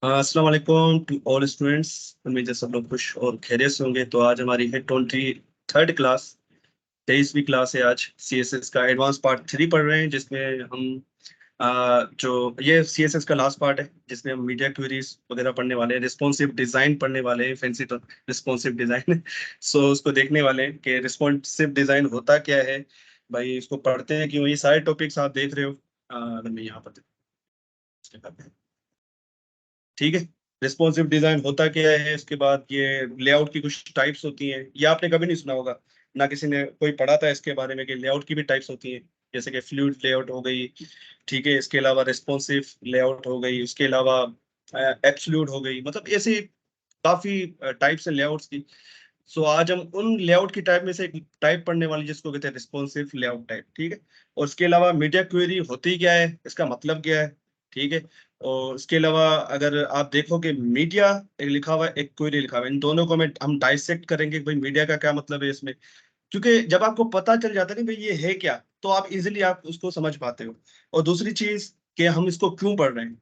अस्सलाम वालेकुम to all students. उम्मीद है सब लोग खुश और खैरियत से होंगे। तो आज हमारी है 23rd क्लास, 23वीं क्लास है। आज CSS का एडवांस पार्ट 3 पढ़ रहे हैं, जिसमें हम जो ये CSS का लास्ट पार्ट है, जिसमें हम मीडिया क्वेरीज वगैरह पढ़ने वाले हैं, रिस्पॉन्सिव डिजाइन पढ़ने वाले हैं। फैंसी तो रिस्पॉन्सिव डिजाइन सो उसको देखने वाले हैं कि रिस्पॉन्सिव डिजाइन होता क्या है। भाई इसको पढ़ते हैं कि ये सारे टॉपिक्स आप देख रहे हो। अगर मैं यहाँ पर ठीक है, रिस्पॉन्सिव डिजाइन होता क्या है, इसके बाद ये लेआउट की कुछ टाइप्स होती हैं। ये आपने कभी नहीं सुना होगा, ना किसी ने कोई पढ़ा था इसके बारे में कि लेआउट की भी टाइप्स होती हैं। जैसे कि फ्लूइड लेआउट हो गई, ठीक है, इसके अलावा रिस्पॉन्सिव लेआउट हो गई, उसके अलावा एब्सोल्यूट हो गई। मतलब ऐसे काफी टाइप्स हैं लेआउट्स की। सो आज हम उन लेआउट की टाइप में से एक टाइप पढ़ने वाले, जिसको कहते हैं रिस्पॉन्सिव लेआउट टाइप। ठीक है, और उसके अलावा मीडिया क्वेरी होती क्या है, इसका मतलब क्या है। ठीक है, और उसके अलावा अगर आप देखो कि मीडिया एक लिखा हुआ है, एक क्वेरी लिखा हुआ है, इन दोनों को हम डाइसेक्ट करेंगे कि भाई मीडिया का क्या मतलब है इसमें। क्योंकि जब आपको पता चल जाता है ना भाई ये है क्या, तो आप इजिली आप उसको समझ पाते हो। और दूसरी चीज कि हम इसको क्यों पढ़ रहे हैं।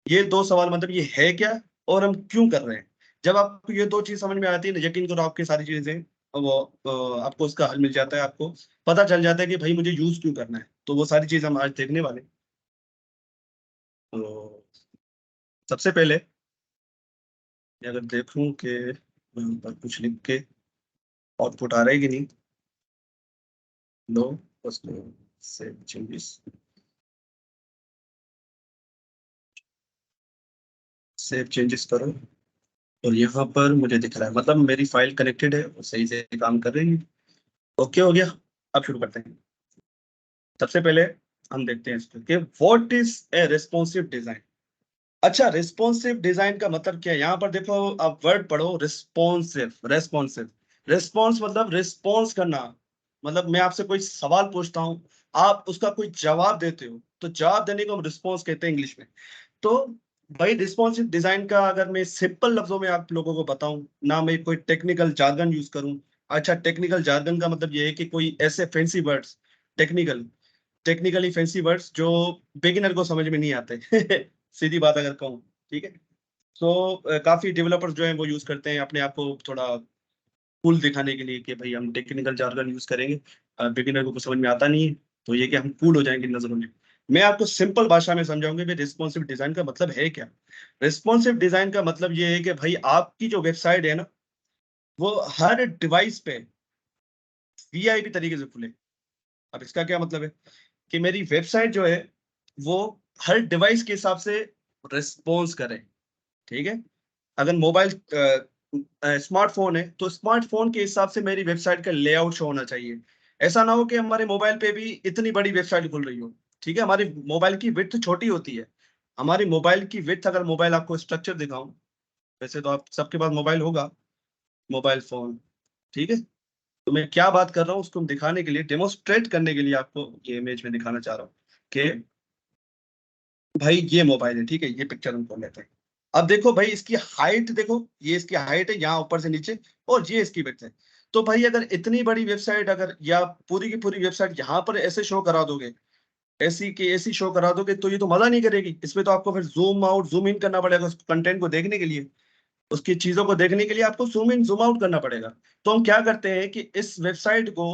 ये दो सवाल, मतलब ये है क्या और हम क्यों कर रहे हैं। जब आपको ये दो चीज समझ में आती है ना, यकीन करो आपकी सारी चीजें वो आपको उसका हल मिल जाता है। आपको पता चल जाता है कि भाई मुझे यूज क्यों करना है। तो वो सारी चीज हम आज देखने वाले हैं। तो सबसे पहले मैं अगर देखूं कि मैं यहाँ पर कुछ लिख के आउटपुट आ रहा है कि नहीं। लो, बस सेव चेंजेस, सेव चेंजेस करो। और यहाँ पर मुझे दिख रहा है, मतलब मेरी फाइल कनेक्टेड है और सही से काम कर रही है। ओके हो गया। अब शुरू करते हैं। सबसे पहले हम देखते हैं इसको कि what is a responsive design. अच्छा, रिस्पॉन्सिव डिजाइन का मतलब क्या है। यहाँ पर देखो, आप वर्ड पढ़ो, रिस्पॉन्सिव। रेस्पॉन्सिव, रिस्पॉन्स मतलब रिस्पॉन्स करना। मतलब मैं आपसे कोई सवाल पूछता हूँ, आप उसका कोई जवाब देते हो, तो जवाब देने को हम रिस्पॉन्स कहते हैं इंग्लिश में। तो भाई रिस्पॉन्सिव डिजाइन का अगर मैं सिंपल लफ्जों में आप लोगों को बताऊं, ना मैं कोई टेक्निकल जार्गन यूज करूं। अच्छा, टेक्निकल जार्गन का मतलब ये है कि कोई ऐसे fancy words, technical, technically fancy words जो बिगिनर को समझ में नहीं आते सीधी बात अगर कहूँ। ठीक है, तो काफी डेवलपर्स जो हैं वो यूज करते हैं अपने आप को थोड़ा कूल दिखाने के लिए कि भाई हम टेक्निकल जार्गन यूज करेंगे, बिगिनर को कुछ समझ में आता नहीं है, तो ये कि हम कूल हो जाएंगे नजरों में। मैं आपको सिंपल भाषा में समझाऊंगा भाई रिस्पॉन्सिव डिजाइन का मतलब है क्या। रिस्पॉन्सिव डिजाइन का मतलब ये है कि भाई आपकी जो वेबसाइट है ना, वो हर डिवाइस पे वीआईपी तरीके से खुले। अब इसका क्या मतलब है कि मेरी वेबसाइट जो है वो हर डिवाइस के हिसाब से रिस्पॉन्स करे। ठीक है, अगर मोबाइल स्मार्टफोन है तो स्मार्टफोन के हिसाब से मेरी वेबसाइट का लेआउट शो होना चाहिए। ऐसा ना हो कि हमारे मोबाइल पे भी इतनी बड़ी वेबसाइट खुल रही हो। ठीक है, हमारी मोबाइल की विड्थ छोटी होती है। हमारी मोबाइल की विड्थ, अगर मोबाइल आपको स्ट्रक्चर दिखाऊं, वैसे तो आप सबके पास मोबाइल होगा, मोबाइल फोन। ठीक है, तो मैं क्या बात कर रहा हूँ उसको दिखाने के लिए, डेमोस्ट्रेट करने के लिए आपको ये इमेज में दिखाना चाह रहा हूँ कि भाई ये मोबाइल है। ठीक है, ये पिक्चर हम कर लेते हैं। अब देखो भाई इसकी हाइट देखो, ये इसकी हाइट है यहाँ ऊपर से नीचे, और ये इसकी विड्थ है। तो भाई अगर इतनी बड़ी वेबसाइट, अगर या पूरी की पूरी वेबसाइट यहाँ पर ऐसे शो करा दोगे, ऐसी की ऐसी शो करा दोगे, तो ये तो मजा नहीं करेगी। इसमें तो आपको फिर जूम आउट जूम इन करना पड़ेगा उस कंटेंट को देखने के लिए। उसकी चीजों को देखने के लिए आपको जूम इन जूम आउट करना पड़ेगा। तो हम क्या करते हैं कि इस वेबसाइट को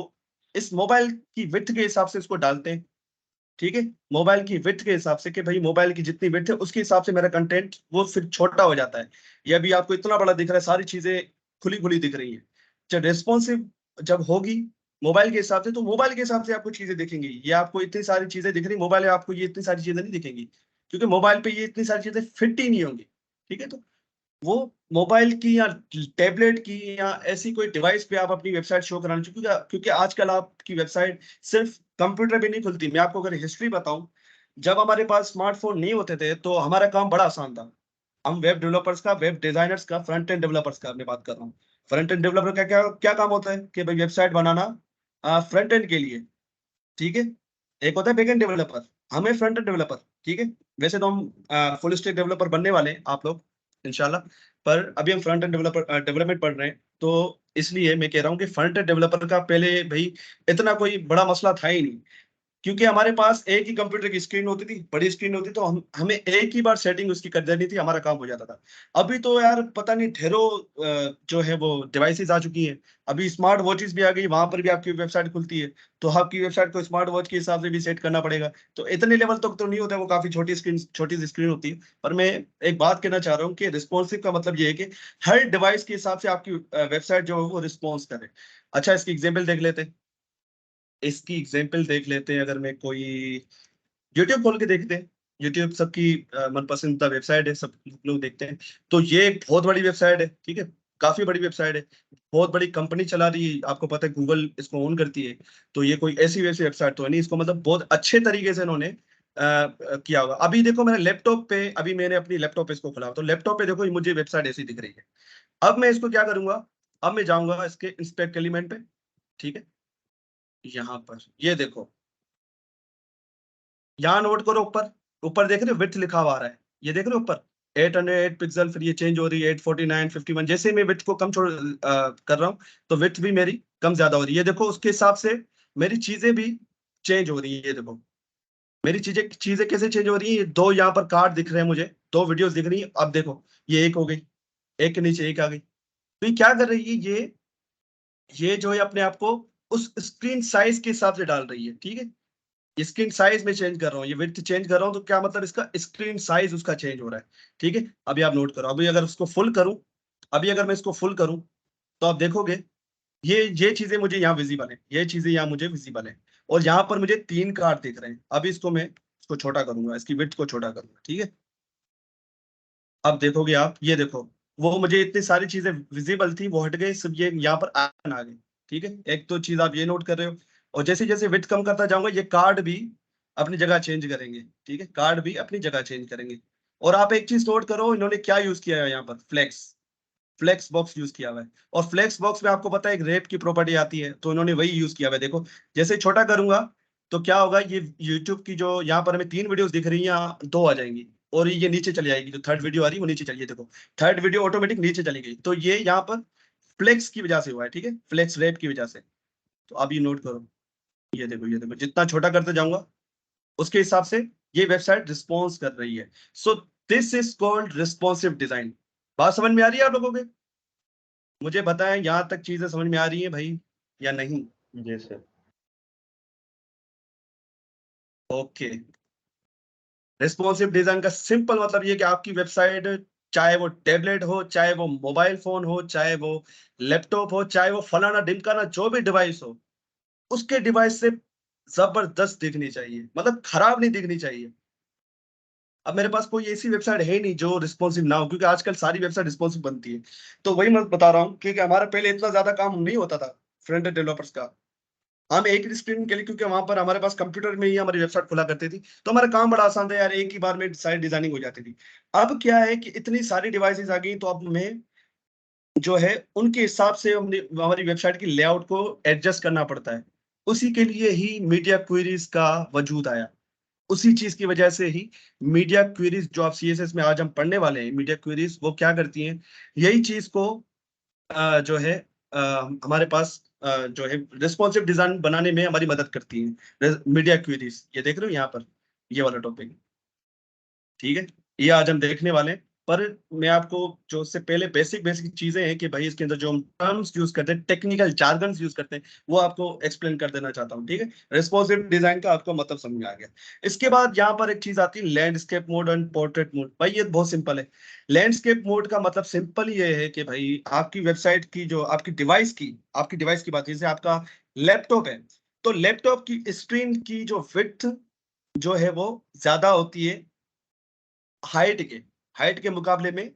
इस मोबाइल की विड्थ के हिसाब से इसको डालते हैं। ठीक है, मोबाइल की विड्थ के हिसाब से कि भाई मोबाइल की जितनी विड्थ है उसके हिसाब से मेरा कंटेंट वो फिर छोटा हो जाता है। ये अभी आपको इतना बड़ा दिख रहा है, सारी चीजें खुली खुली दिख रही है। जब रेस्पॉन्सिव जब होगी मोबाइल के हिसाब से, तो मोबाइल के हिसाब से आपको चीजें दिखेंगी। ये आपको इतनी सारी चीजें दिख रही, मोबाइल में आपको ये इतनी सारी चीजें नहीं दिखेंगी, क्योंकि मोबाइल पे ये इतनी सारी चीजें फिट ही नहीं होंगी। ठीक है, तो वो मोबाइल की या टैबलेट की या ऐसी कोई डिवाइस पे आप अपनी वेबसाइट शो कराना चाहिए। क्योंकि क्योंकि आजकल आपकी वेबसाइट सिर्फ कंप्यूटर पे नहीं खुलती। मैं आपको अगर हिस्ट्री बताऊं, जब हमारे पास स्मार्टफोन नहीं होते थे तो हमारा काम बड़ा आसान था। हम वेब डेवलपर्स का, वेब डिजाइनर्स का, फ्रंट एंड डेवलपर्स का मैं बात कर रहा हूँ। फ्रंट एंड डेवलपर का क्या क्या काम होता है कि भाई वेबसाइट बनाना फ्रंट एंड के लिए। ठीक है, एक होता है बैक एंड डेवलपर, हमें फ्रंट एंड डेवलपर। ठीक है, वैसे तो हम फुल स्टैक डेवलपर बनने वाले हैं आप लोग इंशाल्लाह, पर अभी हम फ्रंट एंड डेवलपर डेवलपमेंट पढ़ रहे हैं। तो इसलिए मैं कह रहा हूँ कि फ्रंट एंड डेवलपर का पहले भाई इतना कोई बड़ा मसला था ही नहीं। क्योंकि हमारे पास एक ही कंप्यूटर की स्क्रीन होती थी, बड़ी स्क्रीन होती, तो हमें एक ही बार सेटिंग उसकी कर देनी थी, हमारा काम हो जाता था। अभी तो यार पता नहीं ढेरों जो है वो डिवाइसेस आ चुकी हैं। अभी स्मार्ट वॉचेस भी आ गई, वहां पर भी आपकी वेबसाइट खुलती है, तो आपकी वेबसाइट को स्मार्ट वॉच के हिसाब से भी सेट करना पड़ेगा। तो इतने लेवल तक तो नहीं होता है, वो काफी छोटी सी स्क्रीन होती है। पर मैं एक बात कहना चाह रहा हूँ कि रिस्पॉन्सिव का मतलब ये है कि हर डिवाइस के हिसाब से आपकी वेबसाइट जो है वो रिस्पॉन्स करे। अच्छा, इसकी एग्जाम्पल देख लेते हैं। इसकी एग्जाम्पल देख लेते हैं, अगर मैं कोई यूट्यूब खोल के देखते हैं। यूट्यूब सबकी मनपसंदीदा वेबसाइट है, सब लोग देखते हैं। तो ये एक बहुत बड़ी वेबसाइट है, ठीक है, काफी बड़ी वेबसाइट है, बहुत बड़ी कंपनी चला रही है, आपको पता है गूगल इसको ओन करती है। तो ये कोई ऐसी वैसी वेबसाइट तो है नहीं, इसको मतलब बहुत अच्छे तरीके से इन्होंने किया होगा। अभी देखो मेरे लैपटॉप पे, अभी मैंने अपनी लैपटॉप पे इसको खुला, तो लैपटॉप पे देखो ये मुझे वेबसाइट ऐसी दिख रही है। अब मैं इसको क्या करूंगा, अब मैं जाऊंगा इसके इंस्पेक्ट एलिमेंट पे, ठीक है, यहाँ पर ये देखो, यहाँ नोट करो, ऊपर ऊपर देख रहे हो विड्थ लिखा हुआ आ रहा है, ये देख रहे हो ऊपर 808 पिक्सल, फिर ये चेंज हो रही है 849 51। जैसे ही मैं विड्थ को कम कर रहा हूँ, तो विड्थ भी मेरी कम ज्यादा हो रही है। ये देखो उसके हिसाब से मेरी चीजें भी चेंज हो रही है। ये देखो मेरी चीजें चीजें कैसे चेंज हो रही है, ये दो यहाँ पर कार्ड दिख रहे हैं मुझे, दो वीडियोस दिख रही है। अब देखो ये एक हो गई, एक के नीचे एक आ गई। तो ये क्या कर रही है, ये जो है अपने आप को उस स्क्रीन साइज के हिसाब से डाल रही है, ठीक है। स्क्रीन साइज में चेंज कर रहा हूँ, ये विड्थ चेंज कर रहा हूँ, तो क्या मतलब इसका स्क्रीन साइज उसका चेंज हो रहा है, ठीक है। अभी आप नोट करो, अभी अगर उसको फुल करूं, अभी अगर मैं इसको फुल करूं, तो आप देखोगे ये चीजें मुझे यहाँ विजिबल है, ये चीजें यहाँ मुझे विजिबल है। और यहाँ पर मुझे तीन कार्ड दिख रहे हैं। अभी इसको मैं इसको छोटा करूंगा, इसकी विड्थ को छोटा करूंगा, ठीक है। अब देखोगे आप, ये देखो, वो मुझे इतनी सारी चीजें विजिबल थी, वो हट गई, सब ये यहाँ पर आयकन आ गए, ठीक है। एक तो चीज आप ये नोट कर रहे हो। और जैसे जैसे विड्थ कम करता जाऊंगा, ये कार्ड भी अपनी जगह चेंज करेंगे, ठीक है, कार्ड भी अपनी जगह चेंज करेंगे। और आप एक चीज नोट करो, इन्होंने क्या यूज किया है यहाँ पर, फ्लेक्स फ्लेक्स बॉक्स यूज किया हुआ है। और फ्लेक्स बॉक्स में आपको पता है एक रेप की प्रॉपर्टी आती है, तो इन्होंने वही यूज किया हुआ है। देखो जैसे छोटा करूंगा, तो क्या होगा, ये यूट्यूब की जो यहाँ पर हमें तीन वीडियोस दिख रही है, यहाँ दो आ जाएंगी, और ये नीचे चली जाएगी, जो थर्ड वीडियो आ रही है वो नीचे चलिए, देखो थर्ड वीडियो ऑटोमेटिक नीचे चली गई। तो ये यहाँ पर फ्लेक्स की वजह से हुआ है, ठीक है, फ्लेक्स रेप की वजह से। तो अब ये नोट करो, ये देखो जितना छोटा करते जाऊंगा, उसके हिसाब से ये वेबसाइट रिस्पॉन्स कर रही है। So this is called responsive design. बात समझ में आ रही है आप लोगों के? मुझे बताएं यहाँ तक चीजें समझ में आ रही है भाई या नहीं? जी सर। ओके। रिस्पॉन्सिव डिजाइन का सिंपल मतलब ये कि आपकी वेबसाइट, चाहे वो टैबलेट हो, चाहे वो मोबाइल फोन हो, चाहे वो लैपटॉप हो, चाहे वो फलाना ढिमकाना जो भी डिवाइस हो, उसके डिवाइस से जबरदस्त दिखनी चाहिए, मतलब खराब नहीं दिखनी चाहिए। अब मेरे पास कोई ऐसी वेबसाइट है नहीं जो रिस्पॉन्सिव ना हो, क्योंकि आजकल सारी वेबसाइट रिस्पॉन्सिव बनती है। तो वही मैं बता रहा हूँ, क्योंकि हमारा पहले इतना ज्यादा काम नहीं होता था फ्रंट एंड डेवलपर्स का। हम एक ही स्क्रीन के लिए, क्योंकि वहां पर हमारे पास कंप्यूटर में ही हमारी वेबसाइट खुला करती थी, तो हमारा काम बड़ा आसान था यार, एक ही बार में सारी डिजाइनिंग हो जाती थी। अब क्या है कि इतनी सारी डिवाइसेस आ गई, तो अब हमें जो है उनके हिसाब से हमारी वेबसाइट की लेआउट को एडजस्ट करना पड़ता है। उसी के लिए ही मीडिया क्वेरीज का वजूद आया। उसी चीज की वजह से ही मीडिया क्वेरीज, जो आप सीएसएस में आज हम पढ़ने वाले हैं, मीडिया क्वेरीज वो क्या करती हैं, यही चीज को जो है हमारे पास जो है रिस्पॉन्सिव डिजाइन बनाने में हमारी मदद करती है मीडिया क्वेरीज। ये देख रहे हो यहाँ पर, ये वाला टॉपिक, ठीक है, ये आज हम देखने वाले हैं। पर मैं आपको जो उससे पहले बेसिक बेसिक चीजें हैं कि भाई इसके अंदर जो हम टर्म्स यूज करते हैं, टेक्निकल जार्गन्स यूज करते हैं, वो आपको एक्सप्लेन कर देना चाहता हूँ, ठीक है। रिस्पॉन्सिव डिजाइन का आपको मतलब समझ में आ गया। इसके बाद यहाँ पर एक चीज आती है landscape mode and portrait mode. भाई ये बहुत सिंपल है। लैंडस्केप मोड का मतलब सिंपल ये है कि भाई आपकी वेबसाइट की जो आपकी डिवाइस की बात, जैसे आपका लैपटॉप है, तो लैपटॉप की स्क्रीन की जो विड्थ जो है वो ज्यादा होती है हाइट के हाइट के मुकाबले में,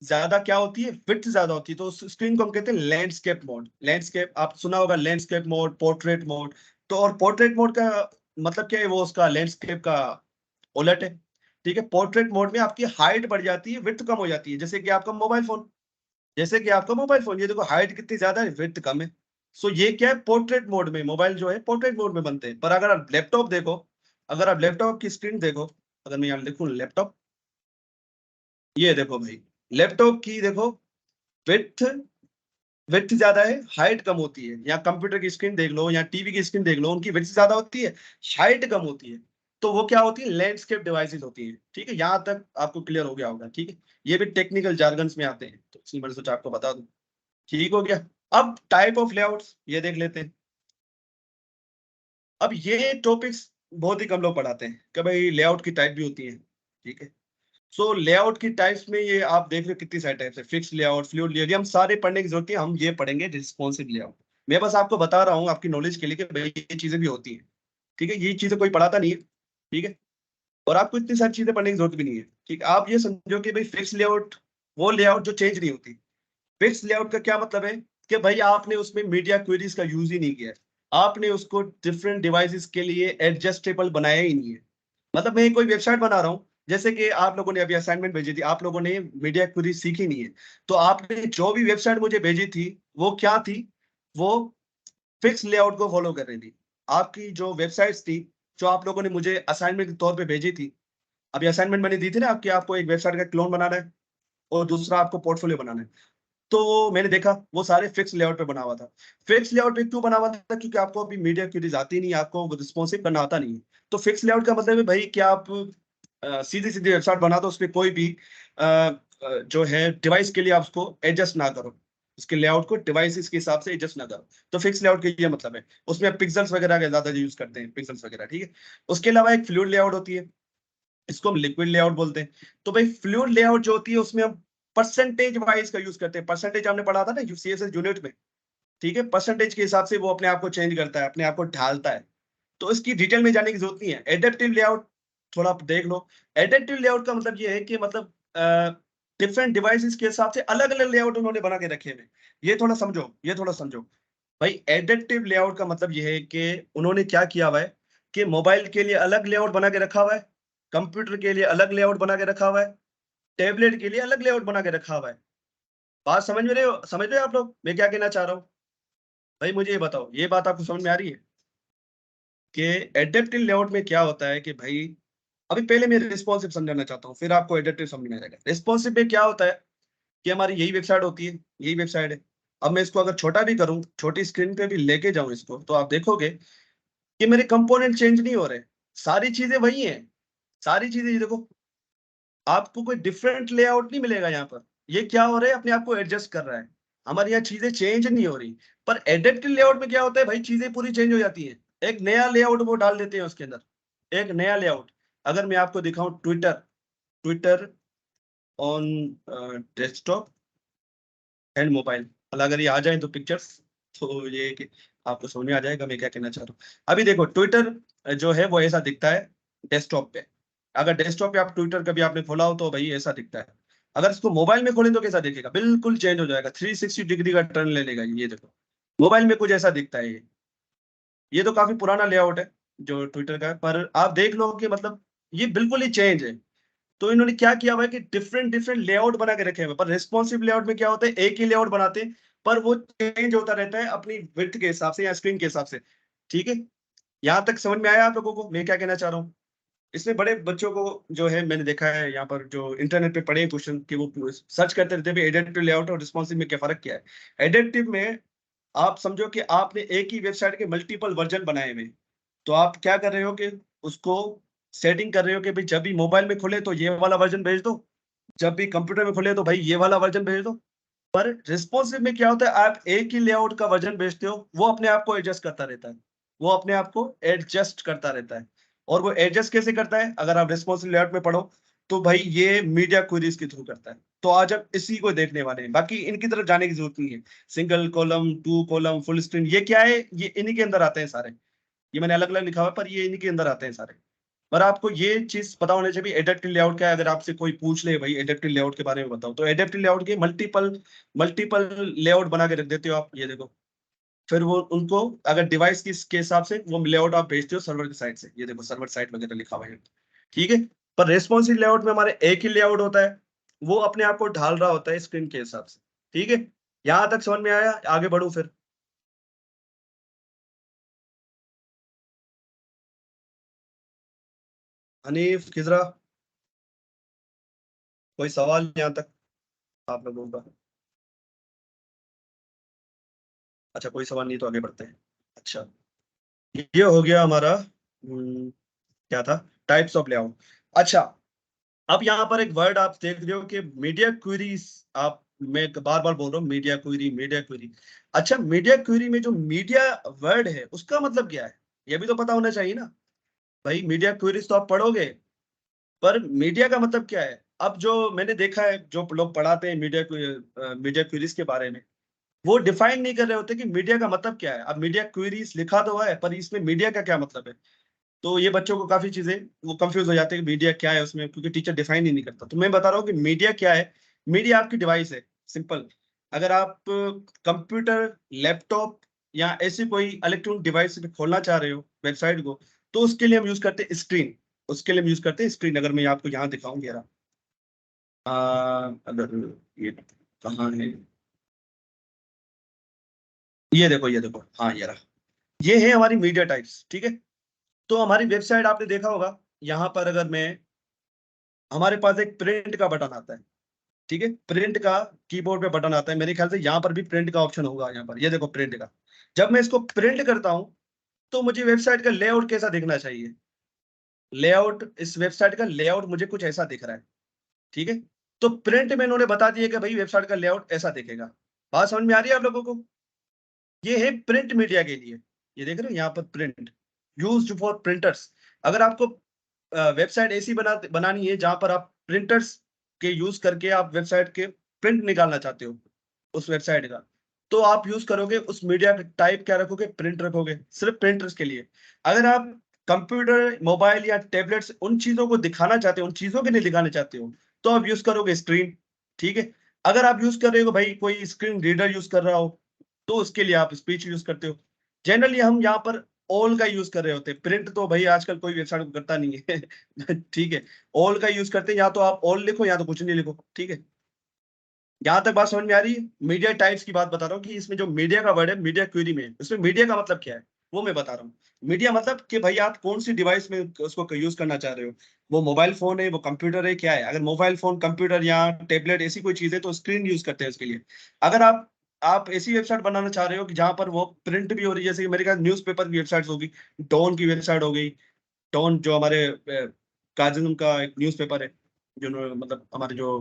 ज्यादा क्या होती है, विड्थ ज्यादा होती है। तो उस स्क्रीन को हम कहते हैं लैंडस्केप मोड। लैंडस्केप आप सुना होगा, लैंडस्केप मोड, पोर्ट्रेट मोड। तो और पोर्ट्रेट मोड का मतलब क्या है, वो उसका लैंडस्केप का उलट है, ठीक है। पोर्ट्रेट मोड में आपकी हाइट बढ़ जाती है, विड्थ कम हो जाती है। जैसे कि आपका मोबाइल फोन, ये देखो हाइट कितनी ज्यादा है, विड्थ कम है। सो ये क्या है, पोर्ट्रेट मोड में मोबाइल जो है पोर्ट्रेट मोड में बनते हैं। पर अगर आप लैपटॉप की स्क्रीन देखो, अगर मैं यहाँ लिखूं लैपटॉप, ये देखो भाई, लैपटॉप की देखो विड्थ विड्थ ज्यादा है, हाइट कम होती है। या कंप्यूटर की स्क्रीन देख लो या टीवी की स्क्रीन देख लो, उनकी विड्थ ज्यादा होती है, हाइट कम होती है। तो वो क्या होती है, लैंडस्केप डिवाइसेस होती है। ठीक है, यहाँ तक आपको क्लियर हो गया होगा। ठीक है, ये भी टेक्निकल जार्गन्स में आते हैं, तो इसलिए मैंने सोचा आपको बता दूं। ठीक हो गया। अब टाइप ऑफ लेआउट्स ये देख लेते हैं। अब ये टॉपिक्स बहुत ही कम लोग पढ़ाते हैं कि भाई लेआउट की टाइप भी होती है। ठीक है, सो लेआउट की टाइप्स में ये आप देख रहे हो कितनी सारी टाइप्स है, फिक्स लेआउट, फ्लूइड लेआउट, हम सारे पढ़ने की जरूरत है, हम ये पढ़ेंगे रिस्पॉन्सिव लेआउट। मैं बस आपको बता रहा हूँ आपकी नॉलेज के लिए कि भाई ये चीजें भी होती हैं। ठीक है, ये चीजें कोई पढ़ाता नहीं है। ठीक है, और आपको इतनी सारी चीजें पढ़ने की जरूरत भी नहीं है। ठीक है, आप ये समझो कि भाई फिक्स लेआउट वो लेआउट जो चेंज नहीं होती। फिक्स लेआउट का क्या मतलब है कि भाई आपने उसमें मीडिया क्वेरीज का यूज ही नहीं किया है, आपने उसको डिफरेंट डिवाइसेस के लिए एडजस्टेबल बनाया ही नहीं है। मतलब मैं कोई वेबसाइट बना रहा हूँ, जैसे कि आप लोगों ने अभी असाइनमेंट भेजी थी, आप लोगों ने मीडिया क्वेरी सीखी नहीं है, तो आपने जो भी वेबसाइट मुझे भेजी थी वो क्या थी, वो फिक्स लेआउट को फॉलो कर रही थी। आपकी जो वेबसाइट्स थी, जो आप लोगों ने मुझे असाइनमेंट के तौर पे भेजी थी, अभी असाइनमेंट मैंने दी थी ना आपकी, आपको एक वेबसाइट का क्लोन बनाना है और दूसरा आपको पोर्टफोलियो बनाना है। तो मैंने देखा वो सारे फिक्स लेआउट पे बना हुआ था। फिक्स लेआउट पे क्यों बना हुआ था, क्योंकि आपको अभी मीडिया क्वेरीज आती नहीं है, आपको रिस्पॉन्सिव करना आता नहीं है। तो फिक्स लेआउट का मतलब है भाई कि आप सीधी सीधी वेबसाइट बना दो, उस पर कोई भी जो है डिवाइस के लिए आप उसको एडजस्ट ना करो, उसके लेआउट को डिवाइसेस के हिसाब से एडजस्ट ना करो। तो फिक्स लेआउट का ये मतलब है। उसमें पिक्सल्स वगैरह का ज्यादा यूज करते हैं, पिक्सल्स वगैरह। ठीक है, उसके अलावा एक फ्लूइड लेआउट होती है, इसको हम लिक्विड लेआउट बोलते हैं। तो भाई फ्लूइड लेआउट जो होती है उसमें हम परसेंटेज वाइज का यूज करते हैं। परसेंटेज हमने पढ़ा था ना सीएसएस यूनिट में। ठीक है, परसेंटेज के हिसाब से वो अपने आप को चेंज करता है, अपने आप को ढालता है। तो इसकी डिटेल में जाने की जरूरत नहीं है। एडेप्टिव लेआउट थोड़ा आप देख लो। एडेप्टिव लेआउट का मतलब ये है कि मतलब डिफरेंट डिवाइसेस के हिसाब से अलग अलग लेआउट उन्होंने बना के रखे हुए। ये थोड़ा समझो, ये थोड़ा समझो। भाई एडेप्टिव लेआउट का मतलब ये है कि उन्होंने क्या किया हुआ है कि मोबाइल के लिए अलग लेआउट बना के रखा हुआ है, कंप्यूटर के लिए अलग लेआउट बना के रखा हुआ है, टेबलेट के लिए अलग लेआउट बना के रखा हुआ है। बात समझ में रहे हो, समझ रहे हो आप लोग मैं क्या कहना चाह रहा हूँ? भाई मुझे ये बताओ, ये बात आपको समझ में आ रही है कि एडेप्टिव लेआउट में क्या होता है कि भाई, अभी पहले मैं रिस्पॉन्सिव समझाना चाहता हूँ, फिर आपको एडेप्टिव समझ में आ जाएगा। रिस्पॉन्सिव में क्या होता है कि हमारी यही वेबसाइट होती है, यही वेबसाइट है। अब मैं इसको अगर छोटा भी करूं, छोटी स्क्रीन पे भी लेके जाऊं इसको, तो आप देखोगे कि मेरे कंपोनेंट चेंज नहीं हो रहे, सारी चीजें वही हैं। सारी चीजें ये देखो, आपको कोई डिफरेंट लेआउट नहीं मिलेगा यहाँ पर। ये क्या हो रहा है, अपने आप को एडजस्ट कर रहा है। हमारे यहाँ चीजें चेंज नहीं हो रही। पर एडेप्टिव लेआउट में क्या होता है भाई, चीजें पूरी चेंज हो जाती है। एक नया लेआउट वो डाल देते हैं उसके अंदर, एक नया लेआउट। अगर मैं आपको दिखाऊं Twitter, Twitter on desktop and mobile, अगर ये आ जाए तो पिक्चर्स, तो ये कि आपको समझ में आ जाएगा मैं क्या कहना चाह रहा हूँ। अभी देखो ट्विटर जो है वो ऐसा दिखता है डेस्कटॉप पे। अगर डेस्कटॉप पे आप ट्विटर कभी आपने खोला हो तो भाई ऐसा दिखता है। अगर इसको मोबाइल में खोलें तो कैसा दिखेगा, बिल्कुल चेंज हो जाएगा, 360 डिग्री का टर्न ले लेगा। ये देखो मोबाइल में कुछ ऐसा दिखता है। ये तो काफी पुराना लेआउट है जो ट्विटर का है, पर आप देख लो कि मतलब ये बिल्कुल ही चेंज है। तो इन्होंने क्या किया हुआ है कि डिफरेंट डिफरेंट लेआउट बना के रखे हुए। पर रिस्पॉन्सिव लेआउट में क्या होता है, एक ही लेआउट बनाते हैं, पर वो चेंज होता रहता है अपनी विड्थ के हिसाब से या स्क्रीन के हिसाब से। ठीक है, यहां तक समझ में आया आप लोगों को मैं क्या कहना चाह रहा हूँ? इसमें बड़े बच्चों को जो है मैंने देखा है यहाँ पर, जो इंटरनेट पे पढ़े क्वेश्चन कि वो सर्च करते रहते हैं एडेप्टिव लेआउट और रिस्पॉन्सिव में क्या फर्क क्या है। एडेप्टिव में आप समझो कि आपने एक ही वेबसाइट के मल्टीपल वर्जन बनाए हुए, तो आप क्या कर रहे हो कि उसको सेटिंग कर रहे हो कि भाई जब भी मोबाइल में खोले तो ये वाला वर्जन भेज दो, जब भी कंप्यूटर में खोले तो भाई ये वाला वर्जन भेज दो। पर रिस्पॉन्सिव में क्या होता है, आप एक ही लेआउट का वर्जन भेजते हो, वो अपने आप को एडजस्ट करता रहता है, वो अपने आप को एडजस्ट करता रहता है। और वो एडजस्ट कैसे करता है, अगर आप रिस्पॉन्सिव लेआउट में पढ़ो तो भाई ये मीडिया क्वेरीज के थ्रू करता है। तो आज हम इसी को देखने वाले हैं, बाकी इनकी तरफ जाने की जरूरत नहीं है। Single column, two column, full screen, ये क्या है, ये इन्हीं के अंदर आते हैं सारे। ये मैंने अलग अलग लिखा हुआ है पर ये इन्हीं के अंदर आते हैं सारे। पर आपको ये चीज पता होना चाहिए एडेप्टिव लेआउट क्या है। अगर आपसे कोई पूछ ले भाई एडेप्टिव लेआउट के बारे में बताओ, तो एडेप्टिव लेआउट के मल्टीपल मल्टीपल लेआउट बना के रख देते हो आप, ये देखो। फिर वो उनको अगर डिवाइस की के हिसाब से वो लेआउट आप भेजते हो सर्वर की साइड से, ये देखो सर्वर साइड वगैरह लिखा हुआ है। ठीक है, पर रेस्पॉन्सिव लेआउट में हमारे एक ही लेआउट होता है, वो अपने आप को ढाल रहा होता है स्क्रीन के हिसाब से। ठीक है, यहां तक समझ में आया, आगे बढ़ू फिर। हनीफ, खिजरा, कोई सवाल यहाँ तक आप लोगों का? अच्छा कोई सवाल नहीं तो आगे बढ़ते हैं। अच्छा ये हो गया हमारा क्या था, टाइप्स ऑफ लेआउट। अच्छा अब यहाँ पर एक वर्ड आप देख रहे हो कि मीडिया क्वेरीज। आप, मैं बार बार बोल रहा हूँ मीडिया क्वेरी, मीडिया क्वेरी। अच्छा मीडिया क्वेरी में जो मीडिया वर्ड है उसका मतलब क्या है, ये भी तो पता होना चाहिए ना। भाई मीडिया क्वेरीज तो आप पढ़ोगे, पर मीडिया का मतलब क्या है। अब जो मैंने देखा है, जो लोग पढ़ाते हैं मीडिया क्वेरीज के बारे में, वो डिफाइन नहीं कर रहे होते कि मीडिया का मतलब क्या है। अब मीडिया क्वेरीज लिखा तो है, पर इसमें मीडिया का क्या मतलब है। तो ये बच्चों को काफी चीजें वो कंफ्यूज हो जाते हैं कि मीडिया क्या है उसमें, क्योंकि टीचर डिफाइन ही नहीं करता। तो मैं बता रहा हूँ कि मीडिया क्या है। मीडिया आपकी डिवाइस है, सिंपल। अगर आप कंप्यूटर, लैपटॉप या ऐसी कोई इलेक्ट्रॉनिक डिवाइस पे खोलना चाह रहे हो वेबसाइट को, तो उसके लिए हम यूज करते हैं स्क्रीन। उसके लिए हम यूज करते हैं स्क्रीन। अगर मैं आपको यहाँ दिखाऊं जरा, अगर ये कहाँ है, ये देखो, हाँ ये रहा। ये है हमारी मीडिया टाइप्स, ठीक है। तो हमारी वेबसाइट आपने देखा होगा, यहाँ पर अगर मैं, हमारे पास एक प्रिंट का बटन आता है, ठीक है। प्रिंट का कीबोर्ड पे बटन आता है, मेरे ख्याल से यहाँ पर भी प्रिंट का ऑप्शन होगा। यहाँ पर ये देखो प्रिंट का। जब मैं इसको प्रिंट करता हूँ, तो मुझे वेबसाइट का लेआउट कैसा दिखना चाहिए। लेआउट, इस वेबसाइट का लेआउट मुझे कुछ ऐसा दिख रहा है, ठीक है। तो प्रिंट में इन्होंने बता दिया कि भाई वेबसाइट का लेआउट ऐसा दिखेगा। बात समझ में आ रही है आप लोगों को। ये है प्रिंट मीडिया के लिए। ये देख रहे हो यहाँ पर प्रिंट, यूज्ड फॉर प्रिंटर्स। अगर आपको वेबसाइट ऐसी बनानी है जहां पर आप प्रिंटर्स के यूज करके आप वेबसाइट के प्रिंट निकालना चाहते हो उस वेबसाइट का, तो आप यूज करोगे उस मीडिया का टाइप क्या रखोगे, प्रिंट रखोगे, सिर्फ प्रिंटर्स के लिए। अगर आप कंप्यूटर, मोबाइल या टैबलेट्स उन चीजों को दिखाना चाहते हो, उन चीजों के लिए दिखाना चाहते हो, तो आप यूज करोगे स्क्रीन, ठीक है। अगर आप यूज कर रहे हो भाई, कोई स्क्रीन रीडर यूज कर रहा हो, तो उसके लिए आप स्पीच यूज करते हो। जनरली हम यहाँ पर ऑल का यूज कर रहे होते हैं। प्रिंट तो भाई आजकल कोई वेबसाइट को करता नहीं है ठीक है। ऑल का यूज करते हैं, या तो आप ऑल लिखो या तो कुछ नहीं लिखो, ठीक है। यहाँ तक बात समझ में आ रही है। मीडिया टाइप्स की बात बता रहा हूँ कि इसमें जो मीडिया का वर्ड है मीडिया क्वेरी में, उसमें मीडिया का मतलब क्या है वो मैं बता रहा हूँ। मीडिया मतलब कि भाई आप कौन सी डिवाइस में उसको यूज करना चाह रहे हो। वो मोबाइल फोन है, वो कंप्यूटर है, क्या है। अगर मोबाइल फोन, कंप्यूटर या टेबलेट ऐसी कोई चीज है, तो स्क्रीन यूज करते हैं उसके लिए। अगर आप ऐसी वेबसाइट बनाना चाह रहे हो कि जहां पर वो प्रिंट भी हो रही है, जैसे कि मेरे ख्याल न्यूज़पेपर की वेबसाइट होगी, डॉन की वेबसाइट हो गई। डॉन जो हमारे काजिज्म का एक न्यूज़पेपर है, जो मतलब हमारे जो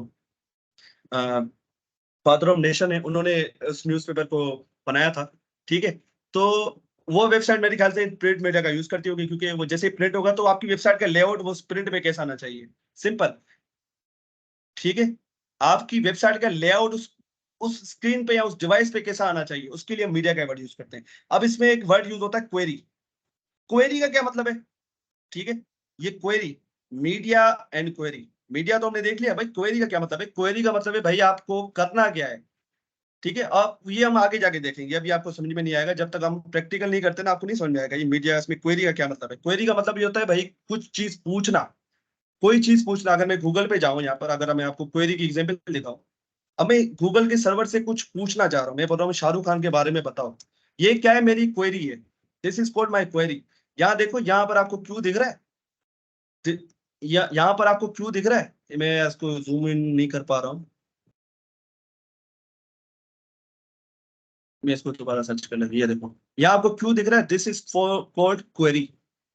फादर ऑफ नेशन है, उन्होंने उस न्यूज़पेपर को बनाया था, ठीक है। तो वो वेबसाइट मेरे ख्याल से प्रिंट मीडिया का यूज करती होगी, क्योंकि वो जैसे प्रिंट होगा तो आपकी वेबसाइट का लेआउट वो प्रिंट में कैसा आना चाहिए, सिंपल, ठीक है। आपकी वेबसाइट का लेआउट उस स्क्रीन पे या उस डिवाइस पे कैसा आना चाहिए, उसके लिए मीडिया का वर्ड यूज करते हैं। अब इसमें एक वर्ड यूज होता है क्वेरी। क्वेरी का क्या मतलब है, ठीक है। ये query, media and query. Media तो हमने देख लिया भाई, क्वेरी का क्या मतलब है। क्वेरी का मतलब है भाई आपको करना क्या है, ठीक है। अब ये हम आगे जाके देखेंगे, अभी आपको समझ में नहीं आएगा जब तक हम प्रैक्टिकल नहीं करते ना, आपको नहीं समझ में आएगा ये मीडिया, इसमें क्वेरी का क्या मतलब है। क्वेरी का मतलब ये होता है भाई कुछ चीज पूछना, कोई चीज पूछना। अगर मैं गूगल पे जाऊं, यहाँ पर अगर मैं आपको क्वेरी की एग्जांपल दिखाऊं, अब मैं गूगल के सर्वर से कुछ पूछना चाह रहा हूँ, मैं बोल रहा हूँ शाहरुख खान के बारे में बताओ, ये क्या है, मेरी क्वेरी है। This is called my query. यहाँ देखो, यहाँ पर आपको क्यों दिख रहा है, यहाँ पर आपको क्यों दिख रहा है, मैं इसको जूम इन नहीं कर पा रहा हूँ, मैं इसको दोबारा सर्च कर लेती, ये देखो यहाँ आपको क्यों दिख रहा है, this is for called query.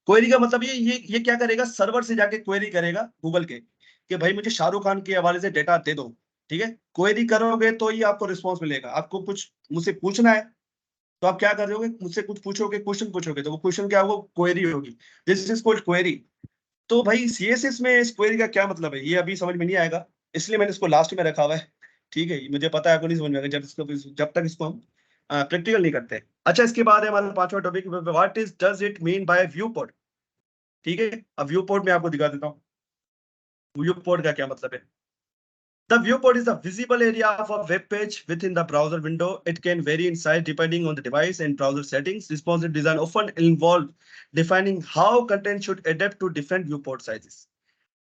Query का मतलब ये क्या करेगा, सर्वर से जाके क्वेरी करेगा गूगल के, कि भाई मुझे शाहरुख खान के हवाले से डेटा दे दो, ठीक है। क्वेरी करोगे तो ये आपको रिस्पॉन्स मिलेगा। आपको कुछ मुझसे पूछना है, तो आप क्या करोगे, मुझसे कुछ पूछोगे, क्वेश्चन पूछोगे, तो वो क्वेश्चन क्या होगा, क्वेरी होगी। This is called query. तो भाई सीएसएस में इस क्वेरी का क्या मतलब है, ये अभी समझ में नहीं आएगा, इसलिए मैंने इसको लास्ट में रखा हुआ है, ठीक है। मुझे पता है आपको नहीं समझ में आएगा जब तक इसको हम प्रैक्टिकल नहीं करते। अच्छा इसके बाद है हमारा पांचवा topic, what is does it mean by view port, ठीक है। अब व्यू पोर्ट में आपको दिखा देता हूँ व्यू पोर्ट का क्या मतलब है। The viewport is the visible area of a web page within the browser window. It can vary in size depending on the device and browser settings. Responsive design often involve defining how content should adapt to different viewport sizes.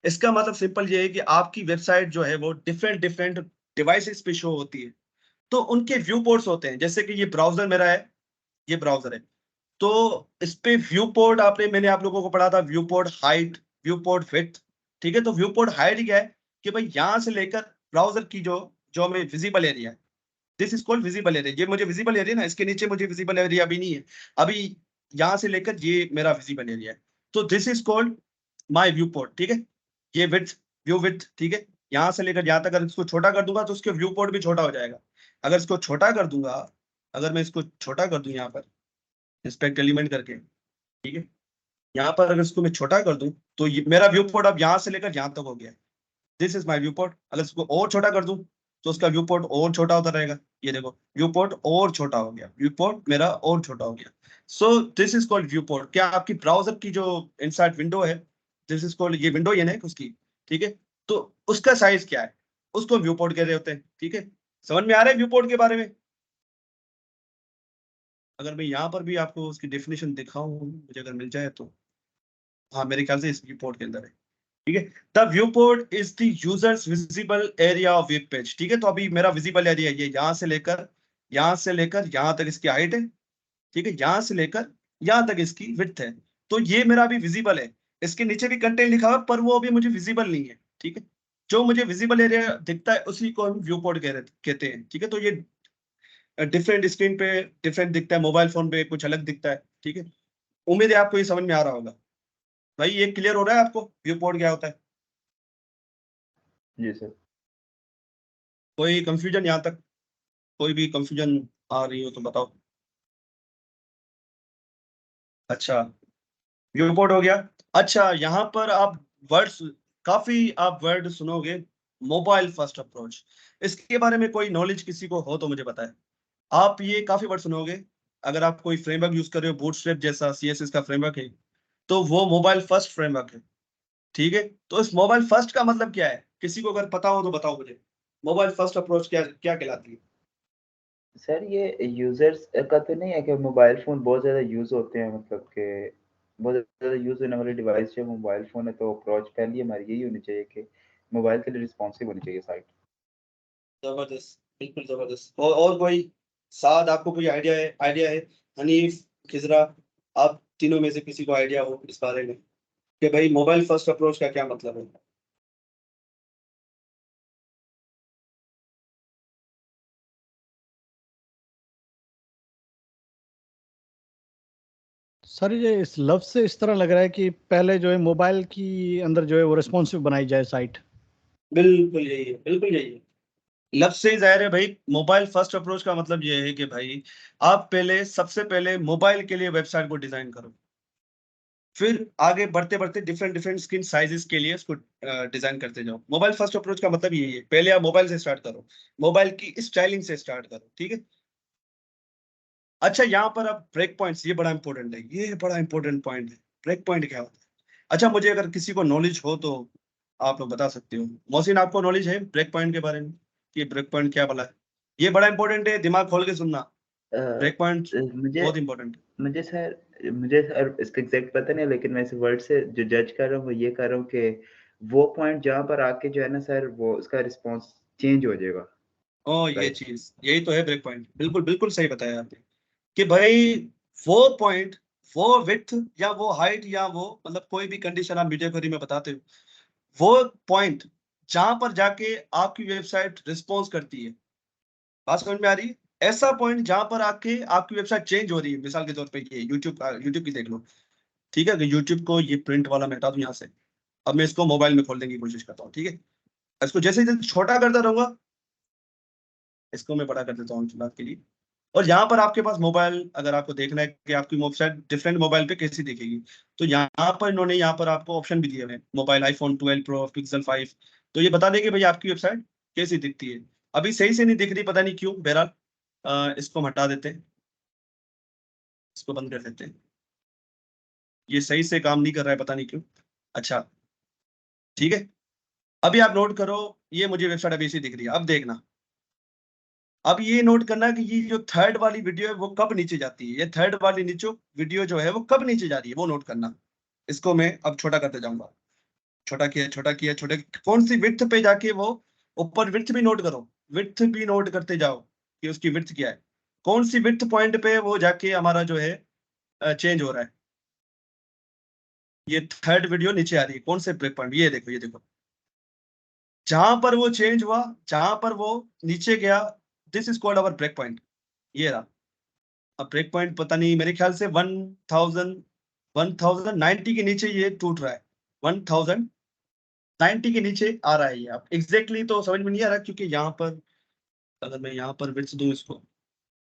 इसका मतलब simple ये है कि आपकी website जो है वो different different devices पे शो होती है, तो उनके व्यू पोर्ट्स होते हैं। जैसे कि ये ब्राउजर मेरा है, ये ब्राउजर है, तो इस पे व्यू पोर्ट आपने, मैंने आप लोगों को पढ़ा था view port height, view port width, ठीक है। तो व्यू पोर्ट हाइट क्या है कि भाई यहां से लेकर ब्राउजर की जो जो हमें विजिबल एरिया है, this is called visible area. ये मुझे विजिबल एरिया ना, इसके नीचे मुझे विजिबल एरिया अभी नहीं है, अभी यहाँ से लेकर ये मेरा विजिबल एरिया है। तो this is called my view port, ठीक है। ये विड्थ, व्यू विड्थ, ठीक है। यहाँ से लेकर यहाँ तक अगर इसको छोटा कर दूंगा तो उसके व्यू पोर्ट भी छोटा हो जाएगा। अगर इसको छोटा कर दूंगा, अगर मैं इसको छोटा कर दूं यहाँ पर इंस्पेक्ट एलिमेंट करके, ठीक है, यहाँ पर अगर इसको मैं छोटा कर दूं तो ये मेरा व्यू पोर्ट अब यहाँ से लेकर यहाँ तक हो गया। This is my view port. अगर इसको और छोटा कर दूं तो उसका व्यू पोर्ट और छोटा होता रहेगा। ये देखो व्यू पोर्ट और छोटा हो गया, व्यू पोर्ट मेरा और छोटा हो गया। So this is called view port. क्या आपकी ब्राउजर की जो इनसाइड विंडो है, दिस इज कॉल्ड, ये विंडो ये ना उसकी, ठीक है, तो उसका साइज क्या है, उसको व्यू पोर्ट कह रहे होते हैं, ठीक है। समझ में आ रहा है व्यू पोर्ट के बारे में? अगर मैं यहाँ पर भी आपको उसकी डेफिनेशन दिखाऊं, मुझे अगर मिल जाए तो, हाँ मेरे ख्याल से इस व्यू पोर्ट के अंदर है, ठीक है। The view port is the users visible area of web page, ठीक है। तो अभी मेरा विजिबल एरिया ये यहाँ से लेकर यहाँ तक इसकी हाइट है, ठीक है, यहाँ से लेकर यहाँ तक इसकी विड्थ है। तो ये मेरा अभी विजिबल है। इसके नीचे भी कंटेंट लिखा हुआ है पर वो अभी मुझे विजिबल नहीं है, ठीक है। जो मुझे विजिबल एरिया दिखता है उसी को हम व्यू पोर्ट कहते हैं, ठीक है। तो ये डिफरेंट स्क्रीन पे डिफरेंट दिखता है, मोबाइल फोन पे कुछ अलग दिखता है, ठीक है। उम्मीद है आपको ये समझ में आ रहा होगा। भाई ये क्लियर हो रहा है आपको व्यू पोर्ट क्या होता है? जी सर। कोई कंफ्यूजन यहाँ तक? कोई भी कंफ्यूजन आ रही हो तो बताओ। अच्छा, व्यू पोर्ट हो गया। अच्छा, यहाँ पर आप वर्ड्स, काफी आप वर्ड सुनोगे, मोबाइल फर्स्ट अप्रोच। इसके बारे में कोई नॉलेज किसी को हो तो मुझे बताएं। आप ये काफी वर्ड सुनोगे। अगर आप कोई फ्रेमवर्क यूज कर रहे हो, बूटस्ट्रैप जैसा सीएसएस का फ्रेमवर्क है, तो वो मोबाइल फर्स्ट फ्रेमवर्क है, ठीक है। तो इस मोबाइल फर्स्ट का मतलब क्या है, किसी को अगर पता हो तो बताओ मुझे। मोबाइल फर्स्ट अप्रोच क्या क्या कहलाती है? सर ये यूजर्स का तो नहीं है कि मोबाइल फोन बहुत ज्यादा यूज होते हैं, मतलब कि बहुत ज्यादा यूज होने वाली डिवाइस जो मोबाइल फोन है, तो अप्रोच पहली हमारी यही होनी चाहिए कि मोबाइल के लिए रिस्पॉन्सिव होनी चाहिए साइट। जबरदस्त, बिल्कुल जबरदस्त। और कोई साद, आपको कोई आइडिया है? हनीफ, खिजरा, आप तीनों में से किसी को आइडिया हो इस बारे में कि भाई मोबाइल फर्स्ट अप्रोच का क्या मतलब है? सर ये इस लफ्ज से इस तरह लग रहा है कि पहले जो है मोबाइल की अंदर जो है वो रिस्पॉन्सिव बनाई जाए साइट। बिल्कुल यही है, बिल्कुल यही है। लफ्ज से ही जाहिर है भाई। मोबाइल फर्स्ट अप्रोच का मतलब ये है कि भाई आप पहले, सबसे पहले मोबाइल के लिए वेबसाइट को डिजाइन करो, फिर आगे बढ़ते बढ़ते डिफरेंट डिफरेंट स्क्रीन साइजेस के लिए उसको डिजाइन करते जाओ। मोबाइल फर्स्ट अप्रोच का मतलब यही है, पहले आप मोबाइल से स्टार्ट करो, मोबाइल की स्टाइलिंग से स्टार्ट करो, ठीक है। अच्छा, यहाँ पर अब ब्रेक पॉइंट्स, ये बड़ा इंपॉर्टेंट है, ये बड़ा इंपॉर्टेंट पॉइंट है। ब्रेक पॉइंट क्या होता है? अच्छा, मुझे अगर किसी को नॉलेज हो तो आप लोग बता सकते हो। मोहसिन, आपको नॉलेज है ब्रेक पॉइंट के बारे में कि ब्रेक पॉइंट क्या भला है? ये बड़ा इंपॉर्टेंट है, दिमाग खोल के सुनना। अ, ब्रेक पॉइंट मुझे बहुत इंपॉर्टेंट है। मुझे सर इसका एग्जैक्ट पता नहीं, लेकिन मैं इस वर्ड से जो जज कर रहा हूँ वो ये कर रहा हूँ कि वो पॉइंट जहाँ पर आके जो है ना सर, वो उसका रिस्पॉन्स चेंज हो जाएगा। ओ, ये राइट। चीज, यही तो है ब्रेक पॉइंट। बिल्कुल बिल्कुल सही बताया आपने कि भाई वो पॉइंट, वो विड्थ या वो हाइट या वो मतलब कोई भी कंडीशन आप वीडियो क्वेरी में बताते हो, वो पॉइंट जहां पर जाके आपकी वेबसाइट रिस्पॉन्स करती है। बात समझ में आ रही है? ऐसा पॉइंट जहां पर आके आपकी वेबसाइट चेंज हो रही है। मिसाल के तौर पे ये यूट्यूब की देख लो, ठीक है। कि यूट्यूब को ये प्रिंट वाला मैं हटा दूं यहाँ से, अब मैं इसको मोबाइल में खोलने की कोशिश करता हूँ, ठीक है। इसको जैसे जैसे छोटा करता रहूंगा, इसको मैं बड़ा कर देता हूँ बात के लिए। और यहाँ पर आपके पास मोबाइल, अगर आपको देखना है कि आपकी वेबसाइट डिफरेंट मोबाइल पे कैसी दिखेगी, तो यहाँ पर इन्होंने यहाँ पर आपको ऑप्शन भी दिए हुए हैं, मोबाइल आईफोन 12 प्रो, पिक्सल 5। तो ये बता देंगे भाई आपकी वेबसाइट कैसी दिखती है। अभी सही से नहीं दिख रही, पता नहीं क्यों। बहरहाल इसको हम हटा देते हैं, इसको बंद कर देते हैं। ये सही से काम नहीं कर रहा है, पता नहीं क्यों। अच्छा, ठीक है। अभी आप नोट करो, ये मुझे वेबसाइट अभी ऐसी दिख रही है। अब देखना, अब ये नोट करना कि ये जो थर्ड वाली वीडियो है वो कब नीचे जाती है। ये थर्ड वाली नीचे वीडियो जो है वो कब नीचे जा रही है, वो नोट करना। इसको मैं अब छोटा करते जाऊंगा। छोटा किया, छोटा किया, छोटा, कौन सी विड्थ पे जाके वो, ऊपर विड्थ भी नोट करो, विड्थ भी नोट करते जाओ कि उसकी विड्थ क्या है, कौन सी विड्थ पॉइंट पे वो जाके हमारा जो है चेंज हो रहा है। ये थर्ड वीडियो नीचे आ रही है, कौन से ब्रेक पॉइंट, ये देखो, ये देखो। जहां पर वो चेंज हुआ, जहां पर वो नीचे गया, this is called our break point. ये रहा। अब ब्रेक पॉइंट पता नहीं, मेरे ख्याल से 1090 के नीचे ये टूट रहा है। 1090 के नीचे आ रहा है ये। अब एग्जैक्टली तो समझ में नहीं आ रहा, क्योंकि यहाँ पर अगर मैं यहाँ पर विड्थ दूं इसको,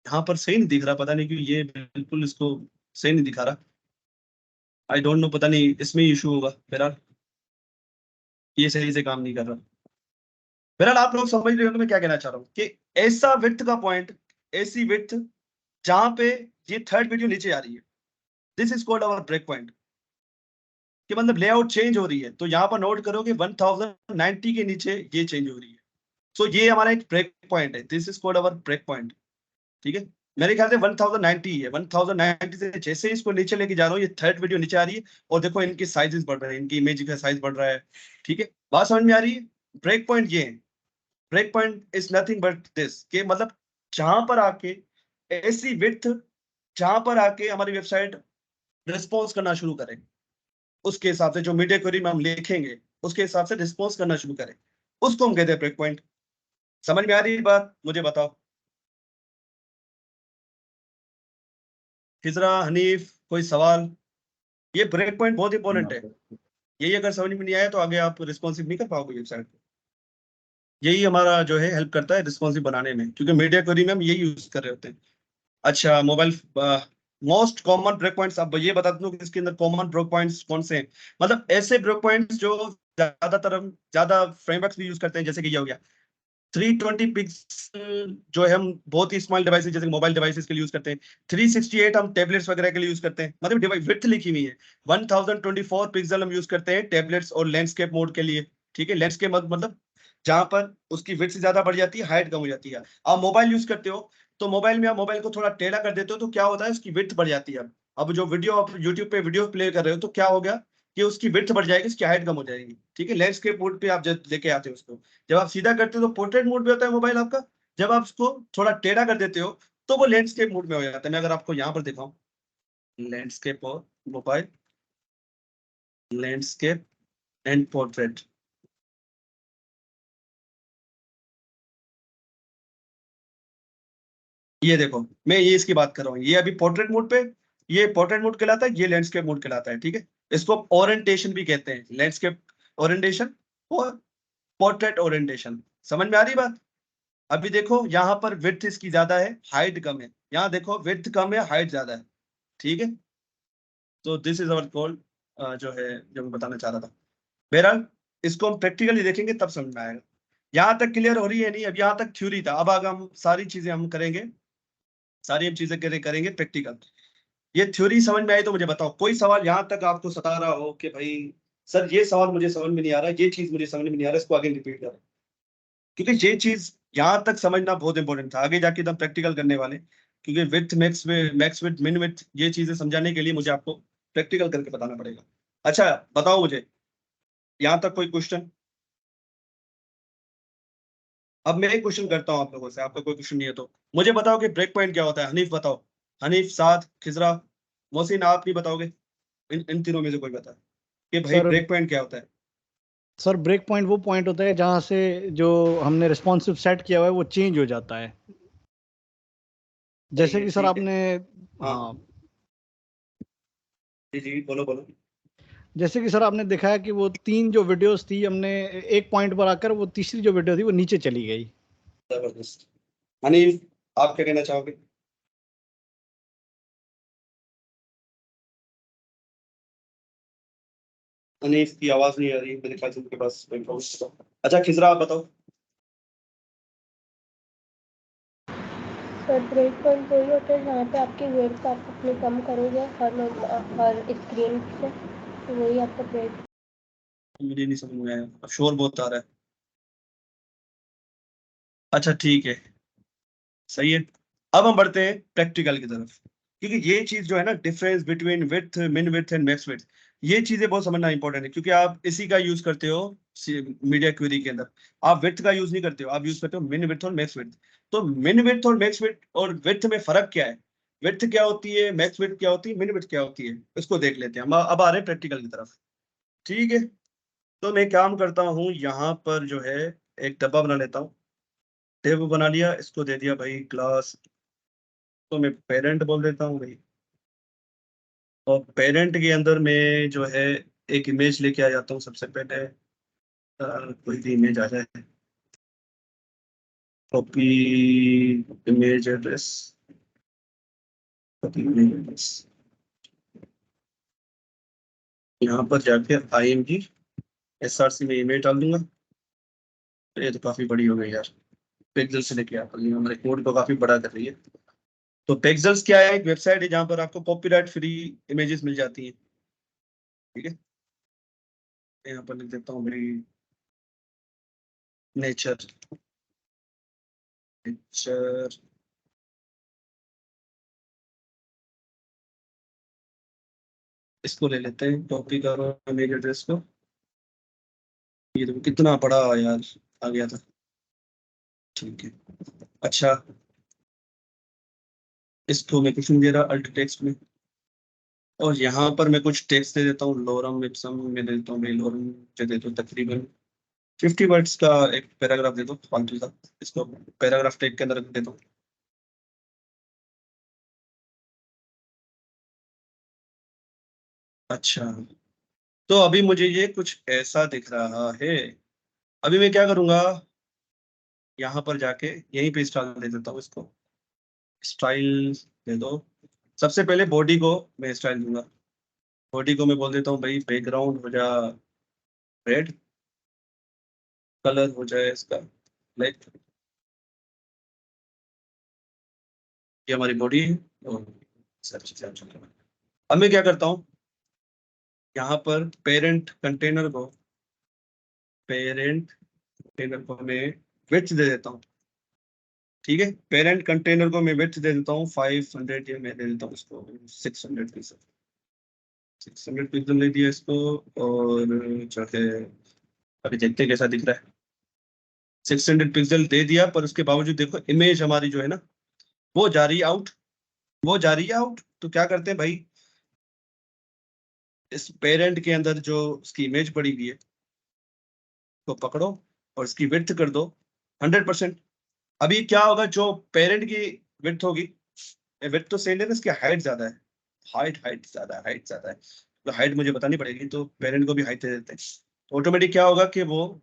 यहाँ पर सही नहीं दिख रहा, पता नहीं क्यों ये बिल्कुल इसको सही नहीं दिखा रहा। आई डोंट नो, पता नहीं इसमें इशू होगा। बहरहाल ये सही से काम नहीं कर रहा। बहरहाल आप लोग समझ रहे हो मैं क्या कहना चाह रहा हूँ, कि ऐसा विड्थ का पॉइंट, ऐसी विड्थ जहां पे ये थर्ड वीडियो नीचे आ रही है, this is called our break point. कि मतलब लेआउट चेंज हो रही है, तो यहाँ पर नोट करो कि 1090 के नीचे ये चेंज हो रही है। सो ये हमारा एक ब्रेक पॉइंट है, this is called our break point. ठीक है, मेरे ख्याल से 1090 है। 1090 से जैसे ही इसको नीचे लेके जा रहा हूँ, ये थर्ड वीडियो नीचे आ रही है, और देखो इनकी साइजेस बढ़ रहे हैं, इनकी इमेज का साइज बढ़ रहा है। ठीक है, बात समझ में आ रही है? ब्रेक पॉइंट ये है। Break point is nothing but this, के मतलब जहां पर आके ऐसी विड्थ, जहां पर आके हमारी वेबसाइट रिस्पॉन्स करना शुरू करे, उसके हिसाब से जो मीडिया क्वेरी में हम लिखेंगे उसके हिसाब से रिस्पॉन्स करना शुरू करें, उसको हम कहते हैं ब्रेक पॉइंट। समझ में आ रही है बात? मुझे बताओ। खिजरा, हनीफ, कोई सवाल? ये ब्रेक पॉइंट बहुत इंपॉर्टेंट है। यही अगर समझ में नहीं आया तो आगे आप रिस्पॉन्सिव नहीं कर पाओगे वेबसाइट को। यही हमारा जो है हेल्प करता है रिस्पॉन्सिव बनाने में, क्योंकि मीडिया क्वेरी में हम यही यूज कर रहे होते हैं। अच्छा, mobile most common break points, अब ये बता दूं कि इसके अंदर कॉमन ब्रेक पॉइंट्स कौन से हैं। मतलब ऐसे ब्रेक पॉइंट्स जो ज्यादातर हम ज्यादा फ्रेमवर्क्स भी यूज करते हैं, जैसे कि ये हो गया 320 पिक्सल, जो है हम बहुत ही स्मॉल डिवाइसेस जैसे मोबाइल डिवाइसेस के लिए यूज करते हैं। 368 हम टैबलेट्स वगैरह के लिए यूज करते हैं, मतलब डिवाइस विड्थ लिखी हुई है। 1024 पिक्सल हम यूज करते हैं टैबलेट्स और लैंडस्केप मोड के लिए। ठीक है, लैंडस्केप मतलब जहां पर उसकी विड्थ ज्यादा बढ़ जाती है, हाइट कम हो जाती है। आप मोबाइल यूज करते हो तो मोबाइल में आप मोबाइल को थोड़ा टेढ़ा कर देते हो, तो क्या होता है, उसकी विड्थ बढ़ जाती है। अब जो वीडियो आप यूट्यूब पे वीडियो प्ले कर रहे हो, तो क्या हो गया कि उसकी विड्थ बढ़ जाएगी, उसकी हाइट कम हो जाएगी। ठीक है, लैंडस्केप मोड पे आप जब लेके आते हो उसको, जब आप सीधा करते हो तो पोर्ट्रेट मोड में होता है मोबाइल आपका। जब आप उसको थोड़ा टेढ़ा कर देते हो तो वो लैंडस्केप मोड में हो जाता है। मैं अगर आपको यहाँ पर दिखाऊं, लैंडस्केप और मोबाइल, लैंडस्केप एंड पोर्ट्रेट, ये देखो मैं ये इसकी बात कर रहा हूँ। ये अभी पोर्ट्रेट मोड पे, ये पोर्ट्रेट मोड कहलाता है, ये लैंडस्केप मोड कहलाता है। ठीक है, इसको ओरिएंटेशन भी कहते हैं, लैंडस्केप ओरिएंटेशन और पोर्ट्रेट ओरिएंटेशन। समझ में आ रही बात? अभी देखो यहाँ पर विड्थ इसकी ज्यादा है, हाइट कम है। यहाँ देखो विड्थ कम है, हाइट ज्यादा है। ठीक है, तो दिस इज अवर कॉल, जो है जो मैं बताना चाह रहा था। बहरहाल इसको हम प्रैक्टिकली देखेंगे तब समझ में आएगा। यहाँ तक क्लियर हो रही है नहीं? अब यहाँ तक थ्योरी था, अब आगे हम सारी चीजें हम करेंगे, सारी हम चीजें करेंगे प्रैक्टिकल। ये थ्योरी समझ में आई तो मुझे बताओ, कोई सवाल यहाँ तक आपको सता रहा हो कि भाई सर ये सवाल मुझे समझ में नहीं आ रहा, ये चीज मुझे समझ में नहीं आ रहा, इसको आगे रिपीट करें। क्योंकि ये चीज यहाँ तक समझना बहुत इंपॉर्टेंट था, आगे जाके एकदम प्रैक्टिकल करने वाले। क्योंकि विथ मैक्स विथ मिन विथ, ये चीजें समझाने के लिए मुझे आपको प्रैक्टिकल करके बताना पड़ेगा। अच्छा बताओ मुझे, यहाँ तक कोई क्वेश्चन? अब मैं एक क्वेश्चन करता हूँ आप लोगों से, आपका कोई क्वेश्चन नहीं है तो मुझे बताओ कि ब्रेक पॉइंट क्या होता है। हनीफ बताओ, हनीफ, साद, खिजरा, मोहसिन, आप नहीं बताओगे? इन तीनों में से कोई बताए कि भाई सर ब्रेक पॉइंट क्या होता है। सर ब्रेक पॉइंट वो पॉइंट होता है जहां से जो हमने रिस्पॉन्सिव सेट किया हुआ है वो चेंज हो जाता है। जैसे कि सर ठीक है, आपने, हाँ हाँ, जी जी, बोलो बोलो। जैसे कि सर आपने दिखाया कि वो 3 जो वीडियोस थी, हमने एक पॉइंट पर आकर वो तीसरी जो वीडियो थी वो नीचे चली गई। जबरदस्त। हनीफ, आप क्या कहना चाहोगे? हनीफ की आवाज नहीं आ रही, मेरे ख्याल से उनके पास कोई प्रॉब्लम। अच्छा खिजरा, आप बताओ। सर ब्रेक पॉइंट वही होता है जहाँ पे आपकी वेट आप अपने कम करोगे हर स्क्रीन से, तो वही आपका ब्रेक। मुझे नहीं समझ में आया, अब शोर बहुत आ रहा है। अच्छा ठीक है, सही है। अब हम बढ़ते हैं प्रैक्टिकल की तरफ, क्योंकि ये चीज जो है ना, डिफरेंस बिटवीन विड्थ, मिन विड्थ एंड मैक्स विड्थ, ये चीजें बहुत समझना इंपॉर्टेंट है। क्योंकि आप इसी का यूज करते हो मीडिया क्वेरी के अंदर। आप विड्थ का यूज नहीं करते हो, आप यूज करते हो मिन विड्थ और मैक्स विड्थ। तो मिन विड्थ और मैक्स विड्थ और विड्थ में फर्क क्या है, विड्थ क्या होती है, मैक्स विड्थ क्या होती है, मिन विड्थ क्या होती है, इसको देख लेते हैं। हम अब आ रहे हैं प्रैक्टिकल की तरफ। ठीक है, तो मैं काम करता हूँ यहाँ पर जो है एक डब्बा बना लेता हूँ। टेब बना लिया, इसको दे दिया भाई क्लास, तो मैं पेरेंट बोल देता हूँ भाई। और पेरेंट के अंदर मैं जो है एक इमेज लेके आ जाता हूँ सबसे पहले। कोई भी इमेज आ जाए, copy image address, copy image address, यहाँ पर जाके IMG SRC में इमेज डाल दूंगा। ये तो काफी बड़ी हो गई यार, पिक्सल से लेके आता हूँ, हमारे कोड को काफी बड़ा कर रही है। तो पिक्सल्स क्या है, एक वेबसाइट है जहाँ पर आपको कॉपीराइट फ्री इमेजेस मिल जाती हैं, ठीक है। यहाँ पर लिख देता हूँ भाई नेचर, नेचर इसको ले लेते हैं, कॉपी करो इमेज एड्रेस को। ये तो कितना बड़ा यार आ गया था, ठीक है। अच्छा, इसको मैं कुछ नहीं दे रहा अल्ट टेक्स्ट में, और यहाँ पर मैं कुछ टेक्स्ट दे देता हूँ, लोरम इप्सम में दे देता हूँ भाई, लोरम जो दे दो तकरीबन 50 वर्ड्स का एक पैराग्राफ दे दो फालतू सा, इसको पैराग्राफ टेक के अंदर रख देता हूँ। अच्छा, तो अभी मुझे ये कुछ ऐसा दिख रहा है। अभी मैं क्या करूंगा, यहाँ पर जाके यहीं पे स्टाइल दे देता हूँ इसको, स्टाइल दे दो। सबसे पहले बॉडी को मैं स्टाइल दूंगा, बॉडी को मैं बोल देता हूँ भाई बैकग्राउंड हो जा रेड, कलर हो जाए इसका ब्लैक। ये हमारी बॉडी है और सब चीजें हम चल रहा है। अब मैं क्या करता हूँ, यहाँ पर पेरेंट कंटेनर को मैं विड्थ दे देता हूँ, ठीक है। पेरेंट कंटेनर को मैं विड्थ दे देता हूँ 500, या मैं दे देता हूँ इसको 600 पिक्सल, 600 पिक्सल दे दिया इसको। और जो है अभी देखते हैं कैसा दिख रहा है। 600 पिक्सल दे दिया, पर उसके बावजूद देखो इमेज हमारी जो है ना वो जा रही है आउट, वो जा रही है आउट। तो क्या करते हैं भाई, इस पेरेंट के अंदर जो उसकी इमेज पड़ी हुई है तो पकड़ो और इसकी विड्थ कर दो 100%। अभी क्या होगा, जो पेरेंट की विड्थ होगी, विड्थ तो सेम है ना, इसकी हाइट ज्यादा है, हाइट ज्यादा है, हाइट ज्यादा है, तो हाइट मुझे बतानी पड़ेगी, तो पेरेंट को भी हाइट दे देते हैं। तो ऑटोमेटिक क्या होगा कि वो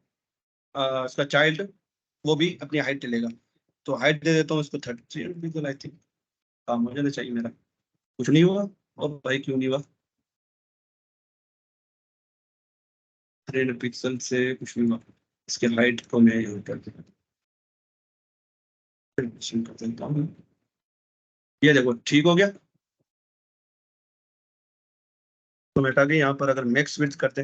उसका चाइल्ड वो भी अपनी हाइट लेगा। तो हाइट दे देता हूँ इसको 33, आई थिंक काम हो जाना चाहिए मेरा। कुछ नहीं हुआ, और भाई क्यों नहीं हुआ, 300 पिक्सल से कुछ नहीं हुआ। इसके हाइट को मैं कर देता हूँ, ये देखो ठीक हो गया। तो मैं हटा के यहाँ पर अगर मैक्स विड्थ करते,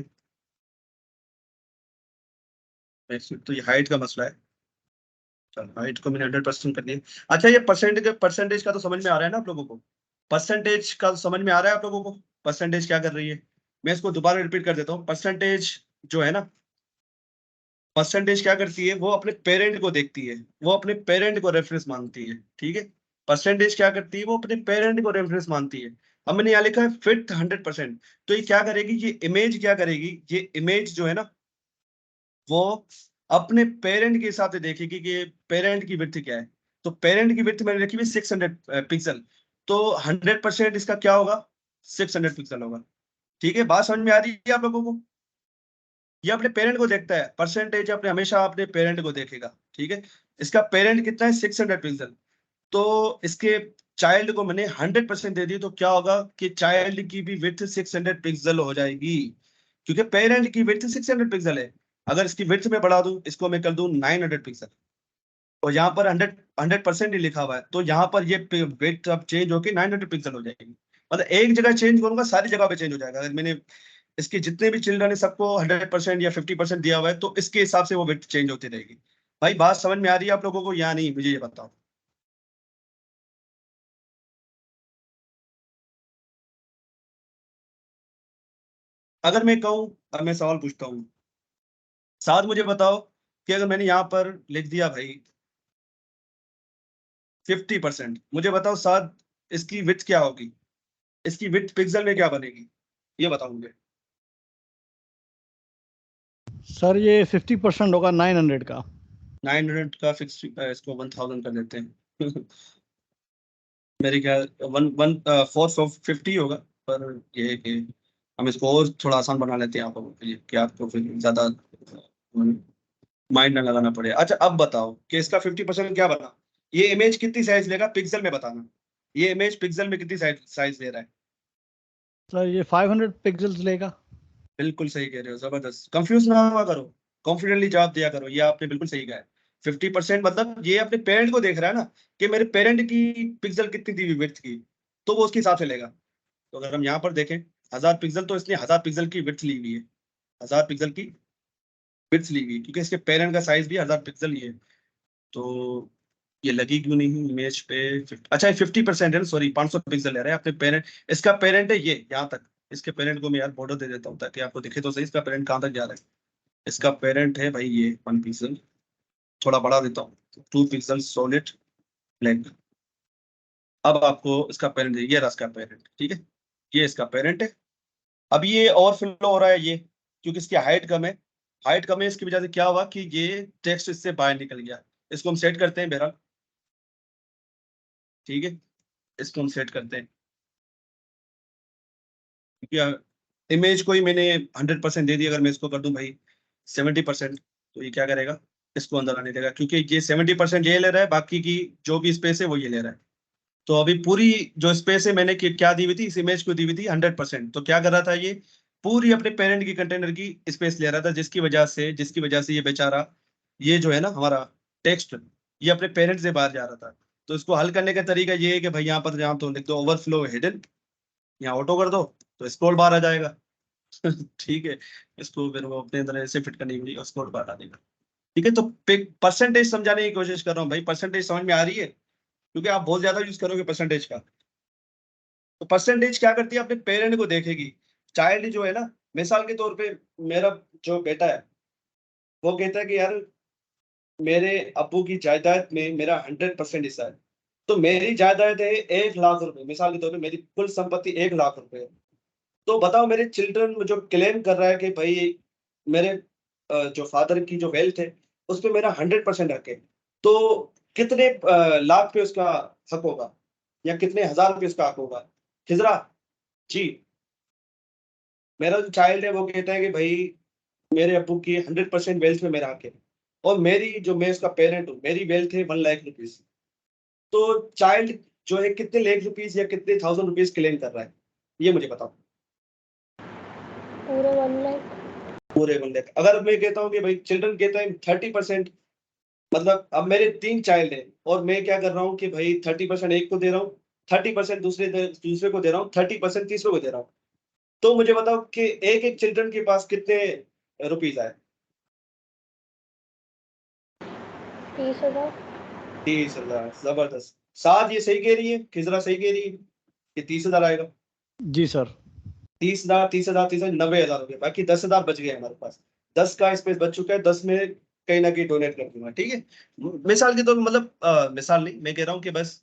मैक्स विड्थ, तो ये हाइट का मसला है। चलो हाइट को मैंने 100% कर दिया। अच्छा, ये परसेंटेज का तो समझ में आ रहा है ना आप लोगों को, परसेंटेज का समझ में आ रहा है आप लोगों को, परसेंटेज क्या कर रही है। मैं इसको दोबारा रिपीट कर देता हूँ। परसेंटेज जो है ना, परसेंटेज क्या करती है, वो अपने पेरेंट को देखती है, वो अपने पेरेंट को रेफरेंस मानती है, ठीक है। परसेंटेज क्या करती है, वो अपने पेरेंट को रेफरेंस मानती है। अब मैंने यहाँ लिखा है फिट 100%, तो ये क्या करेगी, ये इमेज क्या करेगी, ये इमेज जो है ना वो अपने पेरेंट के हिसाब से देखेगी कि पेरेंट की विड्थ क्या है। तो पेरेंट की विड्थ मैंने रखी हुई 600 पिक्सल, तो 100% इसका क्या होगा, 600 पिक्सल होगा, ठीक है। बात समझ में आ रही है आप लोगों को। ये अपने पेरेंट को देखता है, परसेंटेज अपने हमेशा अपने पेरेंट को देखेगा, ठीक है। इसका पेरेंट कितना है, 600 पिक्सल, तो इसके चाइल्ड को मैंने 100% दे दी, तो क्या होगा कि चाइल्ड की भी विड्थ 600 पिक्सल हो जाएगी, क्योंकि पेरेंट की विड्थ 600 पिक्सल है। अगर इसकी विड्थ में बढ़ा दूं, इसको मैं कर दूं 900 पिक्सल, और यहाँ पर 100% ही लिखा हुआ है, तो यहाँ पर ये विड्थ अब चेंज होकर 900 पिक्सल हो जाएगी। मतलब एक जगह चेंज करूंगा सारी जगह पे चेंज हो जाएगा। अगर मैंने इसके जितने भी चिल्ड्रन है सबको 100% या 50% दिया हुआ है, तो इसके हिसाब से वो विड्थ चेंज होती रहेगी। भाई बात समझ में आ रही है आप लोगों को या नहीं, मुझे ये बताओ। अगर मैं कहूँ, अब मैं सवाल पूछता हूँ, साथ मुझे बताओ कि अगर मैंने यहाँ पर लिख दिया भाई 50%, मुझे बताओ साथ इसकी विड्थ क्या होगी, इसकी विड्थ पिक्सल में क्या बनेगी, ये बताओ मुझे। सर ये 50% होगा 900 का। 900 का फिक्स इसको 1000 कर देते हैं। मेरे ख्याल 450 होगा, पर ये है कि हम इसको और थोड़ा आसान बना लेते हैं आपको, कि आपको फिर ज्यादा माइंड ना लगाना पड़े। अच्छा अब बताओ कि इसका 50% क्या बना। ये इमेज कितनी साइज लेगा पिक्सल में बताना। ये इमेज पिक्सल में कितनी साइज ले रहा है। सर ये 500 पिक्सल्स लेगा। बिल्कुल सही कह रहे हो, जबरदस्त। कंफ्यूज ना हुआ करो, कॉन्फिडेंटली जवाब दिया करो। ये आपने बिल्कुल सही कहा है। 50% मतलब ये अपने पेरेंट को देख रहा है ना, कि मेरे पेरेंट की पिक्सल कितनी दी हुई विड्थ की, तो वो उसके हिसाब से लेगा। तो अगर हम यहाँ पर देखें 1000 पिक्सल, तो इसने 1000 पिक्सल की विड्थ ली हुई है। 1000 पिक्सल की विड्थ ली हुई है, क्योंकि इसके पेरेंट का साइज भी 1000 पिक्सल ही है। तो ये लगी क्यों नहीं इमेज पे। अच्छा 50% है ना, सॉरी 500 पिक्सल ले रहे हैं अपने पेरेंट। इसका पेरेंट है ये यहाँ तक। इसके पेरेंट को मैं यार बॉर्डर दे देता हूँ ताकि आपको दिखे तो सही इसका पेरेंट कहाँ तक जा रहा है। इसका पेरेंट है भाई ये 1 पिक्सल, थोड़ा बढ़ा देता हूँ, 2 पिक्सल सॉलिड ब्लैक। अब आपको इसका पेरेंट, ये रहा इसका पेरेंट, ठीक है। ये इसका पेरेंट है। अब ये ओवरफ्लो हो रहा है ये, क्योंकि इसकी हाइट कम है। हाइट कम है, इसकी वजह से क्या हुआ कि ये टेक्स्ट इससे बाहर निकल गया। इसको हम सेट करते हैं बहरहाल, ठीक है। इसको हम सेट करते हैं, क्योंकि इमेज को ही मैंने 100% दे दी। अगर मैं इसको कर दूं भाई 70%, तो ये क्या करेगा, इसको अंदर आने देगा, क्योंकि ये 70% ये ले रहा है, बाकी की जो भी स्पेस है वो ये ले रहा है। तो अभी पूरी जो स्पेस है मैंने क्या दी हुई थी, इस इमेज को दी हुई थी 100%। तो क्या कर रहा था ये, पूरी अपने पेरेंट की कंटेनर की स्पेस ले रहा था, जिसकी वजह से ये बेचारा, ये जो है ना हमारा टेक्स्ट, ये अपने पेरेंट से बाहर जा रहा था। तो इसको हल करने का तरीका ये है कि भाई यहाँ पर जहाँ तो लिख दो ओवरफ्लो हिडन, यहाँ ऑटो कर दो, तो स्क्रॉल बार आ जाएगा। ठीक है। इसको फिर वो अपने तरह से फिट करनी पड़ेगी और स्क्रॉल बार आ देगा। ठीक है। तो परसेंटेज समझाने की कोशिश कर रहा हूँ भाई, परसेंटेज समझ में आ रही है, क्योंकि आप बहुत ज्यादा यूज करोगे परसेंटेज का। तो परसेंटेज क्या करती है, अपने पेरेंट को देखेगी। चाइल्ड जो है ना, मिसाल के तौर पे मेरा जो बेटा है, वो कहता है कि यार मेरे अब्बू की जायदाद में मेरा 100% हिस्सा है। तो मेरी जायदाद है 1 लाख रुपए, मिसाल के तौर पे मेरी कुल संपत्ति 1 लाख रुपए है। तो बताओ मेरे चिल्ड्रन जो क्लेम कर रहा है कि भाई मेरे जो फादर की जो वेल्थ है उस पे मेरा 100% हक है, तो कितने लाख पे उसका हक होगा, या कितने हजार पे उसका हक होगा। खिजरा जी, मेरा जो चाइल्ड है वो कहता है कि भाई मेरे अब्बू की 100% वेल्थ में मेरा हक है, और मेरी जो मैं उसका पेरेंट हूँ, मेरी वेल्थ है 1 लाख रुपीज। तो चाइल्ड जो है कितने लाख रुपीज या कितने 1000 रुपीज क्लेम कर रहा है, ये मुझे बताओ। पूरे 1 लाख। पूरे 1 लाख। अगर मैं कहता हूँ कि भाई चिल्ड्रन कहता है 30%, मतलब अब मेरे 3 चाइल्ड है, और मैं क्या कर रहा हूँ कि भाई 30% एक को दे रहा हूँ, 30% दूसरे को दे रहा हूँ, 30% तीसरे को दे रहा हूँ। तो मुझे बताओ कि एक एक चिल्ड्रन के पास कितने रुपीज आए। 30,000। 30,000, जबरदस्त। साथ ये सही कह रही है, खिजरा सही कह रही है कि 30,000 आएगा। जी सर। 30,000 30,000 30,000 90,000 हो गया, बाकी 10,000 बच गए हमारे पास। 10 का स्पेस बच चुका है, 10 में कहीं ना कहीं डोनेट कर दूंगा, ठीक है। मिसाल के तो मतलब मिसाल नहीं, मैं कह रहा हूँ कि बस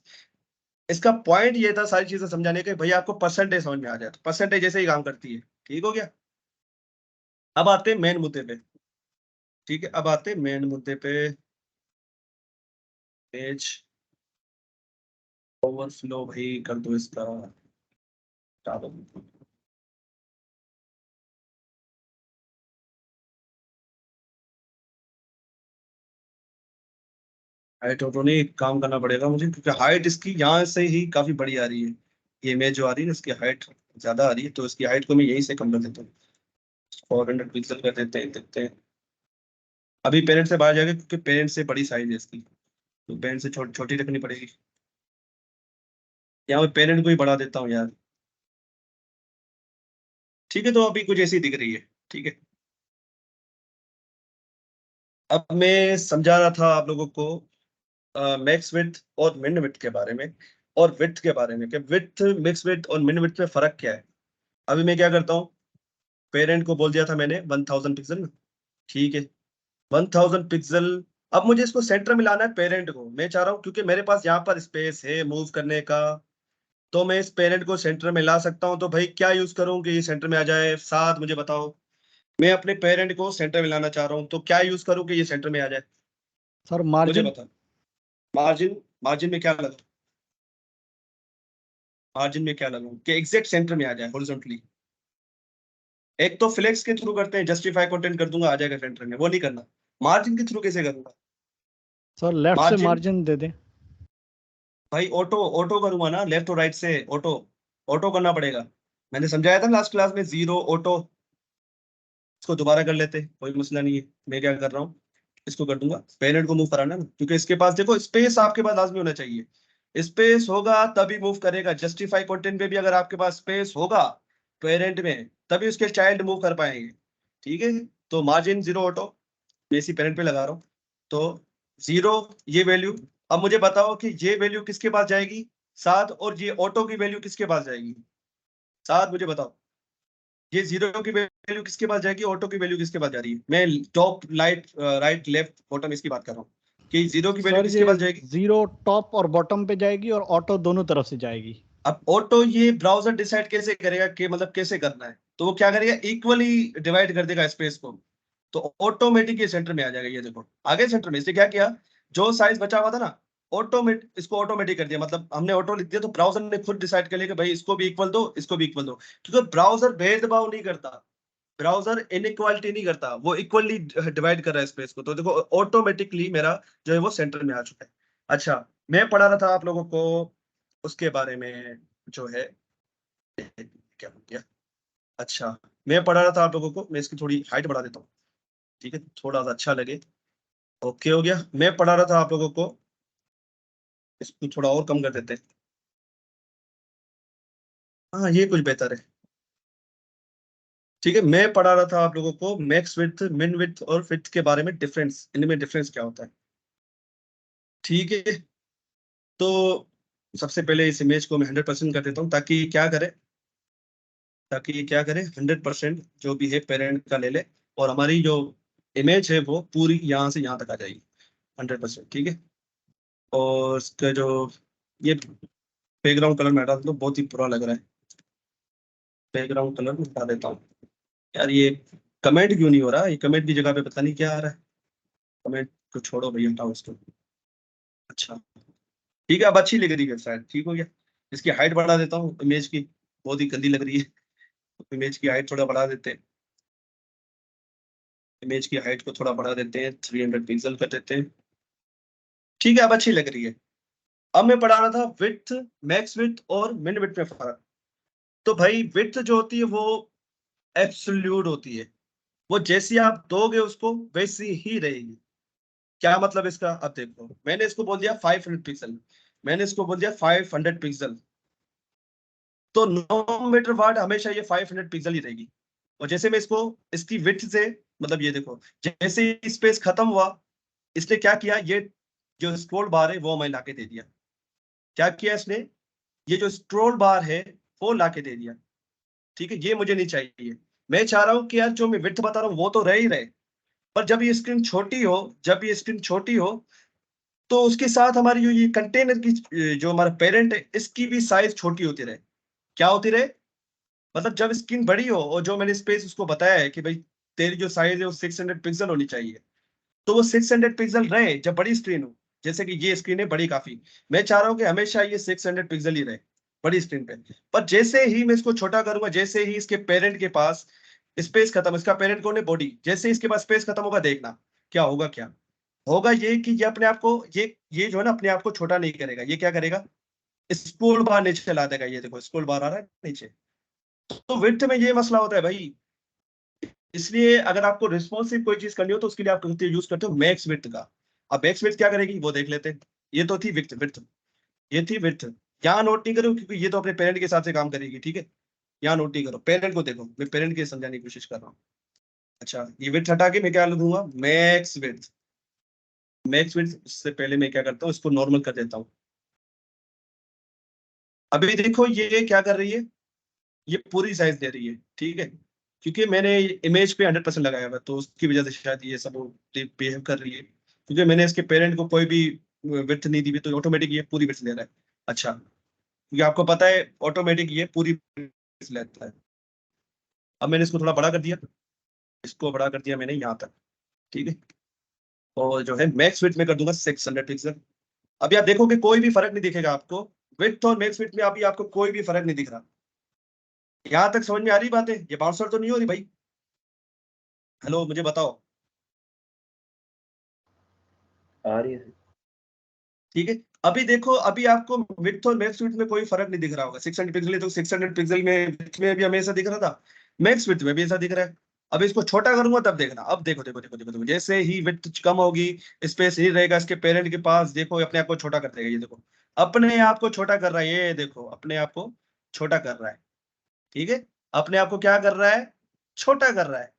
इसका पॉइंट ये था सारी चीजें समझाने के, भैया आपको परसेंटेज समझ में आ जाए, तो परसेंटेज जैसे ही काम करती है। ठीक हो गया। अब आते हैं मेन मुद्दे पे। ठीक है, अब आते हैं मेन मुद्दे पे। पेज ओवरफ्लो भाई कर दो इसका, हटा दो। हाइट ऑटो नहीं काम करना पड़ेगा मुझे, क्योंकि हाइट इसकी यहाँ से ही काफी बड़ी आ रही है। ये इमेज जो आ रही है ना, इसकी हाइट ज्यादा आ रही है, तो इसकी हाइट को मैं यहीं से कम कर देता हूँ। 400 पिक्सल कर देते हैं, देखते हैं। अभी पेरेंट से बाहर जाएगा, क्योंकि पेरेंट से बड़ी साइज है इसकी, तो पेरेंट से छोटी रखनी पड़ेगी। यहाँ पे पेरेंट को ही बढ़ा देता हूँ यार। ठीक है, तो अभी कुछ ऐसी दिख रही है। ठीक है। अब मैं समझा रहा था आप लोगों को मैक्स विड्थ और मिन विड्थ के बारे में, और विड्थ के बारे में, कि विड्थ, मिक्स विड्थ और मिन विड्थ में फर्क क्या है। अभी मैं क्या करता हूँ, पेरेंट को बोल दिया था मैंने 1000 पिक्सल ना, ठीक है। 1000 पिक्सल। अब मुझे इसको सेंटर में लाना है पेरेंट को, मैं चाह रहा हूँ क्योंकि मेरे पास यहाँ पर स्पेस है मूव करने का, तो मैं इस पेरेंट को सेंटर में ला सकता हूँ। तो भाई क्या यूज करूँ कि ये सेंटर में आ जाए, साथ मुझे बताओ। मैं अपने पेरेंट को सेंटर में लाना चाह रहा हूँ, तो क्या यूज करूँ कि ये सेंटर में आ जाए। सर मुझे मार्जिन बता, मार्जिन मार्जिन में क्या लगा, मार्जिन में क्या लगाऊं कि एग्जैक्ट सेंटर में आ जाए हॉरिजॉन्टली। एक तो फ्लेक्स के थ्रू करते हैं, जस्टिफाई कंटेंट कर दूंगा आ जाएगा सेंटर में, वो नहीं करना। मार्जिन के थ्रू कैसे करूंगा? सर लेफ्ट से मार्जिन मार्जिन दे दें। भाई ऑटो ऑटो करूंगा ना, लेफ्ट और राइट से ऑटो ऑटो करना पड़ेगा। मैंने समझाया था लास्ट क्लास में, जीरो ऑटो। इसको दोबारा कर लेते, कोई मसला नहीं है। मैं क्या कर रहा हूँ, इसको कर दूंगा, पेरेंट को मूव कराना ना, क्योंकि इसके पास देखो स्पेस आपके पास लाजमी होना चाहिए। स्पेस होगा तभी मूव करेगा। जस्टिफाई कंटेंट पे भी अगर आपके पास स्पेस होगा पेरेंट में, तभी उसके चाइल्ड मूव कर पाएंगे। ठीक है, तो मार्जिन जीरो ऑटो, मैं इसी पेरेंट पे लगा रहा हूँ। तो जीरो ये वैल्यू। अब मुझे बताओ कि ये वैल्यू किसके पास जाएगी, 7, और ये ऑटो की वैल्यू किसके पास जाएगी, 7। मुझे बताओ ये जीरो की वैल्यू किसके पास जाएगी, ऑटो की वैल्यू किसके पास जा रही है। मैं टॉप राइट लेफ्ट बॉटम इसकी बात कर रहा हूँ कि जीरो की वैल्यू सर किसके ये पास जाएगी। जीरो टॉप और बॉटम पे जाएगी और ऑटो दोनों तरफ से जाएगी। अब ऑटो ये ब्राउजर डिसाइड कैसे करेगा कि मतलब कैसे करना है, तो वो क्या करेगा, इक्वली डिवाइड कर देगा स्पेस को। तो ऑटोमेटिक ये सेंटर में आ जाएगा। ये देखो आगे सेंटर में। इससे क्या किया, जो साइज बचा हुआ था ना, इसको ऑटोमेटिक कर दिया। मतलब हमने ऑटो लिख दिया तो ब्राउजर ने खुद डिसाइड कर लिया कि भाई इसको भी इक्वल दो, इसको भी इक्वल दो। क्योंकि ब्राउजर भेदभाव नहीं करता, ब्राउजर इनइक्वालिटी नहीं करता, वो इक्वली डिवाइड कर रहा है स्पेस को। तो देखो ऑटोमेटिकली मेरा जो है वो सेंटर में आ चुका है। अच्छा, मैं पढ़ा रहा था आप लोगों को उसके बारे में, जो है क्या हो गया। अच्छा, मैं पढ़ा रहा था आप लोगों को, मैं इसकी थोड़ी हाइट बढ़ा देता हूँ, ठीक है, थोड़ा सा अच्छा लगे। ओके हो गया। मैं पढ़ा रहा था आप लोगों को, इसको थोड़ा और कम कर देते हैं। हाँ ये कुछ बेहतर है। ठीक है, मैं पढ़ा रहा था आप लोगों को मैक्स विड्थ, मिन विड्थ और विड्थ के बारे में, डिफरेंस, इनमें डिफरेंस क्या होता है। ठीक है, तो सबसे पहले इस इमेज को मैं 100% कर देता हूँ, ताकि क्या करे 100% जो भी है पेरेंट का ले ले, और हमारी जो इमेज है वो पूरी यहाँ से यहाँ तक आ जाएगी 100%। ठीक है, और इसका जो ये बैकग्राउंड कलर में हटा दो, बहुत ही बुरा लग रहा है। बैकग्राउंड कलर में हटा देता हूँ। यार ये कमेंट क्यों नहीं हो रहा, ये कमेंट की जगह पे पता नहीं क्या आ रहा है। कमेंट को छोड़ो भैया, हटाओ इसको। अच्छा ठीक है, अब अच्छी लग रही है शायद, ठीक हो गया। इसकी हाइट बढ़ा देता हूँ इमेज की, बहुत ही गंदी लग रही है। इमेज की हाइट थोड़ा बढ़ा देते हैं, इमेज की हाइट को थोड़ा बढ़ा देते हैं, 300 पिक्सल कर देते हैं। ठीक है, अब अच्छी लग रही है। अब मैं पढ़ा रहा था विड्थ, मैक्स विड्थ और मिन विड्थ में फर्क। तो भाई विड्थ जो होती है वो एब्सोल्यूट होती है, वो जैसी आप दोगे उसको वैसी ही रहेगी। क्या मतलब इसका, अब देखो मैंने इसको बोल दिया 500 पिक्सल, मैंने इसको बोल दिया 500 पिक्सल, तो 9 मीटर वाट हमेशा ये 500 पिक्सल ही रहेगी। और जैसे मैं इसको इसकी विड्थ से, मतलब ये देखो जैसे स्पेस खत्म हुआ, इसने क्या किया, ये जो स्क्रॉल बार है वो मैं लाके दे दिया। क्या किया इसने, ये जो स्क्रॉल बार है वो लाके दे दिया। ठीक है, ये मुझे नहीं चाहिए। मैं चाह रहा हूँ कि यार जो मैं विड्थ बता रहा हूँ वो तो रह ही रहे, पर जब ये स्क्रीन छोटी हो, जब ये स्क्रीन छोटी हो, तो उसके साथ हमारी जो ये कंटेनर की जो हमारा पेरेंट है इसकी भी साइज छोटी होती रहे। क्या होती रहे, मतलब जब स्क्रीन बड़ी हो और जो मैंने स्पेस उसको बताया है कि भाई तेरी जो साइज है वो 600 पिक्सल होनी चाहिए, तो वो 600 पिक्सल रहे जब बड़ी स्क्रीन हो। जैसे कि ये स्क्रीन है बड़ी काफी, मैं चाह रहा हूँ कि हमेशा ये 600 पिक्सल ही रहे बड़ी स्क्रीन पे। पर जैसे ही मैं इसको छोटा करूंगा, जैसे ही इसके पेरेंट के पास स्पेस खत्म, इसका पेरेंट कौन है, बॉडी, जैसे ही इसके पास स्पेस खत्म होगा, देखना क्या होगा। क्या होगा, ये कि ये अपने आप को, ये जो है ना अपने आप को छोटा नहीं करेगा। ये क्या करेगा, स्क्रोल बार नीचे चला देगा। ये देखो स्क्रोल बार आ रहा है नीचे। तो विड्थ में ये मसला होता है भाई। इसलिए अगर आपको रिस्पॉन्सिव कोई चीज करनी हो तो उसके लिए आप यूज करते हो मैक्स विड्थ का। अब मैक्स विड्थ क्या करेगी वो देख लेते हैं। ये तो थी विड्थ विड्थ ये थी विड्थ। यहाँ नोट नहीं करो क्योंकि ये तो अपने पेरेंट के हिसाब से काम करेगी। ठीक है, यहाँ नोट नहीं करो, पेरेंट को देखो, मैं पेरेंट के समझाने की कोशिश कर रहा हूँ। अच्छा, ये विड्थ हटा के मैं क्या लिखूंगा, मैक्स विड्थ। मैक्स विड्थ से पहले मैं क्या करता हूँ, इसको नॉर्मल कर देता हूँ। अभी देखो ये क्या कर रही है, ये पूरी साइज दे रही है। ठीक है, क्योंकि मैंने इमेज पे 100% लगाया हुआ है, तो उसकी वजह से शायद ये सब बिहेव कर रही है। क्योंकि मैंने इसके पेरेंट को कोई भी विड्थ नहीं दी हुई, तो ऑटोमेटिक ये पूरी विड्थ ले रहा है। अच्छा, क्योंकि आपको पता है ऑटोमेटिक ये पूरी विड्थ लेता है। अब मैंने इसको थोड़ा बड़ा कर दिया, इसको बड़ा कर दिया मैंने यहाँ तक। ठीक है, और जो है मैक्स विड्थ में कर दूंगा 600 पिक्सल। अभी आप देखोगे कोई भी फर्क नहीं दिखेगा आपको, विड्थ और मैक्स विड्थ में अभी आपको कोई भी फर्क नहीं दिख रहा। यहाँ तक समझ में आ रही बात है? ये बाउंसर तो नहीं हो रही भाई? हेलो, मुझे बताओ। आ रही है। ठीक है, अभी देखो, अभी आपको विड्थ और मैक्स विड्थ में कोई फर्क नहीं दिख रहा होगा। 600 पिक्सल है तो 600 पिक्सल में विड्थ में भी हमेशा दिख रहा था, मैक्स विड्थ में भी ऐसा दिख रहा है। अब इसको छोटा करूंगा तब देखना। अब देखो देखो देखो देखो देखो, जैसे ही विड्थ कम होगी, स्पेस नहीं रहेगा इसके पेरेंट के पास, देखो अपने आप को छोटा कर देगा। ये देखो अपने आप को छोटा कर रहा है, ये देखो अपने आप को छोटा कर रहा है। ठीक है, अपने आप को क्या कर रहा है? छोटा कर रहा है।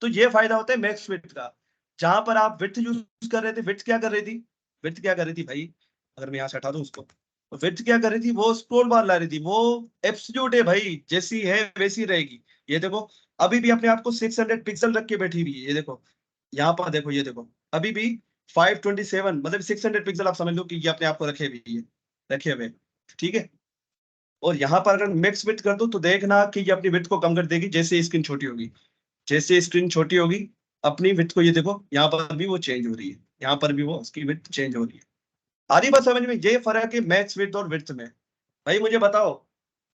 तो ये फायदा होता है मैक्स विड्थ का। जहां पर आप विड्थ यूज कर रहे थे, विड्थ क्या कर रही थी? विड्थ क्या कर रही थी भाई? अगर मैं यहाँ से हटा दूं उसको, तो विड्थ क्या कर रही थी? वो स्क्रॉल बार ला रही थी। वो एब्सोल्यूट है भाई, जैसी है वैसी रहेगी। ये देखो अभी भी अपने आप को 600 पिक्सल रख के बैठी हुई है। ये देखो यहाँ पर देखो, ये देखो अभी भी 527, मतलब 600 पिक्सल आप समझ लो कि ये अपने आप को रखे हुई है, रखे हुए। ठीक है, और यहाँ पर अगर मैक्स विड्थ कर दो तो देखना कि ये अपनी विड्थ को कम कर देगी जैसे स्क्रीन छोटी होगी। जैसे स्क्रीन छोटी होगी अपनी विड्थ को, ये देखो यहाँ पर भी वो चेंज हो रही है, यहाँ पर भी वो उसकी विड्थ चेंज हो रही है। आ रही बात समझ में? ये फर्क है मैक्स विड्थ और विड्थ में। भाई मुझे बताओ,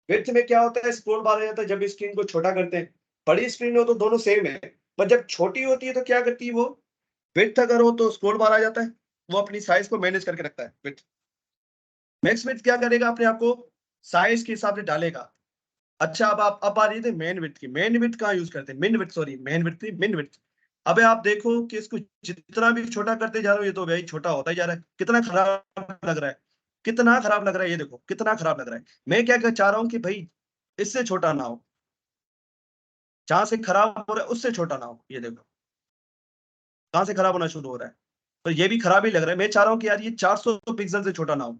विड्थ में क्या होता है? स्क्रॉल बार आ जाता है जब स्क्रीन को छोटा करते हैं। बड़ी स्क्रीन हो तो दोनों सेम है, पर जब छोटी होती है तो क्या करती है वो? विड्थ अगर हो तो स्क्रॉल बार आ जाता है, वो अपनी साइज को मैनेज करके रखता है विड्थ। मैक्स विड्थ क्या करेगा? अपने आप को साइज के हिसाब से डालेगा। अच्छा, अब आ रही थी मेन विड्थ की। मेन विड्थ कहाँ यूज करते हैं? मिन विड्थ, सॉरी मेन विड्थ थी, मिन विड्थ। अबे आप देखो कि इसको जितना भी छोटा करते जा रहे हो, ये तो भाई छोटा होता ही जा रहा है। कितना खराब लग रहा है, कितना खराब लग रहा है, ये देखो कितना खराब लग रहा है। मैं क्या चाह रहा हूँ कि भाई इससे छोटा ना हो, जहां से खराब हो रहा है उससे छोटा ना हो। ये देखो कहां से खराब होना शुरू हो रहा है, तो ये भी खराब ही लग रहा है। मैं चाह रहा हूँ कि यार ये 400 पिक्सल से छोटा ना हो।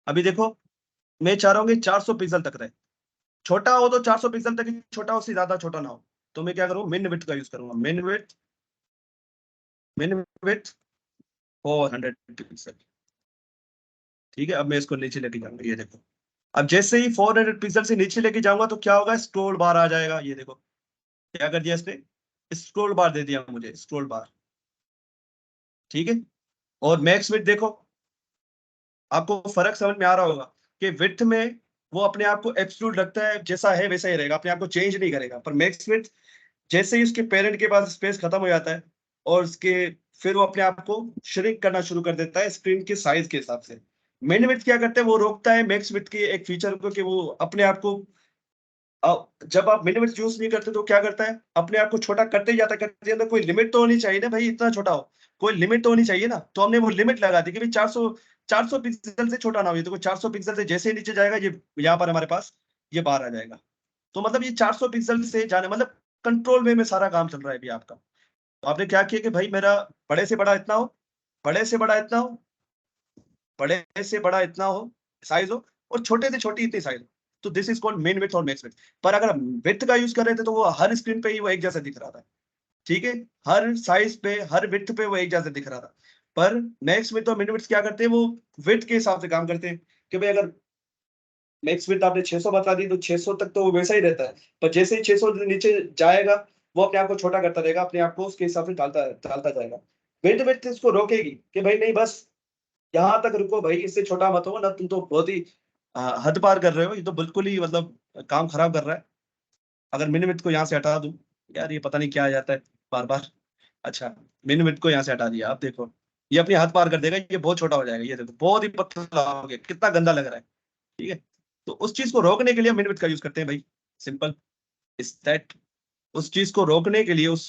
अभी देखो मैं चाह रहा हूँ कि 400 पिक्सल तक रहे। छोटा हो तो 400 पिक्सल तक ही छोटा हो, उससे ज्यादा छोटा ना हो। तो मैं क्या करूँ? मिन विड्थ का यूज करूंगा। मिन विड्थ 400 पिक्सल। ठीक है, अब मैं इसको नीचे लेके जाऊंगा। ये देखो अब जैसे ही 400 पिक्सल से नीचे लेके जाऊंगा तो क्या होगा? स्क्रोल बार आ जाएगा। ये देखो क्या कर दिया इसने? स्क्रोल बार दे दिया मुझे, स्क्रोल बार। ठीक है, और मैक्स विड्थ देखो, आपको फर्क समझ में आ रहा होगा कि विड्थ में वो अपने आप को एब्सोल्यूट रखता है, जैसा है वैसा ही रहेगा, अपने आप को चेंज नहीं करेगा। पर मैक्स विड्थ जैसे ही उसके पेरेंट के पास स्पेस खत्म हो जाता है और उसके फिर वो अपने आप को श्रिंक करना शुरू कर देता है स्क्रीन के साइज के हिसाब से। मिन विड्थ क्या करता है? वो रोकता है मैक्स विड्थ के एक फीचर को कि वो अपने आप को जब आप मिन विड्थ यूज नहीं करते तो क्या करता है? अपने आप को छोटा करते ही जाता है, करते जाता है। कोई लिमिट तो होनी चाहिए ना भाई, इतना छोटा हो, कोई लिमिट तो होनी चाहिए ना। तो हमने वो लिमिट लगा दी कि भाई 400 पिक्सल से छोटा ना हो। ये तो 400 पिक्सल से जैसे ही नीचे जाएगा, ये यहाँ पर हमारे पास ये बाहर आ जाएगा। तो मतलब ये 400 पिक्सल से जाने मतलब कंट्रोल वे में सारा काम चल रहा है अभी आपका। तो आपने क्या किया कि भाई मेरा बड़े से बड़ा इतना हो, बड़े से बड़ा इतना हो, बड़े से बड़ा इतना हो साइज हो, और छोटे से छोटी इतनी साइज हो। तो this is called main width और मैक्स विड्थ। पर अगर विड्थ का यूज कर रहे थे तो वो हर स्क्रीन पे ही वो एक जैसा दिख रहा था। ठीक है, हर साइज पे हर विड्थ पे वो एक जैसा दिख रहा था। पर मैक्स विड्थ और मिन विड्थ क्या करते हैं? वो विड्थ के हिसाब से काम करते हैं कि भाई अगर मैक्स विड्थ आपने 600 बता दी तो 600 तक तो वो वैसा ही रहता है, पर जैसे ही 600 नीचे जाएगा वो अपने आप को छोटा करता रहेगा, अपने आप को उसके हिसाब से डालता जाएगा। विड्थ विड्थ इसको रोकेगी कि भाई नहीं, बस यहाँ तक रुको भाई, इससे छोटा मत हो ना, तुम तो बहुत ही हद पार कर रहे हो। ये तो बिल्कुल ही मतलब काम खराब कर रहा है। अगर मिन विड्थ को यहाँ से हटा दूं, यार ये पता नहीं क्या आ जाता है बार बार। अच्छा, मिन विड्थ को यहाँ से हटा दिया, आप देखो ये अपनी हद पार कर देगा, ये बहुत छोटा हो जाएगा। ये देखो बहुत ही पतला हो गया, कितना गंदा लग रहा है। ठीक है, तो उस चीज को रोकने के लिए मिन विड्थ का यूज करते हैं भाई। Simple is that. उस चीज को रोकने के लिए उस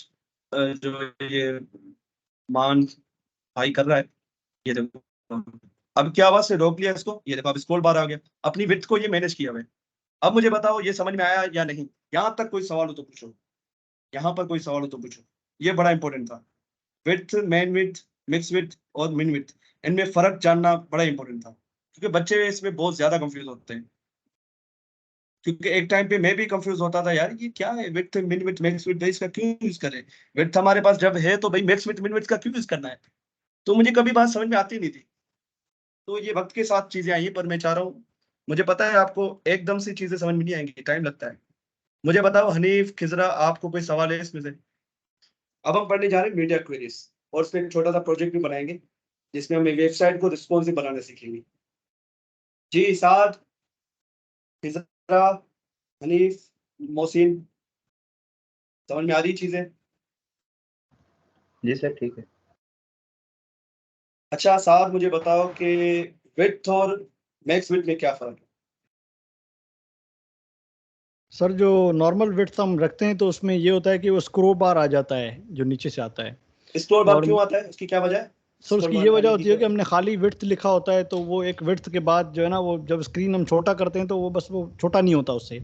जो ये मान भाई कर रहा है, ये देखो अब क्या आवाज से रोक लिया इसको। ये देखो अब स्क्रॉल बार आ गया, अपनी विड्थ को ये मैनेज किया हुआ है। अब मुझे बताओ ये समझ में आया या नहीं? यहाँ तक कोई सवाल हो तो पूछो, यहाँ पर कोई सवाल हो तो पूछो। ये बड़ा इंपॉर्टेंट था। Width, man width, mix width और मिन विड्थ, इनमें फर्क जानना बड़ा इंपॉर्टेंट था, क्योंकि बच्चे इसमें बहुत ज्यादा कंफ्यूज होते हैं। क्योंकि एक टाइम पे मैं भी कंफ्यूज होता था, यार ये क्या है विड्थ मिन विड्थ मैक्स विड्थ, इसका क्यों यूज करें? विड्थ हमारे पास जब है तो भाई मैक्स विड्थ मिन विड्थ का क्यों यूज करना है? तो मुझे कभी बात समझ में आती नहीं थी। तो ये वक्त के साथ चीजें आई हैं, पर मैं चाह रहा हूँ, मुझे पता है आपको एकदम से चीजें समझ में नहीं आएंगी, टाइम लगता है। मुझे बताओ हनीफ, खिजरा, आपको कोई सवाल है इसमें से? अब हम पढ़ने जा रहे हैं मीडिया क्वेरीज। और उसमें एक छोटा सा प्रोजेक्ट भी बनाएंगे जिसमें हम वेबसाइट को रिस्पॉन्सिव बनाना सीखेंगे। जी साद, फिजरा, हनीफ, मोहसिन, समझ में आ रही चीजें? जी सर ठीक है। अच्छा साद, मुझे बताओ कि विड्थ और मैक्स विड्थ में क्या फर्क है? सर जो नॉर्मल विड्थ हम रखते हैं तो उसमें ये होता है कि वो स्क्रो बार आ जाता है जो नीचे से आता है। स्क्रोल बार और क्यों आता है, उसकी क्या वजह है? सर स्क्रॉल उसकी बार ये वजह आने की होती है क्या कि हमने खाली विड्थ लिखा होता है, तो वो एक विड्थ के बाद जो है ना, वो जब स्क्रीन हम छोटा करते हैं तो वो बस वो छोटा नहीं होता उससे।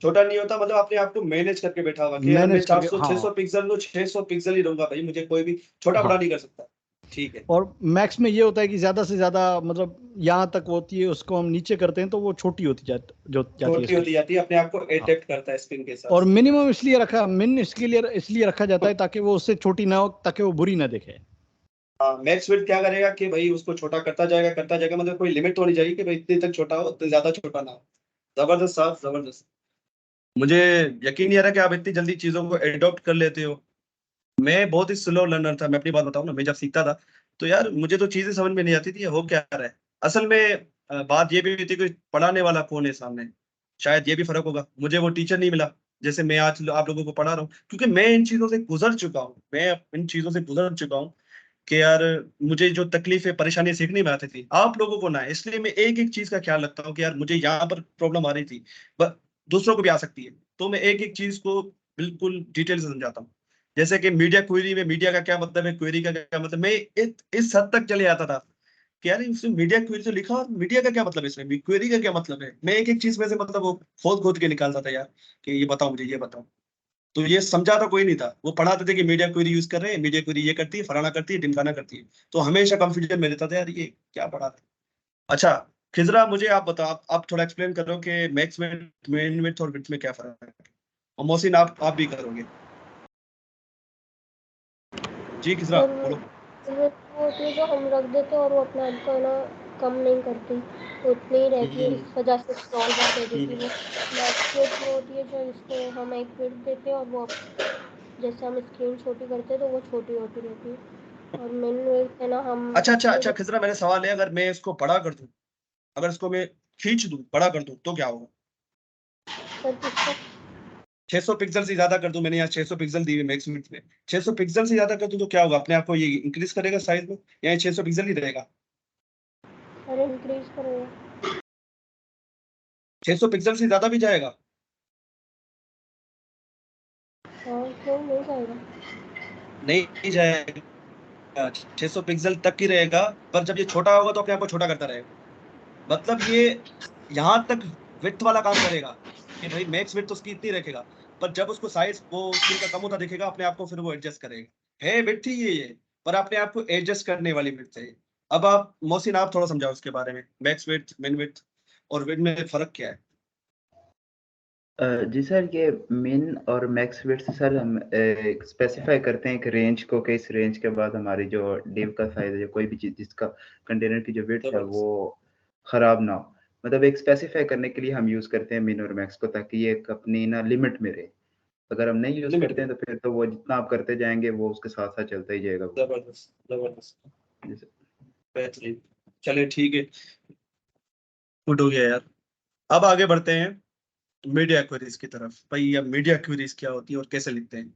छोटा नहीं होता? मतलब आपने आपको मैनेज करके बैठा हुआ कि यार मैं मैनेज करके 400 हाँ। 600 पिक्सल तो 600 पिक्सल ही रहूंगा भाई, मुझे कोई भी छोटा बड़ा हाँ, नहीं कर सकता। ठीक है। और मैक्स में ये होता है कि ज्यादा से ज्यादा मतलब यहाँ तक होती है, उसको हम नीचे करते हैं तो वो छोटी होती जाती है छोटी होती स्क्रीन। जाती है, अपने आप को हाँ, एडेप्ट करता है स्क्रीन के हिसाब और से। मिनिमम इसलिए रखा मिन इसके लिए इसलिए रखा जाता है ताकि वो उससे छोटी ना हो, ताकि वो बुरी ना दिखे। हाँ, मैक्स विड्थ क्या करेगा कि भाई उसको छोटा करता जाएगा, मतलब कोई लिमिट तो होनी चाहिए कि भाई इतने तक छोटा हो, उतने ज्यादा छोटा ना हो। जबरदस्त साहब, जबरदस्त। मुझे यकीन नहीं आ रहा कि आप इतनी जल्दी चीजों को एडॉप्ट कर लेते हो। मैं बहुत ही स्लो लर्नर था, मैं अपनी बात बताऊं ना, मैं जब सीखता था तो यार मुझे तो चीजें समझ में नहीं आती थी ये हो क्या रहा है। असल में बात ये भी थी कि पढ़ाने वाला कौन है सामने, शायद ये भी फर्क होगा। मुझे वो टीचर नहीं मिला जैसे मैं आज आप लोगों को पढ़ा रहा हूँ, क्योंकि मैं इन चीजों से गुजर चुका हूँ, मैं इन चीजों से गुजर चुका हूँ कि यार मुझे जो तकलीफें परेशानी सीखने में आती थी आप लोगों को ना है, इसलिए मैं एक एक चीज का ख्याल रखता हूँ कि यार मुझे यहाँ पर प्रॉब्लम आ रही थी, दूसरों को भी आ सकती है, तो मैं एक एक चीज को बिल्कुल डिटेल से समझाता हूँ। जैसे कि मीडिया क्वेरी में मीडिया का क्या मतलब है, क्वेरी का क्या मतलब, मैं इस हद तक चले आता था कि यार इसमें मीडिया क्वेरी तो लिखा और मीडिया का क्या मतलब है, इसमें क्वेरी का क्या मतलब है। मैं एक एक चीज में से मतलब वो खोद खोद के निकालता था यार कि ये बताओ मुझे, ये बताओ। तो ये समझाता कोई नहीं था, वो पढ़ाते थे कि मीडिया क्वेरी यूज कर रहे हैं, मीडिया क्वेरी ये करती है, फलाना करती है, ढिमकाना करती है। तो हमेशा कंफ्यूजन में रहता था यार ये क्या पढ़ाते हैं। अच्छा खिजरा, मुझे आप बताओ, आप थोड़ा एक्सप्लेन करो कि मैक्स में मेन विड्थ और विड्थ में क्या फर्क है। और मोहसिन आप भी करोगे? जी खिजरा सर बोलो। वो होती है जो हम रख देते हैं और वो अपने आप को ना कम नहीं करती, वो उतनी ही रहती है, हम्म, इस वजह से स्क्रॉल बार दे देती है। हम्म। वो मैक्स वो होती है जो इसको हम एक विड्थ देते हैं और वो जैसे हम स्क्रीन छोटी करते हैं तो वो छोटी होती रहती है। और मेन विड्थ है ना हम अच्छा अच्छा अपने अच्छा खिजरा, मेरा सवाल है, अगर मैं इसको बड़ा कर दूं, अगर इसको मैं खींच दूं बड़ा कर दूं तो क्या होगा? सर किसको 600 पिक्सल से ज्यादा कर दूं, मैंने यहाँ 600 पिक्सल दी है मैक्स विड्थ में, 600 पिक्सल से ज्यादा कर दूं तो क्या होगा? अपने आप को ये इंक्रीज करेगा साइज में या ये 600 पिक्सल ही रहेगा? सर इंक्रीज करेगा? 600 पिक्सल से ज्यादा भी जाएगा? हाँ क्यों नहीं जाएगा? नहीं जाएगा, 600 पिक्सल तक ही रहेगा, पर जब ये छोटा होगा तो अपने आप को छोटा करता रहेगा। मतलब ये यहाँ तक विड्थ वाला काम करेगा कि भाई मैक्स विड्थ तो उसकी इतनी रखेगा, पर जब उसको साइज वो स्क्रीन का कम होता दिखेगा अपने आप को फिर वो एडजस्ट करेगा। है विड्थ ही ये, पर अपने आप को एडजस्ट करने वाली विड्थ है ये। अब आप मोहसिन आप थोड़ा समझाओ उसके बारे में, मैक्स विड्थ मिन विड्थ और विड्थ में फर्क क्या है? जी सर, ये मिन और मैक्स विड्थ सर हम स्पेसिफाई करते हैं कि रेंज को, कि इस रेंज के बाद हमारी जो डिव का साइज है, कोई भी चीज़ जिसका कंटेनर की जो विड्थ है वो जबरदस्त। खराब ना हो, मतलब एक स्पेसिफाई करने के लिए हम यूज़ करते हैं मिन और मैक्स को, ताकि ये एक अपनी ना लिमिट में रहे। अगर हम नहीं यूज़ लिमिट करते में। हैं तो फिर तो वो जितना आप करते जाएंगे वो उसके साथ साथ चलता ही जाएगा वो। जबरदस्त जबरदस्त। जी सर। बेहतरीन। चलिए ठीक है, गुड हो गया यार। अब आगे बढ़ते हैं मीडिया क्वेरीज की तरफ। भाई अब मीडिया क्वेरीज क्या होती है और कैसे लिखते हैं?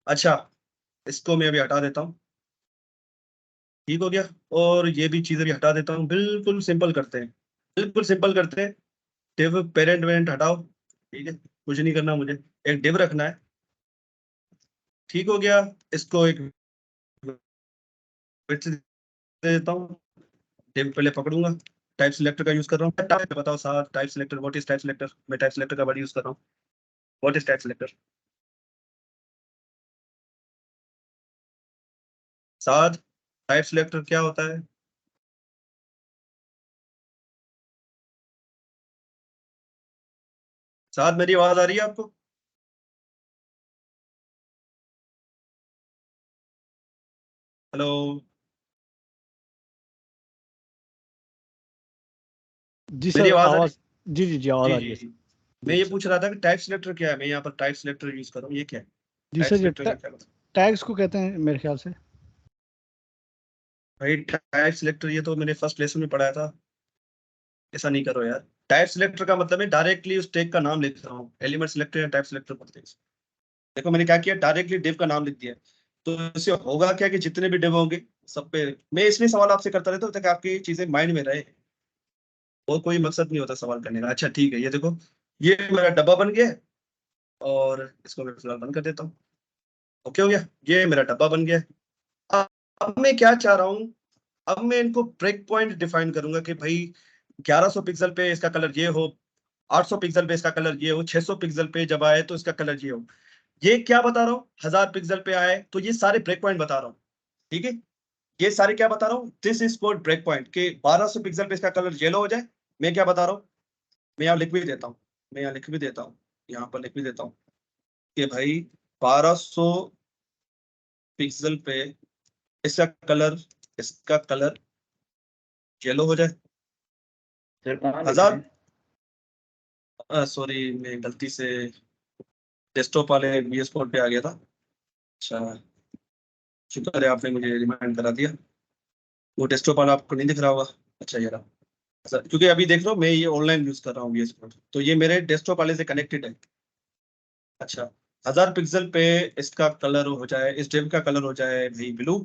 अच्छा, इसको मैं अभी हटा देता हूँ, ठीक हो गया। और ये भी चीजें भी हटा देता हूँ, बिल्कुल सिंपल करते हैं, बिल्कुल सिंपल करते हैं। डिव पेरेंट वेरेंट हटाओ, ठीक है, कुछ नहीं करना मुझे, एक डिव रखना है, ठीक हो गया। इसको एक width दे देता हूँ, डिव पहले पकड़ूंगा, टाइप सिलेक्टर का यूज कर रहा हूँ। बताओ साहब, type selector, what is type selector? मैं टाइप सिलेक्टर का वर्ड यूज कर रहा हूँ, व्हाट इज टाइप सिलेक्टर? साथ टाइप सिलेक्टर क्या होता है? साथ मेरी आवाज आ रही है आपको? हेलो? जी मेरी सर आवाज आ रही? आवाज, जी जी जी आवाज जी आ रही जी है जी। सर। मैं जी ये सर। पूछ रहा था कि टाइप सिलेक्टर क्या है, मैं यहाँ पर टाइप सिलेक्टर यूज कर रहा हूँ, ये क्या है? जी टाइप सर ये सिलेक्टर का क्या मतलब? टैग्स को कहते हैं मेरे ख्याल से। भाई टाइप सिलेक्टर ये तो मैंने फर्स्ट लेसन में पढ़ाया था, ऐसा नहीं करो यार। टाइप सिलेक्टर का मतलब है डायरेक्टली उस टैग का नाम लिख रहा हूँ, एलिमेंट सिलेक्टर या टाइप सिलेक्टर बोलते हैं। देखो मैंने क्या किया, डायरेक्टली डिव का नाम लिख दिया। तो इससे होगा क्या कि जितने भी डिव होंगे सब पे, मैं इसलिए सवाल आपसे करता रहता हूँ ताकि आपकी चीजें माइंड में रहे, और कोई मकसद नहीं होता सवाल करने का। अच्छा ठीक है, ये देखो ये मेरा डब्बा बन गया है, और इसको मैं फिलहाल बंद कर देता हूँ। ओके हो गया, ये मेरा डब्बा बन गया है। अब मैं क्या चाह रहा हूँ, अब मैं इनको ब्रेक पॉइंट डिफाइन करूंगा कि भाई 1100 पिक्सल पे इसका कलर ये हो, 800 पिक्सल पे इसका कलर ये हो, 600 पिक्सल पे जब आए तो इसका कलर ये हो। ये क्या बता रहा हूँ, 1000 पिक्सल पे आए तो ये सारे ब्रेक पॉइंट बता रहा हूँ। ठीक है, ये सारे क्या बता रहा हूँ, this is called break point, कि 1200 पिक्सल पे इसका कलर येलो हो जाए। मैं क्या बता रहा हूँ, मैं यहाँ लिख भी देता हूँ, मैं यहाँ लिख भी देता हूँ, यहाँ पर लिख भी देता हूँ कि भाई 1200 पिक्सल पे इसका कलर येलो हो जाए। सर कहाँ लिख रहे 1000, हैं? सॉरी मैं गलती से डेस्कटॉप वाले VS कोड पे आ गया था। अच्छा, शुक्र है आपने मुझे रिमाइंड करा दिया। वो डेस्कटॉप वाला आपको नहीं दिख रहा होगा। अच्छा ये रहा। अच्छा, क्योंकि अभी देख लो मैं ये ऑनलाइन यूज कर रहा हूँ VS कोड, तो ये मेरे डेस्कटॉप वाले से कनेक्टेड है। अच्छा, 1000 पिक्सल पे इसका कलर हो जाए, इस डिव का कलर हो जाए भाई ब्लू,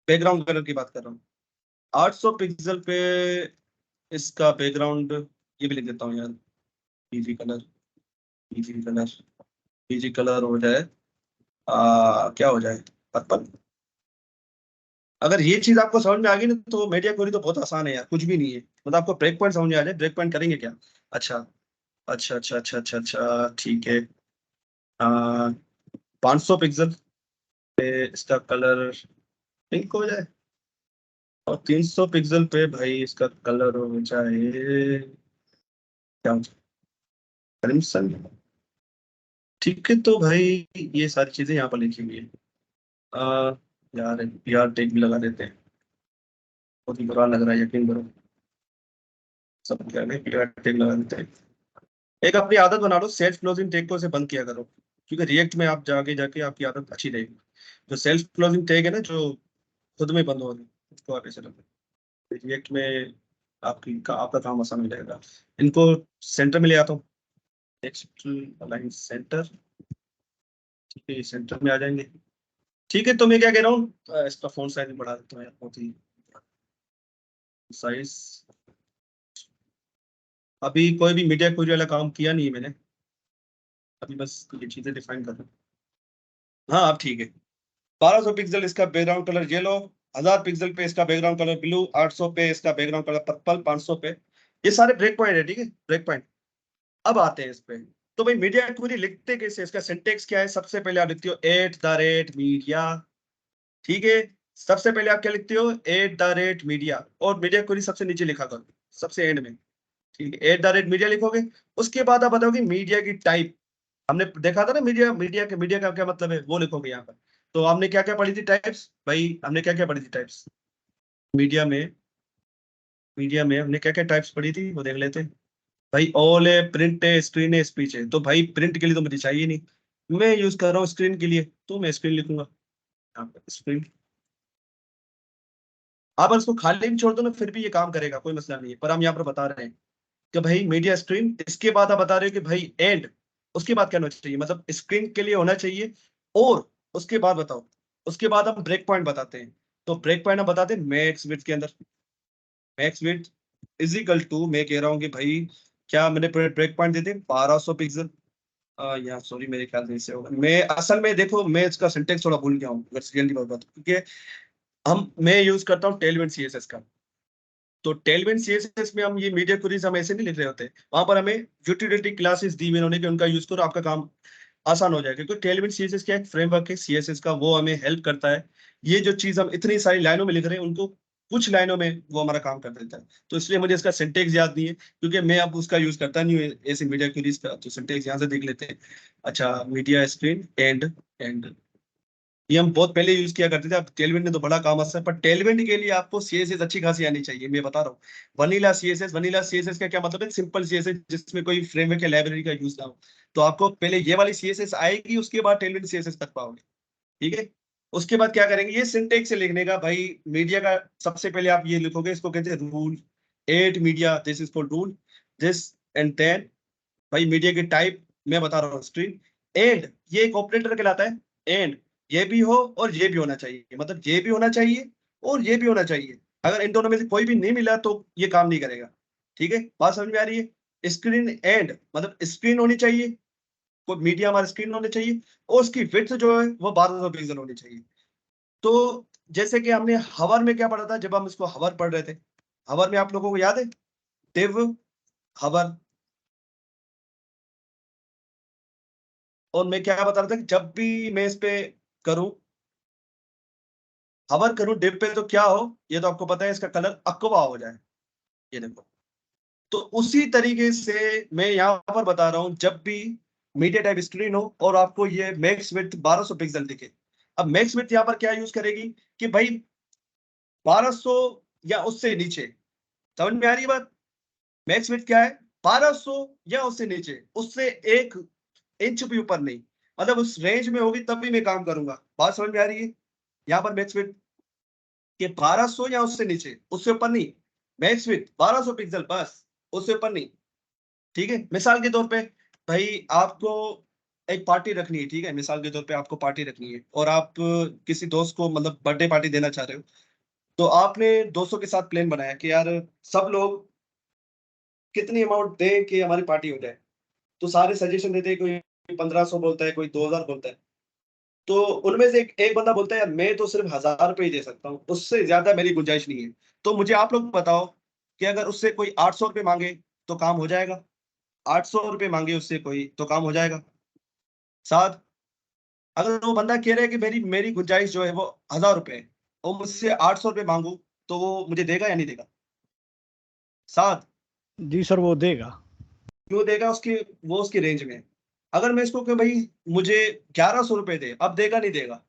बैकग्राउंड कलर की बात कर रहा हूँ। 800 पिक्सल पे इसका बैकग्राउंड, ये भी लिख देता हूँ यार, PG colour, PG colour, PG colour हो जाए क्या हो जाए, पर्पल। अगर ये चीज आपको समझ में आ गई ना, तो मीडिया क्वेरी तो बहुत आसान है यार, कुछ भी नहीं है। मतलब आपको ब्रेक पॉइंट समझ में आ जाए, ब्रेक पॉइंट करेंगे क्या। अच्छा अच्छा अच्छा अच्छा अच्छा अच्छा ठीक है। 500 पिक्सल पे इसका कलर पिंक हो जाए, और 300 पिक्सल पे भाई इसका कलर हो जाए क्या हो जाए, क्रिम्सन। ठीक है, तो भाई ये सारी चीजें यहाँ पर लिखी हुई है। आ, यार यार टेक भी लगा देते हैं, बहुत ही बुरा लग रहा है यकीन करो। सब क्या है, टेक लगा देते हैं। एक अपनी आदत बना लो, सेल्फ क्लोजिंग टैग को से बंद किया करो, क्योंकि रिएक्ट में आप जाके जाके आपकी आदत अच्छी रहेगी। जो सेल्फ क्लोजिंग टैग है ना, जो खुद में बंद हो रही, उसको आप ऐसे रखो। रिएक्ट में आपका काम आसान हो जाएगा। इनको सेंटर में ले आता हूँ, नेक्स्ट अलाइन सेंटर। ठीक है, सेंटर में आ जाएंगे। ठीक है, तो मैं क्या कह रहा हूँ, इसका फॉन्ट साइज बढ़ा देता हूँ यार, बहुत ही साइज। अभी कोई भी मीडिया क्वेरी वाला काम किया नहीं है मैंने, अभी बस ये चीजें डिफाइन कर रहा हूँ। हाँ अब ठीक है। 1200 पिक्सल इसका बैकग्राउंड कलर येलो, 1000 पिक्सल पे इसका बैकग्राउंड कलर ब्लू, 800 पे इसका बैकग्राउंड कलर पर्पल, 500 पे, ये सारे ब्रेक पॉइंट है। ठीक है, ब्रेक पॉइंट। अब आते हैं इस पे। तो भाई मीडिया क्वेरी लिखते कैसे, इसका सिंटेक्स क्या है। सबसे पहले आप लिखते हो @मीडिया। ठीक है, सबसे पहले आप क्या लिखते हो, @मीडिया, और मीडिया क्वेरी सबसे नीचे लिखा करो, सबसे एंड में। ठीक है, @मीडिया लिखोगे। उसके बाद आप बताओगे मीडिया की टाइप। हमने देखा था ना, मीडिया मीडिया का क्या मतलब है, वो लिखोगे यहाँ पर। तो हमने क्या क्या पढ़ी थी टाइप्स, भाई हमने क्या क्या पढ़ी थी टाइप्स मीडिया में। मीडिया में हमने क्या क्या टाइप्स पढ़ी थी वो देख लेते हैं। भाई ऑल है, प्रिंट है, स्क्रीन है, स्पीच है। तो भाई प्रिंट के लिए तो मुझे चाहिए नहीं, मैं यूज कर रहा हूँ स्क्रीन के लिए, तो मैं स्क्रीन लिखूंगा यहाँ पर, स्क्रीन। आप अगर इसको खाली भी छोड़ दो ना, फिर भी ये काम करेगा, कोई मसला नहीं है। पर हम यहाँ पर बता रहे हैं कि भाई मीडिया स्क्रीन, इसके बाद आप बता रहे हो कि भाई एंड, उसके बाद क्या होना चाहिए, मतलब स्क्रीन के लिए होना चाहिए। और उसके बाद बताओ, उसके बाद हम ब्रेक पॉइंट बताते हैं। तो ब्रेक पॉइंट हम बताते हैं मैक्स विड्थ के अंदर। Max width is equal to, मैं कह रहा हूँ कि भाई क्या मैंने ब्रेक पॉइंट देते 1200 पिक्सल। यहाँ सॉरी मेरे ख्याल से इससे होगा, मैं असल में देखो मैं इसका सिंटेक्स थोड़ा भूल गया हूँ, अगर रियली बात क्योंकि मैं यूज करता हूँ टेलविंड CSS का। तो टेलविंड CSS में हम ये मीडिया क्वेरीज हम ऐसे नहीं लिख रहे होते, वहां पर हमें यूटिलिटी क्लासेस दी हुई इन्होंने कि उनका यूज करो, आपका काम आसान हो जाएगा। क्योंकि टेलविंड CSS क्या एक फ्रेमवर्क है CSS का, वो हमें हेल्प करता है। ये जो चीज हम इतनी सारी लाइनों में लिख रहे हैं, उनको कुछ लाइनों में वो हमारा काम कर देता है। तो इसलिए मुझे इसका सिंटेक्स याद नहीं है, क्योंकि मैं अब उसका यूज करता नहीं हूँ ऐसे मीडिया क्वेरीज का। तो सिंटेक्स यहाँ से देख लेते हैं। अच्छा, मीडिया स्क्रीन एंड ये हम बहुत पहले यूज किया करते थे, अब टेलविंड ने तो बड़ा काम आसान, पर टेलविंड के लिए आपको CSS अच्छी खासी आनी चाहिए, मैं बता रहा हूँ। वनीला CSS का क्या मतलब है, सिंपल CSS जिसमें कोई फ्रेमवर्क या लाइब्रेरी का यूज ना हो। तो आपको पहले ये वाली CSS आएगी, उसके बाद टेलविंड CSS तक पाओगे। ठीक है, उसके बाद क्या करेंगे, ये सिंटेक्स से लिखने का भाई। मीडिया का सबसे पहले आप ये लिखोगे, इसको कहते हैं rule 8 media, this is called rule this and 10। भाई मीडिया की टाइप मैं बता रहा हूँ, स्ट्रीम एंड, ये एक ऑपरेटर कहलाता है। एंड ये भी हो और ये भी होना चाहिए, मतलब ये भी होना चाहिए और ये भी होना चाहिए। अगर इन दोनों में से कोई भी नहीं मिला तो ये काम नहीं करेगा। ठीक है, बात समझ में आ रही है। स्क्रीन एंड मतलब स्क्रीन होनी चाहिए, कोई मीडिया हमारा स्क्रीन होनी चाहिए, और उसकी विड्थ जो है वो 1200 पिक्सल होनी चाहिए। तो जैसे कि हमने हवर में क्या पढ़ा था, जब हम इसको हवर पढ़ रहे थे, हवर में आप लोगों को याद है दिव हवर, और मैं क्या बता रहा था कि जब भी मैं इस पे करूं, हवर करूं डिव पे, तो क्या हो, ये तो आपको पता है, इसका कलर अक्वा हो जाए, ये देखो। तो उसी तरीके से मैं यहाँ पर बता रहा हूं, जब भी मीडिया टाइप स्क्रीन हो और आपको ये मैक्स विड्थ 1200 पिक्सल दिखे। अब मैक्स विड्थ यहाँ पर क्या यूज करेगी कि भाई 1200 या उससे नीचे, समझ में आ रही है बात। मैक्स विड्थ क्या है, 1200 या उससे नीचे, उससे 1 इंच भी ऊपर नहीं, मतलब उस रेंज में होगी तब भी मैं काम करूंगा। बात समझ में आ रही है। यहाँ पर मैक्स विड्थ के 1200 या उससे नीचे, उससे ऊपर नहीं। मैक्स विड्थ 1200 पिक्सल बस, उससे ऊपर नहीं। ठीक है, मिसाल के तौर पे भाई आपको एक पार्टी रखनी है, ठीक है, मिसाल के तौर पे आपको पार्टी रखनी है और आप किसी दोस्त को मतलब बर्थडे पार्टी देना चाह रहे हो। तो आपने दोस्तों के साथ प्लान बनाया कि यार सब लोग कितनी अमाउंट दें कि हमारी पार्टी हो जाए। तो सारे सजेशन देते हैं, कोई 1500 बोलता है, कोई 2000 बोलता है। तो उनमें से एक बंदा बोलता है यार मैं तो सिर्फ 1000 रुपये ही दे सकता हूँ, उससे ज्यादा मेरी गुंजाइश नहीं है। तो मुझे आप लोग बताओ कि अगर उससे कोई 800 रुपये मांगे तो काम हो जाएगा, 800 रुपये मांगे उससे कोई तो काम हो जाएगा। साथ अगर वो बंदा कह रहा है कि मेरी मेरी गुंजाइश जो है वो 1000 रुपये है, और मुझसे 800 रुपये मांगू, तो वो मुझे देगा या नहीं देगा। साथ जी सर, वो देगा। क्यों देगा, उसकी वो उसकी रेंज में है। अगर मैं इसको कि भाई मुझे 1100 रुपये दे, अब देगा नहीं देगा।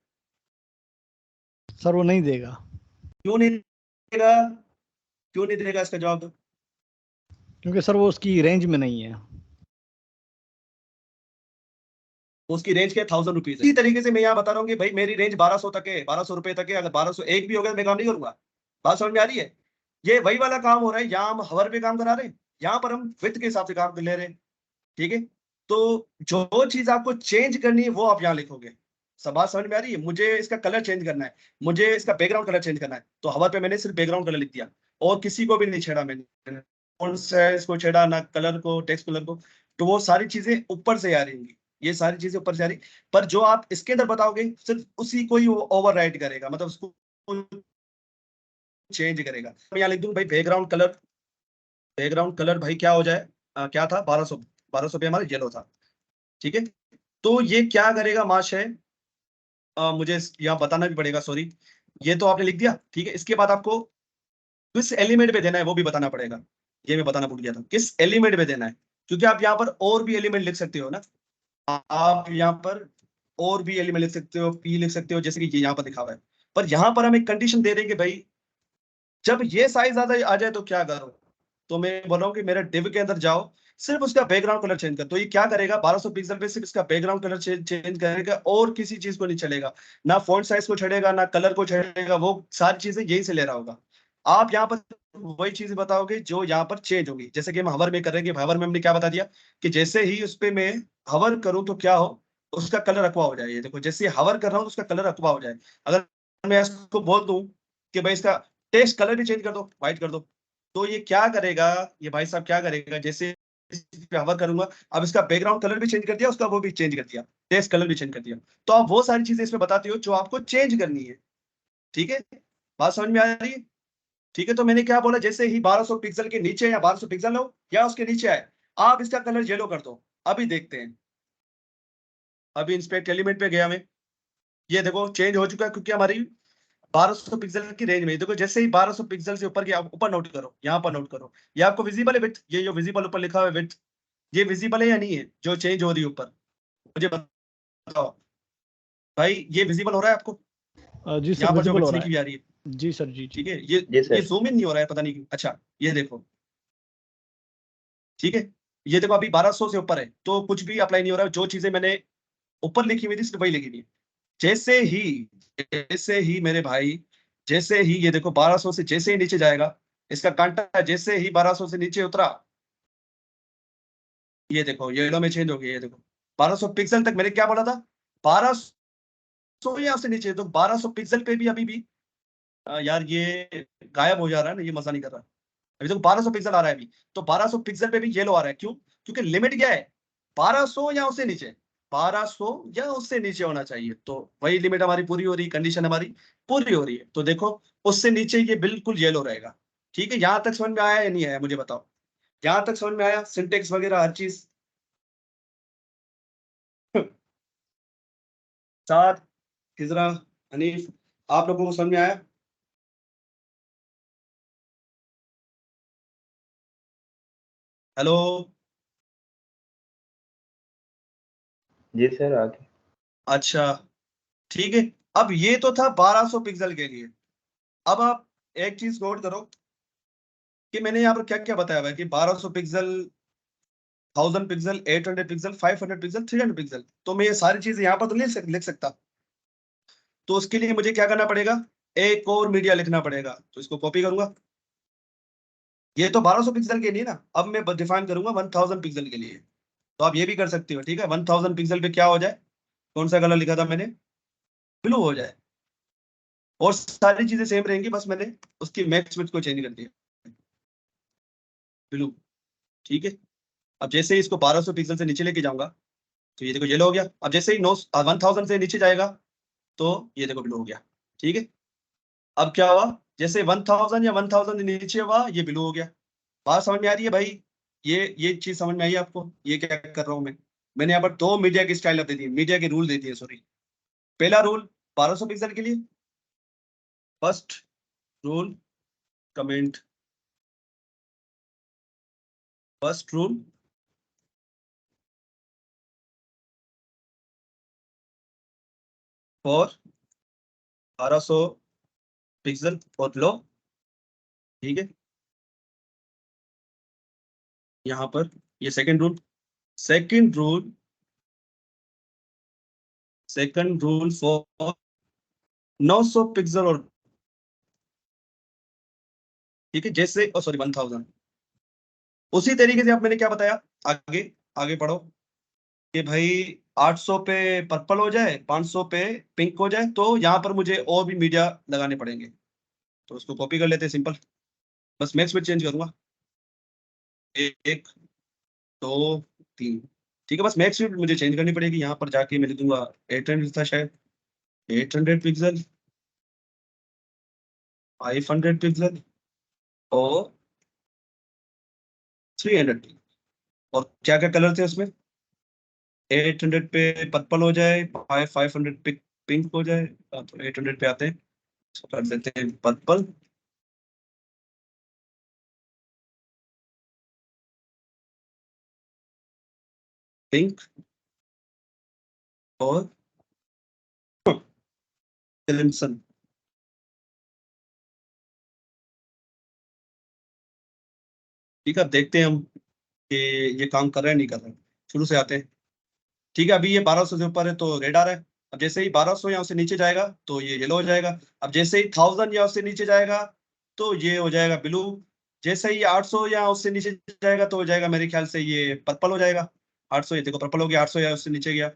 सर वो नहीं देगा। क्यों नहीं देगा, क्यों नहीं देगा, इसका जवाब दो। क्योंकि सर वो उसकी रेंज में नहीं है। उसकी रेंज क्या 1000 रुपीज है। इसी तरीके से मैं यहाँ बता रहा हूँ कि भाई मेरी रेंज 1200 तक है, 1200 रुपये तक है। अगर 1201 भी हो गया मैं काम नहीं करूंगा। बात समझ में आ रही है। ये वही वाला काम हो रहा है, यहाँ हम हवर पे काम करा रहे हैं, यहाँ पर हम विड्थ के हिसाब से काम कर ले रहे हैं। ठीक है, तो जो चीज आपको चेंज करनी है वो आप यहाँ लिखोगे। सब बात समझ में आ रही है। मुझे इसका कलर चेंज करना है, मुझे इसका बैकग्राउंड कलर चेंज करना है, तो हवर पे मैंने सिर्फ बैकग्राउंड कलर लिख दिया, और किसी को भी नहीं छेड़ा मैंने, कौन सा इसको छेड़ा ना, कलर को, टेक्स्ट कलर को। तो वो सारी चीजें ऊपर से आ रही, ये सारी चीजें ऊपर से आ रही। पर जो आप इसके अंदर बताओगे सिर्फ उसी को ही ओवर राइड करेगा, मतलब उसको चेंज करेगा। मैं यहाँ लिख दूं भाई बैकग्राउंड कलर, बैकग्राउंड कलर भाई क्या हो जाए, क्या था 1200, 1200 पे हमारा येलो था। ठीक है, तो ये क्या करेगा महाशय, मुझे यहाँ बताना भी पड़ेगा, सॉरी। ये तो आपने लिख दिया, ठीक है। इसके बाद आपको किस एलिमेंट पे देना है वो भी बताना पड़ेगा, ये मैं बताना भूल गया था, किस एलिमेंट पे देना है। क्योंकि आप यहाँ पर और भी एलिमेंट लिख सकते हो ना, आप यहाँ पर और भी एलिमेंट लिख सकते हो, पी लिख सकते हो, जैसे कि ये यहाँ पर लिखा हुआ है। पर यहाँ पर हम एक कंडीशन दे देंगे भाई, जब ये साइज ज्यादा आ जाए तो क्या करो। तो मैं बोल रहा हूँ कि मेरे डिव के अंदर जाओ, सिर्फ उसका बैकग्राउंड कलर चेंज कर। तो ये क्या करेगा, 1200 पिक्सल पे सिर्फ इसका बैकग्राउंड कलर चेंज करेगा, और किसी चीज को नहीं चलेगा, ना फॉन्ट साइज को छेड़ेगा, ना कलर को छेड़ेगा, वो सारी चीजें यही से ले रहा होगा। आप यहाँ पर वही चीज बताओगे जो यहाँ पर चेंज होगी। जैसे कि हम हवर में कर रहे हैं, हवर में हमने क्या बता दिया कि जैसे ही उस पे मैं हवर करूं तो क्या हो, उसका कलर अक्वा हो जाए। ये देखो, जैसे हवर कर रहा हूँ तो उसका कलर अक्वा हो जाए। अगर मैं इसको बोल दूं कि भाई इसका टेक्स्ट कलर भी चेंज कर दो, व्हाइट कर दो, तो ये क्या करेगा, ये भाई साहब क्या करेगा, जैसे इस पे हवर करूंगा, अब इसका बैकग्राउंड कलर भी चेंज कर दिया, उसका वो भी चेंज कर दिया, टेक्स्ट कलर भी चेंज कर दिया। तो आप वो सारी चीजें इसमें बताते हो जो आपको चेंज करनी है। ठीक है, बात समझ में आ रही है। ठीक है, तो मैंने क्या बोला, जैसे ही 1200 पिक्सल के नीचे या 1200 पिक्सल हो या उसके नीचे आए, आप इसका कलर येलो कर दो। अभी देखते हैं, अभी इंस्पेक्ट एलिमेंट पे गया मैं, ये देखो चेंज हो चुका है, क्योंकि हमारी 1200 पिक्सल की रेंज में। देखो जैसे ही 1200 पिक्सल से ऊपर की, आप ऊपर नोट करो, यहाँ पर नोट करो, ये आपको विजिबल है विड्थ, ये जो विजिबल ऊपर लिखा हुआ है विड्थ, ये विजिबल है या नहीं है जो चेंज हो रही है ऊपर, मुझे बताओ भाई, ये विजिबल हो रहा है आपको, जी सर, यहाँ पर जो विजिबल हो विड्थ रहा लिखी हुई आ रही है। है। जी सर, जी ठीक जी। है, जी सर। ये जूम इन नहीं हो रहा है, पता नहीं क्यों। अच्छा, ये देखो, ठीक है, ये देखो अभी 1200 से ऊपर है तो कुछ भी अप्लाई नहीं हो रहा है, जो चीजें मैंने ऊपर लिखी हुई थी सिर्फ वही लिखी हुई है। जैसे ही मेरे भाई, जैसे ही ये देखो 1200 से जैसे ही नीचे जाएगा, इसका कांटा जैसे ही 1200 से नीचे उतरा, ये देखो येलो में चेंज हो गया। ये देखो 1200 पिक्सल तक मैंने क्या बोला था, 1200 यहाँ से नीचे, तो 1200 पिक्सल पे भी अभी भी यार ये गायब हो जा रहा है ना, ये मजा नहीं कर रहा। अभी देखो 1200 पिक्सल आ रहा है अभी, तो 1200 पिक्सल पे भी येलो आ रहा है, क्यों? क्योंकि लिमिट क्या है, 1200 या उससे नीचे, 1200 या उससे नीचे होना चाहिए, तो वही लिमिट हमारी पूरी हो रही, कंडीशन हमारी पूरी हो रही है। तो देखो उससे नीचे ये बिल्कुल येलो रहेगा। ठीक है, यहां तक समझ में आया या नहीं आया मुझे बताओ, यहां तक समझ में आया, सिंटेक्स वगैरह हर चीज? साथ, हिजरा, हनीफ, आप लोगों को समझ में आया? हेलो? जी सर, आगे। अच्छा, ठीक है। अब ये तो था 1200 पिक्सल के लिए। अब आप एक चीज नोट करो कि मैंने यहाँ पर क्या क्या बताया हुआ है कि 1200 pixel, 1000 pixel, 800 pixel, 500 pixel, 300 pixel, तो मैं ये सारी चीजें यहाँ पर तो नहीं लिख सकता। तो उसके लिए मुझे क्या करना पड़ेगा, एक और मीडिया लिखना पड़ेगा। तो इसको कॉपी करूंगा, ये तो 1200 पिक्सल के लिए ना, अब मैं डिफाइन करूंगा 1000 पिक्सल के लिए। तो आप ये भी कर सकते हो, ठीक है, 1000 पिक्सल पे क्या हो जाए, कौन सा कलर लिखा था मैंने, ब्लू हो जाए, और सारी चीजें सेम रहेंगी, बस मैंने उसकी मैक्स विड्थ को चेंज कर दिया, ब्लू। ठीक है, अब जैसे ही इसको 1200 पिक्सल से नीचे लेके जाऊंगा, तो ये देखो येलो हो गया। अब जैसे ही 1000 से नीचे जाएगा, तो ये देखो ब्लू हो गया। ठीक है, अब क्या हुआ, जैसे 1000 या 1000 नीचे हुआ, ये ब्लू हो गया। बात समझ में आ रही है भाई? ये चीज समझ में आई आपको, ये क्या कर रहा हूं मैं? मैंने यहाँ पर दो मीडिया की स्टाइल दे दी, मीडिया के रूल दे दिए, सॉरी। पहला रूल 1200 पिक्सल के लिए, first rule, comment, first rule, for 1200 pixel और लो। ठीक है, यहाँ पर ये second rule, second rule, second rule for 900 pixel और, ठीक है, जैसे सॉरी 1000। उसी तरीके से अब मैंने क्या बताया, आगे आगे पढ़ो, कि भाई 800 पे पर्पल हो जाए, 500 पे पिंक हो जाए, तो यहाँ पर मुझे और भी मीडिया लगाने पड़ेंगे। तो उसको कॉपी कर लेते हैं, सिंपल, बस मैक्स में चेंज करूंगा, एक, दो, तीन। ठीक है, बस मैक्स में मुझे चेंज करनी पड़ेगी, यहाँ पर जाके मैं लिख दूंगा 800 था शायद, 800 पिक्सल, 500 पिक्सल और 300। और क्या क्या कलर थे उसमें, 800 पे पर्पल हो जाए, 500 पे पिंक हो जाए, तो 800 पे आते हैं, इसको कर देते हैं पर्पल, पिंक और क्रिम्सन। ठीक है, अब देखते हैं हम कि ये काम कर रहा है नहीं कर रहा है, शुरू से आते हैं। ठीक है, अभी ये 1200 से ऊपर है तो रेड आ रहा है। अब जैसे ही 1200 या उससे नीचे जाएगा, तो ये येलो हो जाएगा। अब जैसे ही 1000 या उससे नीचे जाएगा, तो ये हो जाएगा ब्लू। जैसे ही 800 या उससे नीचे जाएगा, तो हो जाएगा मेरे ख्याल से ये पर्पल हो जाएगा। 800, ये देखो पर्पल हो गया, 800 या उससे नीचे गया।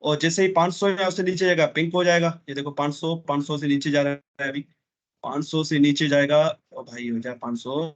और जैसे ही 500 या उससे नीचे जाएगा, पिंक हो जाएगा। ये देखो 500, 500 से नीचे जा रहा है अभी, 500 से नीचे जाएगा, और भाई हो जाए 500।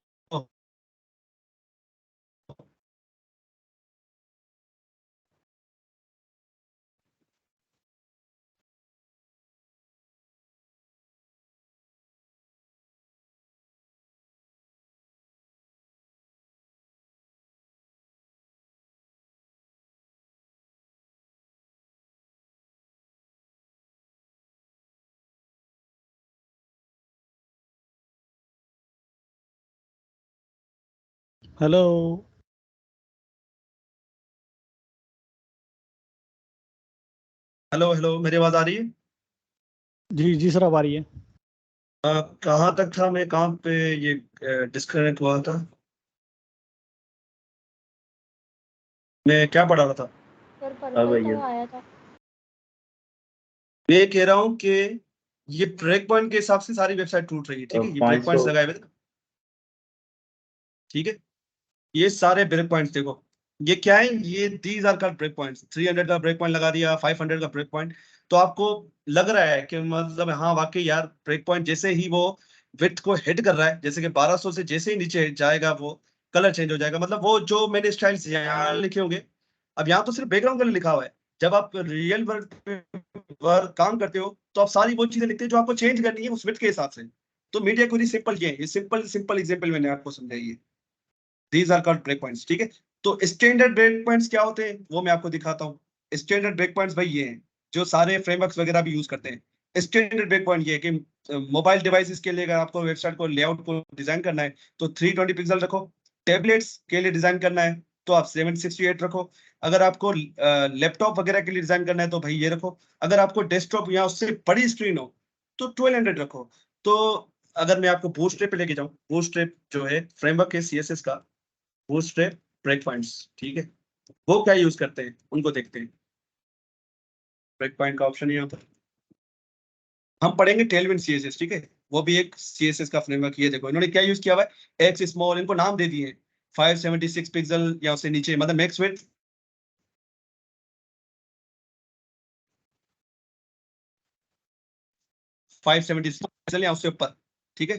हेलो? हेलो हेलो, मेरी आवाज आ रही है? जी जी सर, अब आ रही है। कहाँ तक था मैं, कहाँ पे ये डिस्कनेक्ट हुआ था, मैं क्या पढ़ा रहा था? सर अब पर्पल आइए। तो आया था। मैं ये कह रहा हूँ कि ये ब्रेक पॉइंट के हिसाब से सारी वेबसाइट टूट रही है, ठीक है। ये ब्रेक पॉइंट्स लगाए हुए थे, ठीक है। ये सारे ब्रेक पॉइंट्स देखो, ये क्या है, ये these are called break points. 300 का ब्रेक पॉइंट लगा दिया, 500 का ब्रेक पॉइंट, तो आपको लग रहा है कि मतलब हाँ वाकई यार ब्रेक पॉइंट जैसे ही वो विड्थ को हिट कर रहा है, जैसे कि 1200 से जैसे ही नीचे जाएगा वो कलर चेंज हो जाएगा। मतलब वो जो मैंने स्टाइल्स यहाँ लिखे होंगे, अब यहाँ तो सिर्फ बैकग्राउंड कलर लिखा हुआ है। जब आप रियल वर्ल्ड पर काम करते हो तो आप सारी वो चीजें लिखते हैं जो आपको चेंज करनी है उस विड्थ के हिसाब से। तो मीडिया क्वेरी सिंपल ये है, ये सिंपल एग्जांपल मैंने आपको समझाई है। These are called break points, ठीक है। तो स्टैंडर्ड ब्रेक पॉइंट्स क्या होते हैं वो मैं आपको दिखाता हूँ। स्टैंडर्ड ब्रेक पॉइंट्स भाई ये हैं जो सारे फ्रेमवर्क्स वगैरह भी यूज करते हैं। स्टैंडर्ड ब्रेक पॉइंट ये है कि मोबाइल डिवाइसेस के लिए अगर आपको वेबसाइट को लेआउट को डिजाइन करना है तो 320 पिक्सल रखो। टैबलेट्स के लिए डिजाइन करना है तो आप 768 रखो। अगर आपको लैपटॉप वगैरह के लिए डिजाइन करना है तो भाई ये रखो। अगर आपको डेस्कटॉप या उससे बड़ी स्क्रीन हो तो 1200 रखो। तो अगर मैं आपको बूटस्ट्रैप पे लेके जाऊं, बूटस्ट्रैप जो है फ्रेमवर्क है सीएसएस का, बूटस्ट्रैप ब्रेक पॉइंट्स, ठीक है। वो क्या यूज करते हैं उनको देखते हैं। ब्रेक पॉइंट का ऑप्शन यहाँ पर हम पढ़ेंगे टेलविंड सीएसएस, ठीक है। वो भी एक सीएसएस का फ्रेमवर्क। ये देखो इन्होंने क्या यूज किया हुआ है, एक्स स्मॉल, इनको नाम दे दिए 576 पिक्सल या उससे नीचे, मतलब मैक्स विड्थ 576 पिक्सल या उससे ऊपर, ठीक है।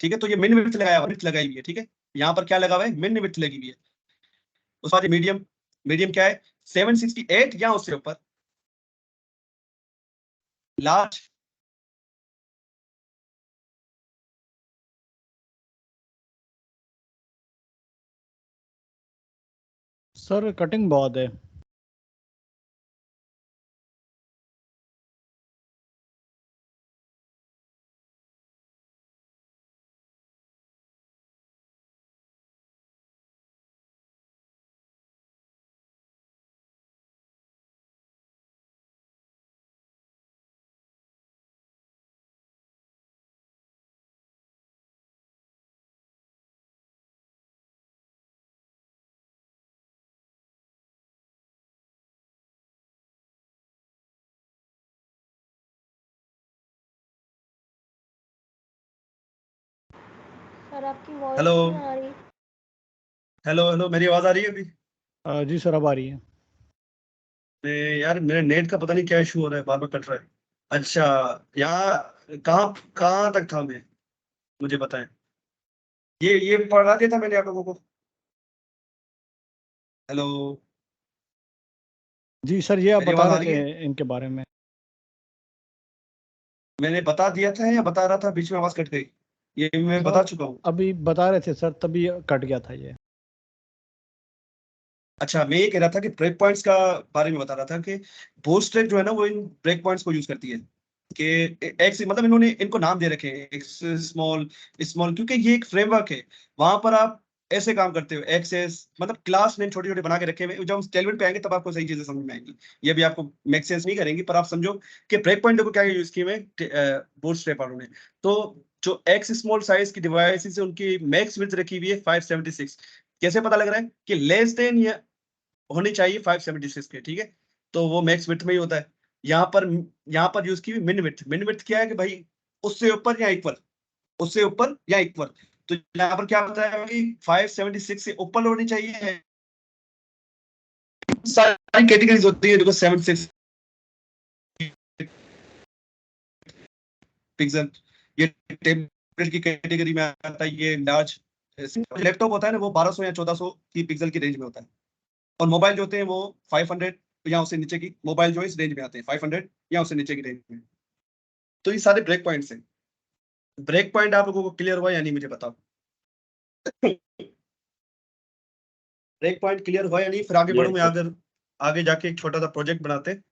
ठीक है, तो ये मिन विड्थ लगाया हुआ, विड्थ लगाई हुई है, ठीक है। यहाँ पर क्या लगा हुआ है, मिन विड्थ लगी हुई है। उस बाद मीडियम, मीडियम क्या है 768 या उससे ऊपर। लार्ज सर कटिंग बहुत है। सर आपकी वॉइस हेलो नहीं आ रही। हेलो हेलो, मेरी आवाज आ रही है अभी? जी सर अब आ रही है। यार मेरे नेट का पता नहीं क्या इशू हो रहा है, बार बार कट रहा है। अच्छा, यहाँ कहाँ कहाँ तक था मैं, मुझे बताएं। ये पढ़ा दिया था मैंने आप लोगों को। हेलो, जी सर ये आप मेरी बता आवाज आ रहे रही है? थे इनके बारे में। मैंने बता दिया था या बता रहा था, बीच में आवाज कट गई? ये मैं बता सर चुका हूँ। अभी बता रहे थे सर, तभी कट गया था ये। अच्छा, मैं ये कह रहा था कि ब्रेक पॉइंट्स का बारे में बता रहा था कि बूटस्ट्रैप जो है ना वो इन ब्रेक पॉइंट्स को यूज करती है कि एक्स, मतलब इन्होंने इनको नाम दे रखे हैं एक्स स्मॉल स्मॉल, क्योंकि ये एक फ्रेमवर्क है। वहां पर आप ऐसे काम करते हो, एक्सेस मतलब क्लास नेम छोटे छोटे बना के रखे हुए। जब हम टेलविंड पे आएंगे तब आपको सही चीजें समझ में आएंगी। ये भी आपको मेक सेंस नहीं करेंगी, पर आप समझो कि ब्रेक पॉइंट को क्या यूज किए हुए बूटस्ट्रैप वालों ने। तो जो एक्स स्मॉल साइज की डिवाइसेस है उनकी मैक्स विड्थ रखी हुई है 576। कैसे पता लग रहा है कि लेस देन या होनी चाहिए 576 के, ठीक है। तो वो मैक्स विड्थ में ही होता है। यहाँ पर यूज की हुई मिन विड्थ। मिन विड्थ क्या है कि भाई उससे ऊपर या इक्वल, उससे ऊपर या इक्वल। तो यहाँ पर क्या बताया कि 576 से ऊपर होनी चाहिए। सारी कैटेगरीज होती है देखो, 76 पिक्सल ये टेबलेट की कैटेगरी में आता है। ये लार्ज लैपटॉप होता है ना वो 1200 या 1400 की पिक्सल की रेंज में होता है। और मोबाइल जो होते हैं वो 500 या उससे नीचे की मोबाइल जो है इस रेंज में आते हैं, 500 या उससे नीचे की रेंज में। तो ये सारे ब्रेक पॉइंट्स हैं। ब्रेक पॉइंट आप लोगों को क्लियर हुआ या नहीं मुझे बताओ। ब्रेक पॉइंट क्लियर हुआ या नहीं, फिर आगे बढ़ूं मैं। अगर आगे जाके एक छोटा सा प्रोजेक्ट बनाते हैं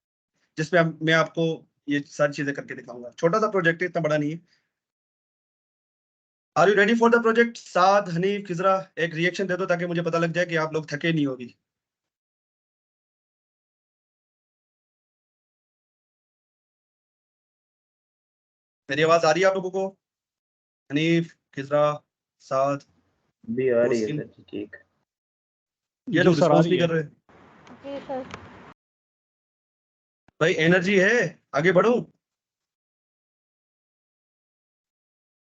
जिसमें मैं आपको ये सारी चीजें करके दिखाऊंगा। छोटा सा प्रोजेक्ट है, इतना बड़ा नहीं है। Are you ready for the project? Saad, Hanif, Khizra, एक रिएक्शन दे दो ताकि मुझे पता लग जाए कि आप लोग थके नहीं होगी। मेरी आवाज आ रही है आप लोगों को? हनीफ, खिजरा, साद, भी आ रही है मोहसिन? सर जी, ठीक। ये जी लोग सर आ रिस्पॉन्स रही नहीं है। कर रहे। जी सर। भाई एनर्जी है, आगे बढ़ो।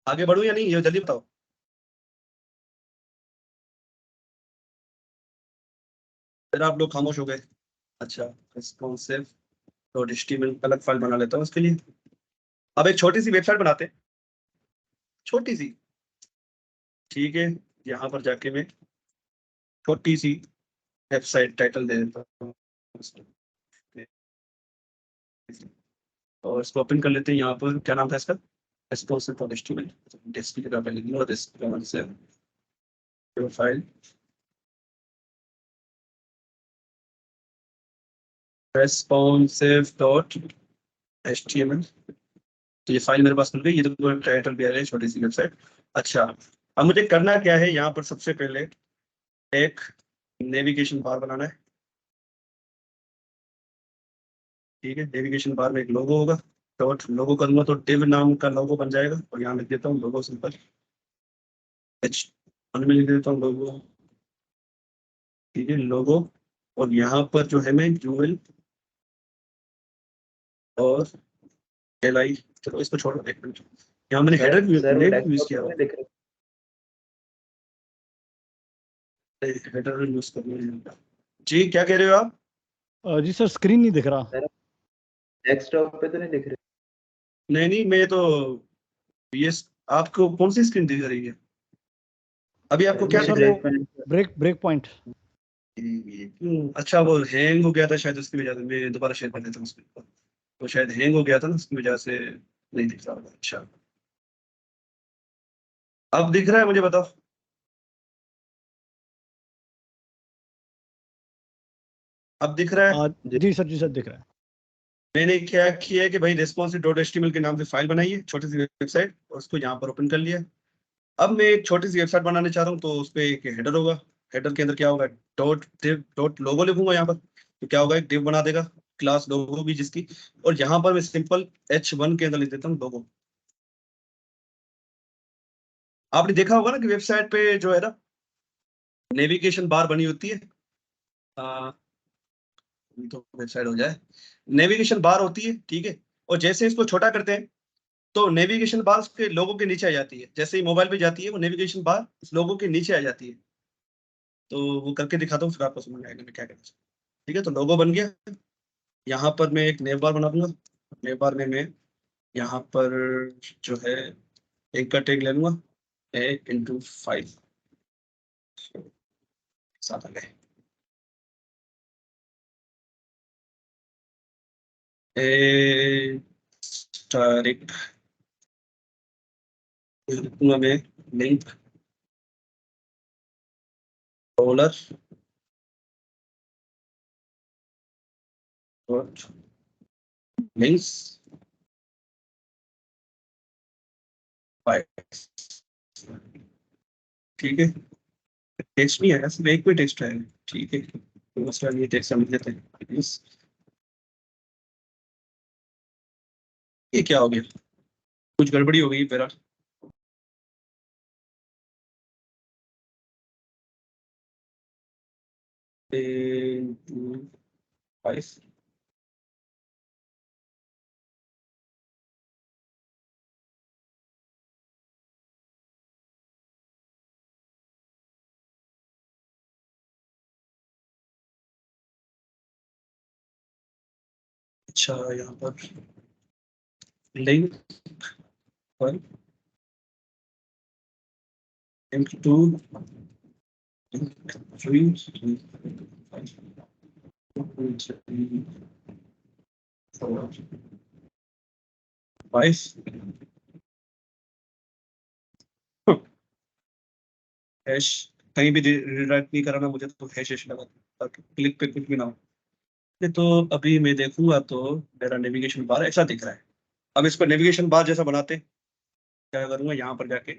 आगे बढ़ूं या नहीं, ये जल्दी बताओ। फिर आप लोग खामोश हो गए। अच्छा, रिस्पॉन्सिव डॉट एचटीएमएल अलग फाइल बना लेता हूँ उसके लिए। अब एक छोटी सी वेबसाइट बनाते हैं, छोटी सी, ठीक है। यहाँ पर जाके मैं छोटी सी वेबसाइट टाइटल दे देता हूँ और इसको ओपन कर लेते हैं। यहाँ पर क्या नाम था इसका, रिस्पॉन्सिव डॉट एचटीएमएल। डेस्क की जगह पे लिख लूँगा रिस्पॉन्सिव फाइल, responsive.html। तो ये फाइल मेरे पास मिल गई। ये तो टाइटल भी आ रहा है, छोटी सी वेबसाइट। अच्छा, अब मुझे करना क्या है, यहाँ पर सबसे पहले एक नेविगेशन बार बनाना है, ठीक है। नेविगेशन बार में एक लोगो होगा, डॉट लोगो करूंगा तो div नाम का लोगो बन जाएगा। और यहाँ लिख देता हूँ लोगो सिंपल, H1 में लिख देता हूँ लोगो, ठीक है, लोगो। और यहाँ पर जो है मैं यूएल और li, चलो इसको छोड़ो एक मिनट। यहाँ मैंने हेडर सर वो यूज डेस्कटॉप किया पे हुआ, नहीं दिख रहा। हेडर यूज करना है। जी क्या कह रहे हो आप? जी सर, स्क्रीन नहीं दिख रहा। सर डेस्कटॉप पे तो नहीं दिख रहा। नहीं नहीं, मैं तो ये आपको कौन सी स्क्रीन दिख रही है अभी, आपको क्या सर दिख रहा वो है? Break point. अच्छा, वो हैंग हो गया था शायद, उसकी वजह से मैं दोबारा शेयर कर देता हूँ उसको। तो शायद हैंग हो गया था ना, उसकी वजह से नहीं दिख रहा होगा। अच्छा, अब दिख रहा है मुझे, बताओ। अब दिख रहा है। जी सर दिख रहा है। मैंने क्या किया है कि भाई रेस्पॉन्सिव डॉट एचटीएमएल के नाम से फाइल बनाई है, छोटी सी वेबसाइट, और उसको यहाँ पर ओपन कर लिया। अब मैं एक छोटी सी वेबसाइट बनाने चाह रहा हूँ, तो उस पर एक हेडर होगा। हेडर के अंदर क्या होगा, डॉट डिव डॉट लोगो लिखूंगा यहाँ पर। तो क्या होगा, एक डिव बना देगा, क्लास लोगो भी जिसकी। और यहाँ पर मैं सिंपल H1 के अंदर लिख देता हूँ लोगो। आपने देखा होगा ना कि वेबसाइट पे जो है ना नेविगेशन बार बनी होती है। आ, तो वेबसाइट हो जाए, नेविगेशन बार होती है, ठीक है। और जैसे इसको छोटा करते हैं तो नेविगेशन बार उसके लोगो के नीचे आ जाती है। जैसे ही मोबाइल पे जाती है वो नेविगेशन बार उस लोगो के नीचे आ जाती है। तो वो करके दिखाता हूँ, फिर आपको समझ में आएगा मैं क्या कहना चाहता हूँ। ठीक है, तो लोगो बन गया। यहाँ पर मैं एक नेव बार बना दूंगा। नेव बार में मैं यहाँ पर जो है एक का टैग ले लूंगा, 1x5 साथ आ गए। स्टारिक लिखूंगा मैं, लिंक डॉलर लिंक्स ठीक है। टेक्स्ट नहीं आया, सिर्फ एक भी टेक्स्ट आया, ठीक है। तो उसका ये टेक्स्ट समझ लेते हैं। ये क्या हो गया, कुछ गड़बड़ी हो गई मेरा। अच्छा, यहाँ पर लिंक पर लिंक टू हैश, कहीं भी रिडायरेक्ट नहीं कराना मुझे, तो हैश हैश लगा ताकि क्लिक पे कुछ भी ना हो। ये तो अभी मैं देखूंगा तो मेरा नेविगेशन बार ऐसा दिख रहा है। अब इसको नेविगेशन बार जैसा बनाते हैं, क्या करूंगा, यहाँ पर जाके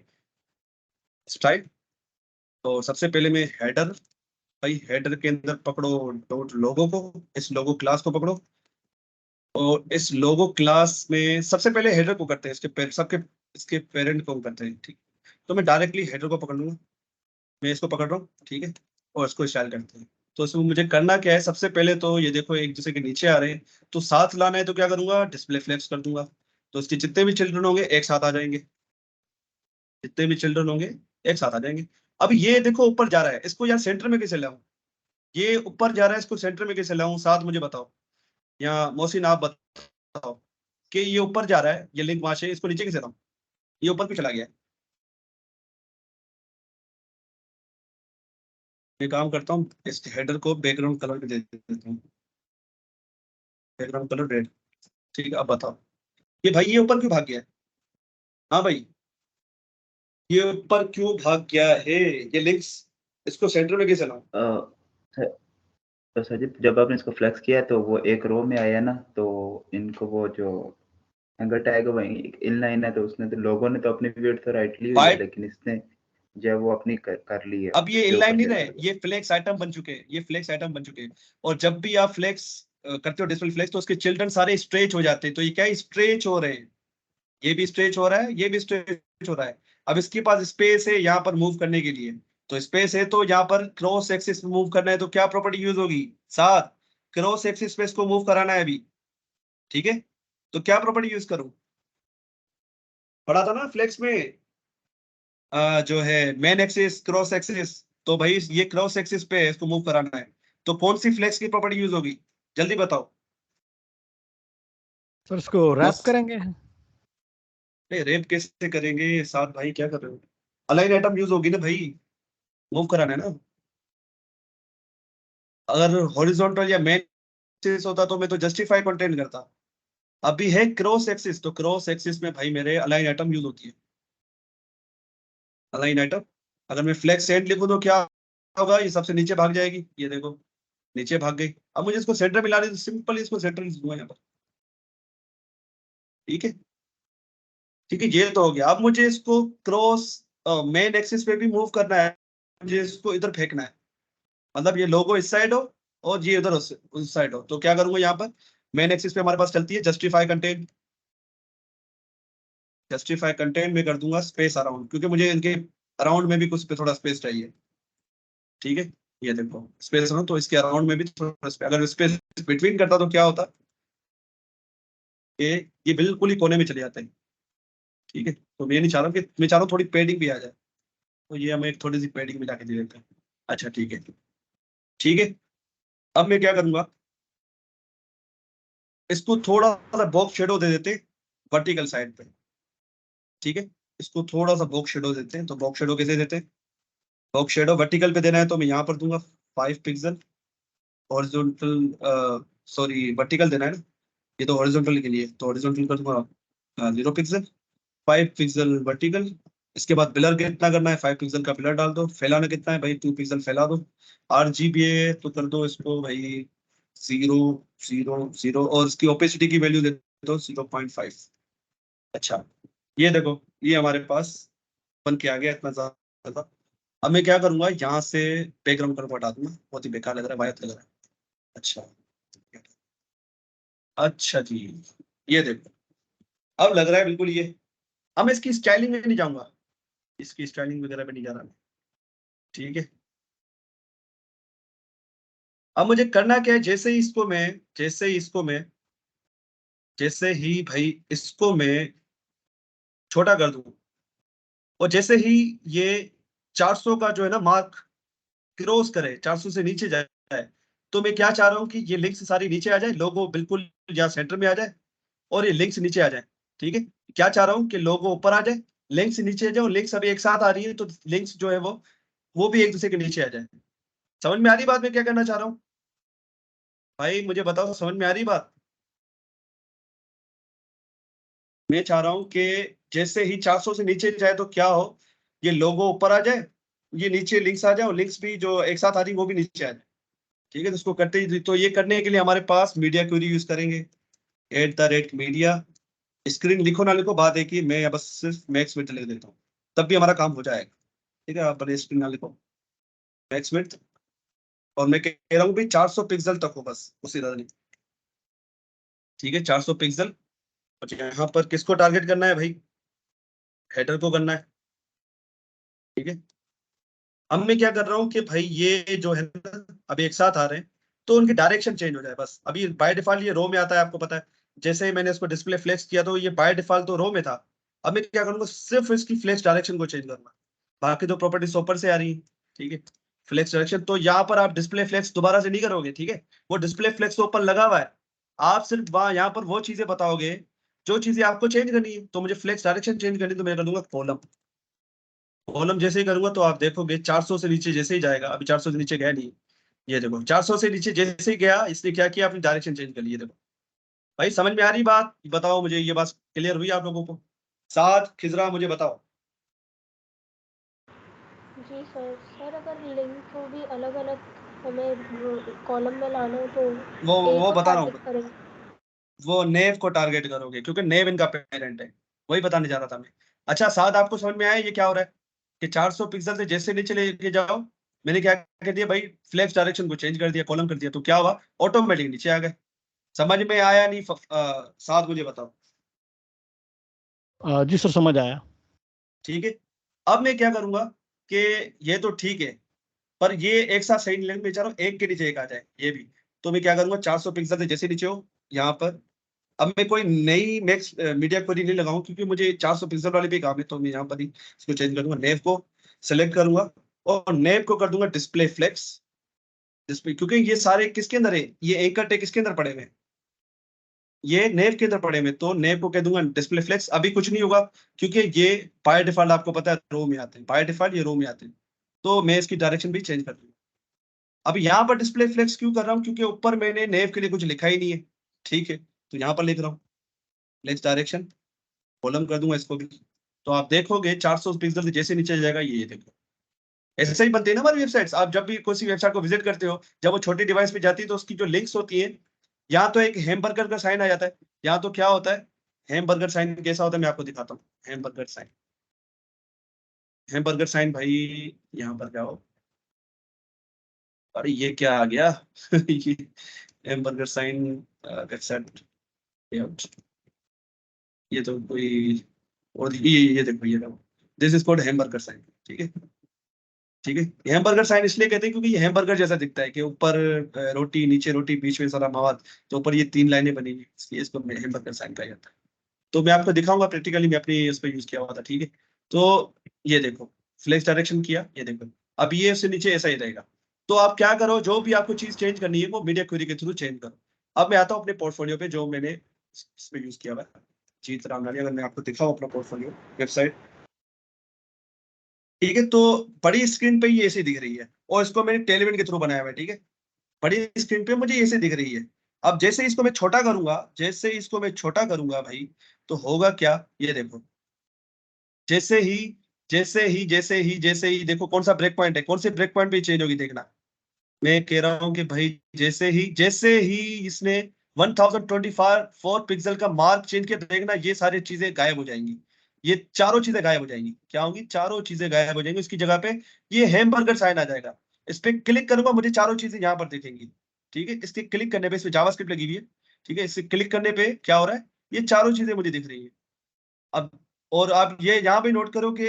स्टाइल। तो सबसे पहले मैं हेडर, भाई हेडर के अंदर पकड़ो डॉट लोगो को, इस लोगो क्लास को पकड़ो। और इस लोगो क्लास में सबसे पहले हेडर को करते हैं, सबके इसके पेरेंट को करते हैं, ठीक। तो मैं डायरेक्टली हेडर को पकड़ लूंगा, मैं इसको पकड़ रहा हूँ, ठीक है। और इसको स्टाइल करते हैं। तो इसमें मुझे करना क्या है, सबसे पहले तो ये देखो एक दूसरे के नीचे आ रहे हैं, तो साथ लाना है तो क्या करूंगा, डिस्प्ले फ्लेक्स कर दूंगा। तो इसके जितने भी चिल्ड्रन होंगे एक साथ आ जाएंगे। जितने भी चिल्ड्रन होंगे एक साथ आ जाएंगे। अब ये देखो ऊपर जा रहा है, इसको यहाँ सेंटर में कैसे लाऊं? ये ऊपर जा रहा है, इसको सेंटर में कैसे लाऊं? साथ मुझे बताओ, यहाँ मोहसिन आप बताओ कि ये ऊपर जा रहा है, ये लिंक वहां से, इसको नीचे कैसे लाऊं? ये ऊपर क्यों चला गया? मैं काम करता हूँ, इस हेडर को बैकग्राउंड कलर दे देता हूँ, बैकग्राउंड कलर रेड। ठीक है, अब बताओ ये भाई ये ऊपर क्यों भाग गया है? हाँ भाई, ये ऊपर क्यों भाग गया है? ये लिंक्स, इसको सेंटर में कैसे लाऊं? तो सर जी जब आपने इसको फ्लेक्स किया तो वो एक रो में आया ना, तो इनको वो जो एंगर टैग है वही इनलाइन है, तो उसने तो लोगों ने तो अपनी विड्थ तो राइट ली हुई है, लेकिन इसने जब वो अपनी कर ली है। अब ये इनलाइन नहीं रहे, ये फ्लेक्स आइटम बन चुके हैं, ये फ्लेक्स आइटम बन चुके हैं। और जब भी आप फ्लेक्स करते हो डिस्प्ले फ्लेक्स, तो उसके चिल्ड्रन सारे स्ट्रेच हो जाते हैं। तो ये क्या स्ट्रेच हो रहे हैं, ये भी स्ट्रेच हो रहा है, ये भी स्ट्रेच हो रहा है। अब इसके पास स्पेस है यहाँ पर मूव करने के लिए, तो स्पेस है, तो यहाँ पर क्रॉस एक्सिस में मूव करना है, तो क्या प्रॉपर्टी यूज होगी? साथ क्रॉस एक्सिस पे इसको मूव कराना है अभी। ठीक है, तो क्या प्रॉपर्टी यूज करूं? पढ़ा था ना फ्लेक्स में, जो है मेन एक्सिस क्रॉस एक्सिस, तो भाई ये क्रॉस एक्सिस पे इसको मूव कराना है, तो कौन सी फ्लेक्स की प्रॉपर्टी यूज होगी? जल्दी बताओ। सर इसको रैप करेंगे। नहीं, रेप कैसे करेंगे साथ भाई, क्या कर रहे हो? अलाइन आइटम यूज होगी ना भाई, मूव कराना है ना। अगर हॉरिजॉन्टल या मेन एक्सिस होता तो मैं तो जस्टिफाई कंटेंट करता। अभी है क्रॉस एक्सिस, तो क्रॉस एक्सिस में भाई मेरे अलाइन आइटम यूज होती है। अलाइन आइटम, अगर मैं फ्लेक्स एंड लिखूं तो क्या होगा? ये सबसे नीचे भाग जाएगी, ये देखो नीचे भाग गई। अब मुझे इसको सेंटर में लाने, तो सिंपल इसको सेंटर में दूंगा यहाँ पर। ठीक है, ठीक है, ये तो हो गया। अब मुझे इसको क्रॉस मेन एक्सिस पे भी मूव करना है, मुझे इसको इधर फेंकना है, मतलब ये लोगो इस साइड हो और ये इधर उस साइड हो। तो क्या करूंगा, यहाँ पर मेन एक्सिस पे हमारे पास चलती है जस्टिफाई कंटेंट, जस्टिफाई कंटेंट में कर दूंगा स्पेस अराउंड, क्योंकि मुझे इनके अराउंड में भी कुछ पे थोड़ा स्पेस चाहिए। ठीक है, ये देखो स्पेस अराउंड, तो इसके अराउंड में भी थोड़ा स्पेस, अगर स्पेस बिटवीन करता तो क्या होता? ये बिल्कुल ही कोने में चले जाते हैं। ठीक है, तो मैं नहीं चाह रहा कि, मैं चाह रहा हूँ थोड़ी पेडिंग भी आ जाए, तो ये हमें एक थोड़ी सी पेडिंग मिला के दे देते हैं। अच्छा ठीक है, ठीक है। अब मैं क्या करूंगा, इसको थोड़ा सा बॉक्स शेडो दे देते वर्टिकल साइड पे। ठीक है, इसको थोड़ा सा बॉक्स शेडो देते हैं, तो बॉक्स शेडो कैसे देते हैं? बॉक्स शेडो वर्टिकल पे देना है तो मैं यहाँ पर दूंगा 5 पिक्सल, हॉरिजॉन्टल सॉरी वर्टिकल देना है ना, ये तो हॉरिजॉन्टल के लिए, तो हॉरिजॉन्टल कर दूंगा 0 पिक्सल, 5 पिक्सल वर्टिकल। इसके बाद पिलर कितना करना है? 5 पिक्सल का पिलर डाल दो। फैलाना कितना है भाई? 2 पिक्सल फैला दो। RGBA तो कर दो इसको भाई 0 0 0, और इसकी ओपेसिटी की वैल्यू दे दो 0.5। अच्छा, ये देखो ये हमारे पास बन के आ गया इतना ज्यादा। अब मैं क्या करूंगा, यहाँ से बैकग्राउंड कलर को हटा दूंगा, बहुत ही बेकार लग रहा है, वायत लग रहा है। अच्छा, अच्छा जी, ये देखो अब लग रहा है बिल्कुल ये। अब मैं इसकी स्टाइलिंग में नहीं जाऊंगा, इसकी स्टाइलिंग वगैरह में नहीं जा रहा मैं। ठीक है, अब मुझे करना क्या है, जैसे ही भाई इसको मैं छोटा कर दूं, और जैसे ही ये 400 का जो है ना मार्क क्रॉस करे, 400 से नीचे जाए, तो मैं क्या चाह रहा हूँ कि ये लिंक्स सारी नीचे आ जाए, लोगो बिल्कुल या सेंटर में आ जाए, और ये लिंक्स नीचे आ जाए। ठीक है, क्या चाह रहा हूँ कि लोगो ऊपर आ जाए, लिंक्स नीचे जाए, लिंक्स अभी एक साथ आ रही है, तो लिंक्स जो है वो भी एक दूसरे के नीचे आ जाए। समझ में आ रही बात मैं क्या करना चाह रहा हूँ? भाई मुझे बताओ, समझ में आ रही बात? मैं चाह रहा हूँ कि जैसे ही 400 से नीचे जाए तो क्या हो, ये लोगो ऊपर आ जाए, ये नीचे लिंक्स आ जाए, और लिंक्स भी जो एक साथ आ रही वो भी नीचे आ जाए। ठीक है, तो इसको करते ही, तो ये करने के लिए हमारे पास मीडिया क्वेरी यूज करेंगे, @media। स्क्रीन लिखो ना लिखो बात है कि मैं बस सिर्फ मैक्स विड्थ लिख देता हूँ, तब भी हमारा काम हो जाएगा। ठीक है, आप स्क्रीन ना लिखो, मैक्स विड्थ, और मैं कह रहा हूँ भाई 400 पिक्सल तक हो बस, उसी तरह नहीं। ठीक है, 400 पिक्सल। और यहाँ पर किसको टारगेट करना है भाई? हेडर को करना है। ठीक है, अब मैं क्या कर रहा हूँ कि भाई ये जो है ना अभी एक साथ आ रहे हैं, तो उनकी डायरेक्शन चेंज हो जाए बस। अभी बाय डिफॉल्ट ये रो में आता है, आपको पता है। जैसे ही मैंने इसको डिस्प्ले फ्लेक्स किया तो ये बाय डिफॉल्ट तो रो में था, अब मैं क्या करूंगा, सिर्फ इसकी फ्लेक्स डायरेक्शन को चेंज करूंगा, बाकी तो प्रॉपर्टीज ऊपर से आ रही है, ठीक है। फ्लेक्स डायरेक्शन तो यहाँ पर आप डिस्प्ले फ्लेक्स दोबारा से नहीं करोगे, ठीक है, वो डिस्प्ले फ्लेक्स तो ऊपर लगा हुआ है, आप सिर्फ वहां यहाँ पर वो चीजें बताओगे जो चीजें आपको चेंज करनी है। तो मुझे फ्लेक्स डायरेक्शन चेंज करनी, तो मैं कर दूंगा कॉलम। कॉलम जैसे ही करूंगा तो आप देखोगे 400 से नीचे जैसे ही जाएगा, अभी 400 से नीचे गया नहीं, ये देखो 400 से नीचे जैसे ही गया, इसने क्या किया, अपनी डायरेक्शन चेंज कर ली, ये देखो। भाई समझ में आ रही बात, बताओ मुझे, ये बात क्लियर हुई आप लोगों को? साथ खिजरा मुझे बताओ। जी सर। सर अगर लिंक को भी अलग अलग हमें कॉलम में लाना हो तो ए वो को बता रहा हूँ, टारगेट करें? वो नेव को टारगेट करोगे, क्योंकि नेव इनका पेरेंट है, वही बताने जा रहा था मैं। अच्छा साथ आपको समझ में आया ये क्या हो रहा है, कि 400 पिक्सल से जैसे नीचे लेके जाओ, मैंने क्या कर दिया भाई, फ्लेक्स डायरेक्शन को चेंज कर दिया, कॉलम कर दिया, तो क्या हुआ, ऑटोमेटिक नीचे आ गए। समझ में आया नहीं? साथ मुझे बताओ। जी सर समझ आया। ठीक है, अब मैं क्या करूंगा कि ये तो ठीक है, पर ये एक साथ सही नहीं लग, मैं चाह रहा हूँ एक के नीचे एक आ जाए ये भी। तो मैं क्या करूंगा, 400 पिक्सल से जैसे नीचे हो यहाँ पर, अब मैं कोई नई मैक्स मीडिया क्वेरी नहीं लगाऊं, क्योंकि मुझे 400 पिक्सल वाले भी काम है, तो मैं यहाँ पर ही इसको चेंज करूंगा, नेव को सेलेक्ट करूंगा और नेव को कर दूंगा डिस्प्ले फ्लेक्स। डिस्प्ले, क्योंकि ये सारे किसके अंदर है, ये एंकर टैग किसके अंदर पड़े हुए हैं, ये नेव के अंदर पड़े हुए, तो नेव को कह दूंगा डिस्प्ले फ्लेक्स। अभी कुछ नहीं होगा, क्योंकि ये बाय डिफॉल्ट आपको पता है रो में आते हैं, बाय डिफॉल्ट ये रो में आते हैं, तो मैं इसकी डायरेक्शन भी चेंज कर दूंगा। अब यहाँ पर डिस्प्ले फ्लेक्स क्यों कर रहा हूँ, क्योंकि ऊपर मैंने नेव के लिए कुछ लिखा ही नहीं है, ठीक है, तो यहाँ पर लिख रहा हूँ फ्लेक्स डायरेक्शन, कॉलम कर दूंगा इसको भी। तो आप देखोगे 400 पिक्सल से जैसे नीचे जाएगा, ये देखो ऐसे ही बनते हैं ना हमारी वेबसाइट्स। आप जब भी किसी वेबसाइट को विजिट करते हो, जब वो छोटी डिवाइस पे जाती है तो उसकी जो लिंक्स होती है, यहाँ तो एक हैमबर्गर का साइन आ जाता है, यहाँ तो क्या होता है, हैमबर्गर साइन कैसा होता है मैं आपको दिखाता हूँ। हैमबर्गर साइन, हैमबर्गर साइन भाई, यहाँ पर क्या हो, अरे ये क्या आ गया ये हैमबर्गर साइन वेबसाइट, ये तो कोई और, ये देखो, ये this is called hamburger sign, ठीक है। ठीक है, हैमबर्गर साइन इसलिए कहते हैं क्योंकि ये हैमबर्गर जैसा दिखता है, कि ऊपर रोटी, नीचे रोटी, बीच में सारा मवाद, तो ऊपर ये 3 लाइनें बनी हुई, इसलिए इसको हैमबर्गर साइन कहा जाता है। तो मैं आपको दिखाऊंगा प्रैक्टिकली, मैं अपनी इस पर यूज किया हुआ था, ठीक है। तो ये देखो फ्लेक्स डायरेक्शन किया, ये देखो अब ये उससे नीचे ऐसा ही रहेगा। तो आप क्या करो, जो भी आपको चीज चेंज करनी है वो मीडिया क्वेरी के थ्रू चेंज करो। अब मैं आता हूँ अपने पोर्टफोलियो पे, जो मैंने इस पे यूज किया हुआ है, जीत रामनानी, अगर मैं आपको दिखाऊं अपना पोर्टफोलियो वेबसाइट, ठीक है, तो बड़ी स्क्रीन पे ये ऐसे दिख रही है, और इसको मैंने टेलीविजन के थ्रू बनाया हुआ है, ठीक है। बड़ी स्क्रीन पे मुझे ऐसे दिख रही है। अब जैसे इसको मैं छोटा करूंगा, जैसे इसको मैं छोटा करूंगा भाई, तो होगा क्या, ये देखो, जैसे ही जैसे ही देखो कौन सा ब्रेक पॉइंट है, कौन से ब्रेक पॉइंट पे चेंज होगी देखना। मैं कह रहा हूँ कि भाई जैसे ही इसने 1024 पिक्सल का मार्क चेंज किया, देखना ये सारी चीजें गायब हो जाएंगी, ये चारों चीजें गायब हो जाएंगी। क्या होंगी, चारों चीजें गायब हो जाएंगी, इसकी जगह पे ये हैमबर्गर साइन आ जाएगा। इस पे क्लिक करूंगा, मुझे चारों चीजें यहाँ पर दिखेंगी, ठीक है। इसके क्लिक करने पे, इसमें जावास्क्रिप्ट लगी हुई है, ठीक है, इससे क्लिक करने पे क्या हो रहा है, ये चारों चीजें मुझे दिख रही है। अब और आप ये यहाँ पे नोट करो कि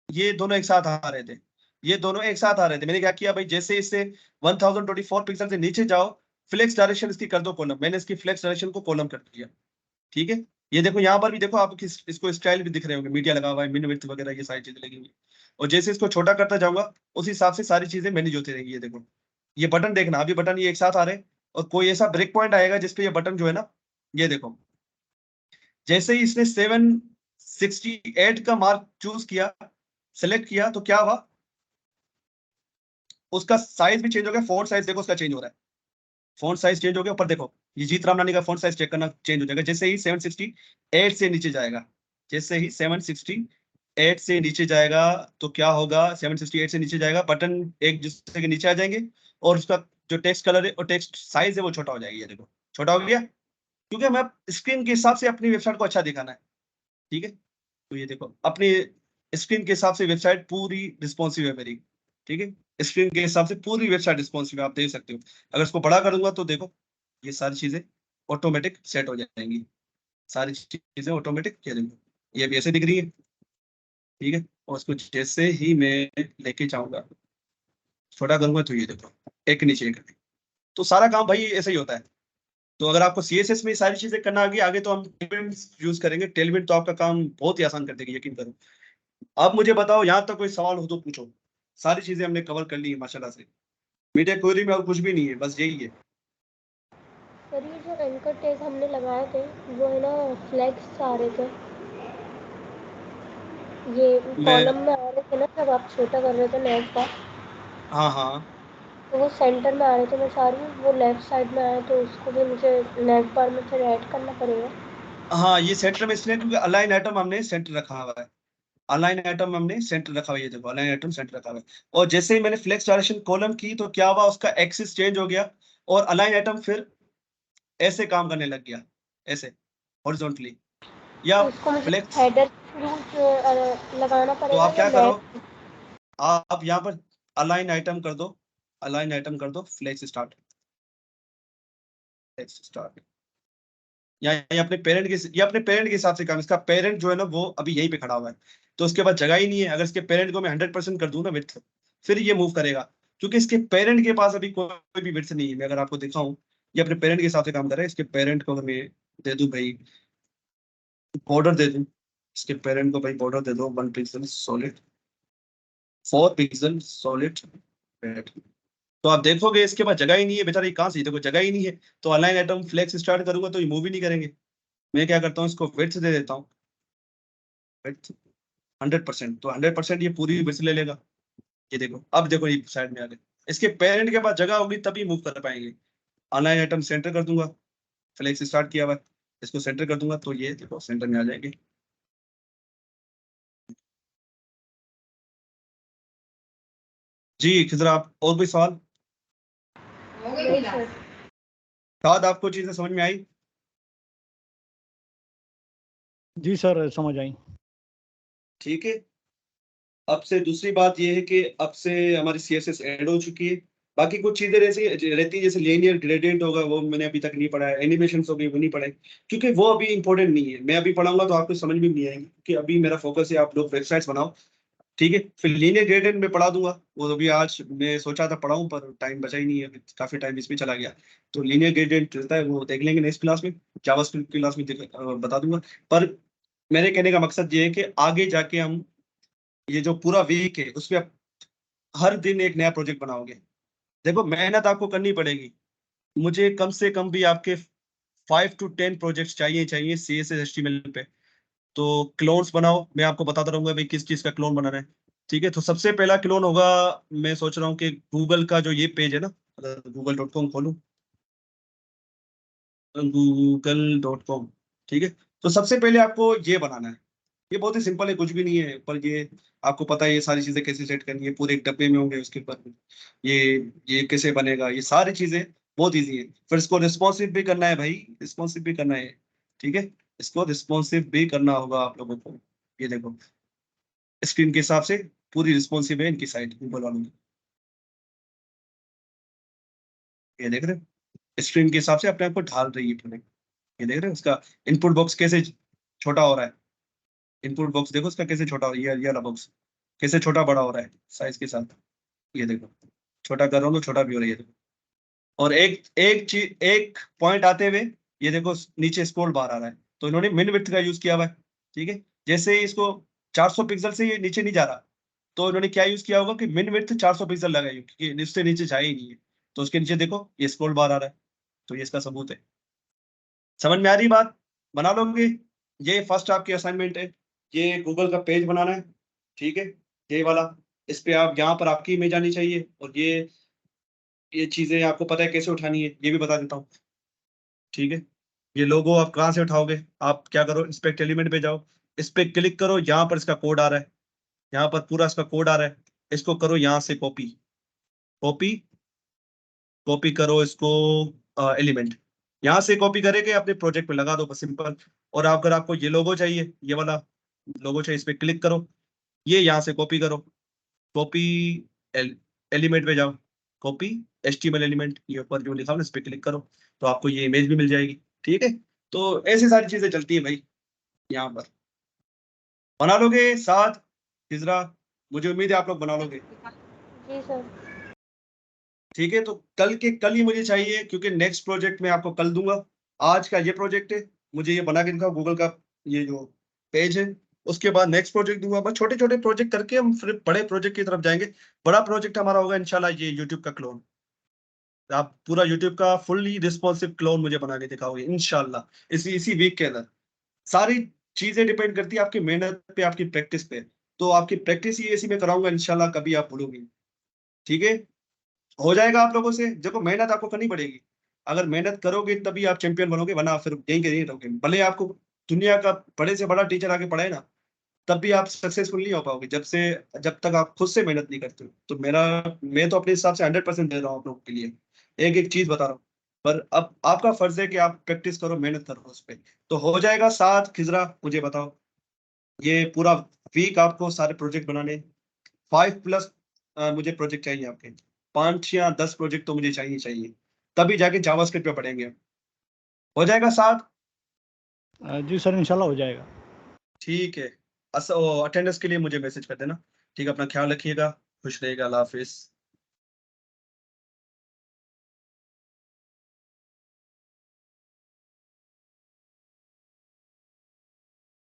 ये दोनों एक साथ आ रहे थे, ये दोनों एक साथ आ रहे थे। मैंने क्या किया भाई, जैसे इससे 1024 पिक्सल से नीचे जाओ, फ्लेक्स डायरेक्शन इसकी कर दो कॉलम, मैंने इसकी फ्लेक्स डायरेक्शन को कॉलम कर दिया, ठीक है। ये देखो यहाँ पर भी देखो, आप इसको स्टाइल भी दिख रहे होंगे, मीडिया लगा हुआ है, मिन विड्थ वगैरह ये सारी चीजें लगी हुई है। और जैसे इसको छोटा करता जाऊंगा, उस हिसाब से सारी चीजें मैनेज होती रहेंगी। ये देखो, ये बटन देखना, अभी बटन ये एक साथ आ रहे हैं, और कोई ऐसा ब्रेक पॉइंट आएगा जिसपे ये बटन जो है ना, ये देखो, जैसे ही इसने 768 का मार्क चूज किया, सेलेक्ट किया, तो क्या हुआ, उसका साइज भी चेंज हो गया, फॉन्ट साइज देखो उसका चेंज हो रहा है, फॉन्ट साइज चेंज हो गया। ऊपर देखो, ये जीत रामनानी का फॉन्ट साइज चेक करना, चेंज हो जाएगा जैसे ही 768 से नीचे जाएगा, जैसे ही 768 से नीचे जाएगा, तो क्या होगा, 768 से नीचे जाएगा, बटन एक दूसरे के नीचे आ जाएंगे, और उसका जो टेक्स्ट कलर है और टेक्स्ट साइज है वो छोटा हो जाएगा। ये देखो छोटा हो गया, क्योंकि हमें स्क्रीन के हिसाब से अपनी वेबसाइट को अच्छा दिखाना है, ठीक है। तो ये देखो, अपनी स्क्रीन के हिसाब से वेबसाइट पूरी रिस्पॉन्सिव है मेरी, ठीक है, स्क्रीन के हिसाब से पूरी वेबसाइट रिस्पॉन्सिव है, आप देख सकते हो। अगर इसको बड़ा करूंगा तो देखो, ये सारी चीजें ऑटोमेटिक सेट हो जाएंगी, सारी चीजें ऑटोमेटिक, ये देखो ये भी ऐसे दिख रही है, ठीक है। और उसको जैसे ही मैं लेके जाऊंगा, छोटा करूंगा, तो ये देखो एक नीचे एक, तो सारा काम भाई ऐसे ही होता है। तो अगर आपको CSS में ये सारी चीजें करना आगे तो हम Tailwind यूज करेंगे। Tailwind तो आपका काम बहुत ही आसान कर देगी, यकीन करो। अब मुझे बताओ, यहाँ तक कोई सवाल हो तो पूछो। सारी चीजें हमने कवर कर ली है माशाल्लाह से। मीडिया क्वेरी में और कुछ भी नहीं है, बस यही है। सर ये जो एंकर टैग हमने लगाए थे वो है ना फ्लैग्स आ रहे थे, ये मैं कॉलम में आ रहे थे ना जब आप छोटा कर रहे थे नेव का, हाँ हाँ तो वो सेंटर में आ रहे थे मैं सारी, वो लेफ्ट साइड में आए तो उसको भी मुझे नेव बार में फिर ऐड करना पड़ेगा। हाँ, ये सेंटर में इसलिए क्योंकि अलाइन आइटम हमने सेंटर रखा हुआ है। अलाइन आइटम हमने सेंटर रखा हुआ है, ये देखो अलाइन आइटम सेंटर रखा हुआ है। और जैसे ही मैंने फ्लेक्स डायरेक्शन कॉलम की तो क्या हुआ, उसका एक्सिस चेंज हो गया और अलाइन आइटम फिर ऐसे काम करने लग गया, ऐसे हॉरिजॉन्टली या तो इसको मुझे फ्लेक्स। हेडर थ्रू लगाना तो पड़ेगा आप या क्या करो, नेव? आप यहाँ पर अलाइन आइटम कर दो, अलाइन आइटम कर दो, फ्लेक्स स्टार्ट, फ्लेक्स स्टार्ट। या ये अपने पेरेंट के, ये अपने पेरेंट के हिसाब से काम, इसका पेरेंट जो है ना वो अभी यहीं पे खड़ा हुआ है, तो उसके बाद जगह ही नहीं है। अगर इसके पेरेंट को मैं 100% कर दूं ना विड्थ, फिर ये मूव करेगा, क्योंकि इसके पेरेंट के पास अभी कोई भी विड्थ नहीं है। मैं अगर आपको दिखाऊं, ये अपने पेरेंट के हिसाब से काम कर रहा है। इसके पेरेंट को अगर मैं दे दूं भाई बॉर्डर दे दूं, इसके पेरेंट को भाई बॉर्डर दे दो 1 पिक्सल सॉलिड, 4 पिक्सल सॉलिड, तो आप देखोगे इसके पास जगह ही नहीं है बेचारा, ये कहाँ से, देखो जगह ही नहीं है। तो अलाइन आइटम फ्लेक्स स्टार्ट करूंगा तो ये मूव ही नहीं करेंगे। मैं क्या करता हूँ, इसको विड्थ दे देता हूँ, विड्थ 100%, तो 100% ये पूरी विड्थ ले लेगा। ये देखो, अब देखो ये साइड में आ गए। इसके पेरेंट के पास जगह होगी तभी मूव कर पाएंगे। अलाइन आइटम सेंटर कर दूंगा, फ्लेक्स स्टार्ट किया हुआ है, इसको सेंटर कर दूंगा तो ये देखो सेंटर में आ जाएंगे। जी खिजरा, आप और कोई सवाल? नहीं सर। शायद आपको चीजें समझ में आई। जी सर, समझ आई। ठीक है, अब से दूसरी बात ये है कि अब से हमारी CSS ऐड हो चुकी है। बाकी कुछ चीजें ऐसी रहती है, जैसे लीनियर ग्रेडियंट होगा, वो मैंने अभी तक नहीं पढ़ा है। एनिमेशन हो गई, वो नहीं पढ़े, क्योंकि वो अभी इंपॉर्टेंट नहीं है। मैं अभी पढ़ाऊंगा तो आपको समझ में नहीं आएगी, क्योंकि अभी मेरा फोकस है आप लोग वेबसाइट्स बनाओ। ठीक है, फिर लीनियर ग्रेडियंट में पढ़ा दूंगा, वो अभी आज मैं सोचा था पढ़ाऊं पर टाइम बचा ही नहीं है, काफी टाइम इसमें चला गया। तो लीनियर ग्रेडियंट रहता है, वो देख लेंगे नेक्स्ट क्लास में, जावास्क्रिप्ट क्लास में बता दूंगा। पर मेरे कहने का मकसद ये है कि आगे जाके हम ये जो पूरा वीक है उसमें आप हर दिन एक नया प्रोजेक्ट बनाओगे। देखो मेहनत आपको करनी पड़ेगी, मुझे कम से कम भी आपके 5 to 10 प्रोजेक्ट्स चाहिए CSS HTML पे। तो क्लोन्स बनाओ, मैं आपको बताता रहूंगा भाई किस चीज का क्लोन बनाना है। ठीक है, तो सबसे पहला क्लोन होगा, मैं सोच रहा हूँ कि गूगल का जो ये पेज है ना, अगर google.com खोलूं, google.com, ठीक है। तो सबसे पहले आपको ये बनाना है, ये बहुत ही सिंपल है, कुछ भी नहीं है, पर ये आपको पता है ये सारी चीजें कैसे सेट करनी है, पूरे एक डब्बे में होंगे उसके ऊपर। ये ये कैसे बनेगा, ये सारी चीजें बहुत इजी है। फिर इसको रिस्पॉन्सिव भी करना है भाई, रिस्पॉन्सिव भी करना है। ठीक है, इसको रिस्पॉन्सिव भी करना होगा आप लोगों को। ये देखो स्क्रीन के हिसाब से पूरी रिस्पॉन्सिव है इनकी साइड, गूगल वालों की। ये देख रहे हो, स्क्रीन के हिसाब से अपने आप को ढाल रही है पूरे। ये देख रहे हो उसका इनपुट बॉक्स कैसे छोटा हो रहा है। इनपुट बॉक्स देखो उसका कैसे छोटा हो रहा है, ये वाला बॉक्स कैसे छोटा बड़ा हो रहा है साइज के साथ। ये देखो, छोटा कर रहा हूँ तो छोटा भी हो रहा है, ये देखो। और एक एक चीज, एक पॉइंट आते हुए ये देखो नीचे स्क्रॉल बार आ रहा है, तो इन्होंने मिन विड्थ का यूज किया हुआ है। ठीक है, जैसे ही इसको 400 पिक्सल से ये नीचे नहीं जा रहा, तो इन्होंने क्या यूज किया होगा कि मिन विड्थ 400 पिक्सल लगाई, क्योंकि इससे नीचे जाए ही नहीं है। तो उसके नीचे देखो ये स्क्रॉल बार आ रहा है, तो ये इसका सबूत है। समझ में आ रही बात? बना लोगे? ये फर्स्ट आपकी असाइनमेंट है, ये गूगल का पेज बनाना है। ठीक है, ये वाला, इस पे आप यहाँ पर आपकी इमेज आनी चाहिए, और ये चीजें आपको पता है कैसे उठानी है, ये भी बता देता हूँ। ठीक है, ये लोगो आप कहाँ से उठाओगे, आप क्या करो, इंस्पेक्ट एलिमेंट पे जाओ, इस पे क्लिक करो, यहाँ पर इसका कोड आ रहा है, यहाँ पर पूरा इसका कोड आ रहा है। इसको करो यहाँ से कॉपी, कॉपी कॉपी करो इसको, एलिमेंट यहाँ से कॉपी करके अपने प्रोजेक्ट पे लगा दो, बस सिंपल। और अगर आपको ये लोगो चाहिए, ये वाला लोगो चाहिए, इस पे क्लिक करो, ये यहाँ से कॉपी करो, कॉपी एलिमेंट पे जाओ, कॉपी HTML एलिमेंट, ये ऊपर जो लिखा हुआ है इस पे क्लिक करो, तो आपको ये इमेज भी मिल जाएगी। ठीक है, तो ऐसी सारी चीजें चलती है भाई। यहाँ पर बना लोगे साथ हिजरा, मुझे उम्मीद है आप लोग बना लोगे। जी सर। ठीक है, तो कल के कल ही मुझे चाहिए, क्योंकि नेक्स्ट प्रोजेक्ट मैं आपको कल दूंगा। आज का ये प्रोजेक्ट है, मुझे ये बना के दिखाओ गूगल का ये जो पेज है, उसके बाद नेक्स्ट प्रोजेक्ट दूंगा। बस छोटे छोटे प्रोजेक्ट करके हम फिर बड़े प्रोजेक्ट की तरफ जाएंगे। बड़ा प्रोजेक्ट हमारा होगा इंशाल्लाह ये यूट्यूब का क्लोन। आप पूरा यूट्यूब का फुल्ली रिस्पॉन्सिव क्लोन मुझे बना के दिखाओगे इंशाल्लाह इसी वीक के अंदर। सारी चीजें डिपेंड करती है आपकी मेहनत पे, आपकी प्रैक्टिस पे। तो आपकी प्रैक्टिस ही ऐसी मैं कराऊंगा इंशाल्लाह, कभी आप भूलोगे। ठीक है, हो जाएगा आप लोगों से। देखो मेहनत आपको करनी पड़ेगी, अगर मेहनत करोगे तभी आप चैंपियन बनोगे, वरना फिर यहीं के यहीं रहोगे। भले आपको दुनिया का बड़े से बड़ा टीचर आके पढ़ाए ना, तब भी आप सक्सेसफुल नहीं हो पाओगे जब तक आप खुद से मेहनत नहीं करते हो। तो मैं तो अपने हिसाब से 100% दे रहा हूँ आप लोगों के लिए, एक एक चीज बता रहा हूँ। पर अब आपका फर्ज है कि आप प्रैक्टिस करो, मेहनत करो उस पर। तो हो जाएगा। साथ खिजरा मुझे बताओ, ये पूरा वीक आपको सारे प्रोजेक्ट बनाने 5+ मुझे प्रोजेक्ट चाहिए आपके, 5 या 10 प्रोजेक्ट तो मुझे चाहिए, तभी जाके जावास्क्रिप्ट पे पढ़ेंगे। हो जाएगा साथ? जी सर, इंशाल्लाह हो जाएगा। ठीक है, अटेंडेंस के लिए मुझे मैसेज कर देना। ठीक है, अपना ख्याल रखिएगा, खुश रहिएगा, अल्लाह हाफिज।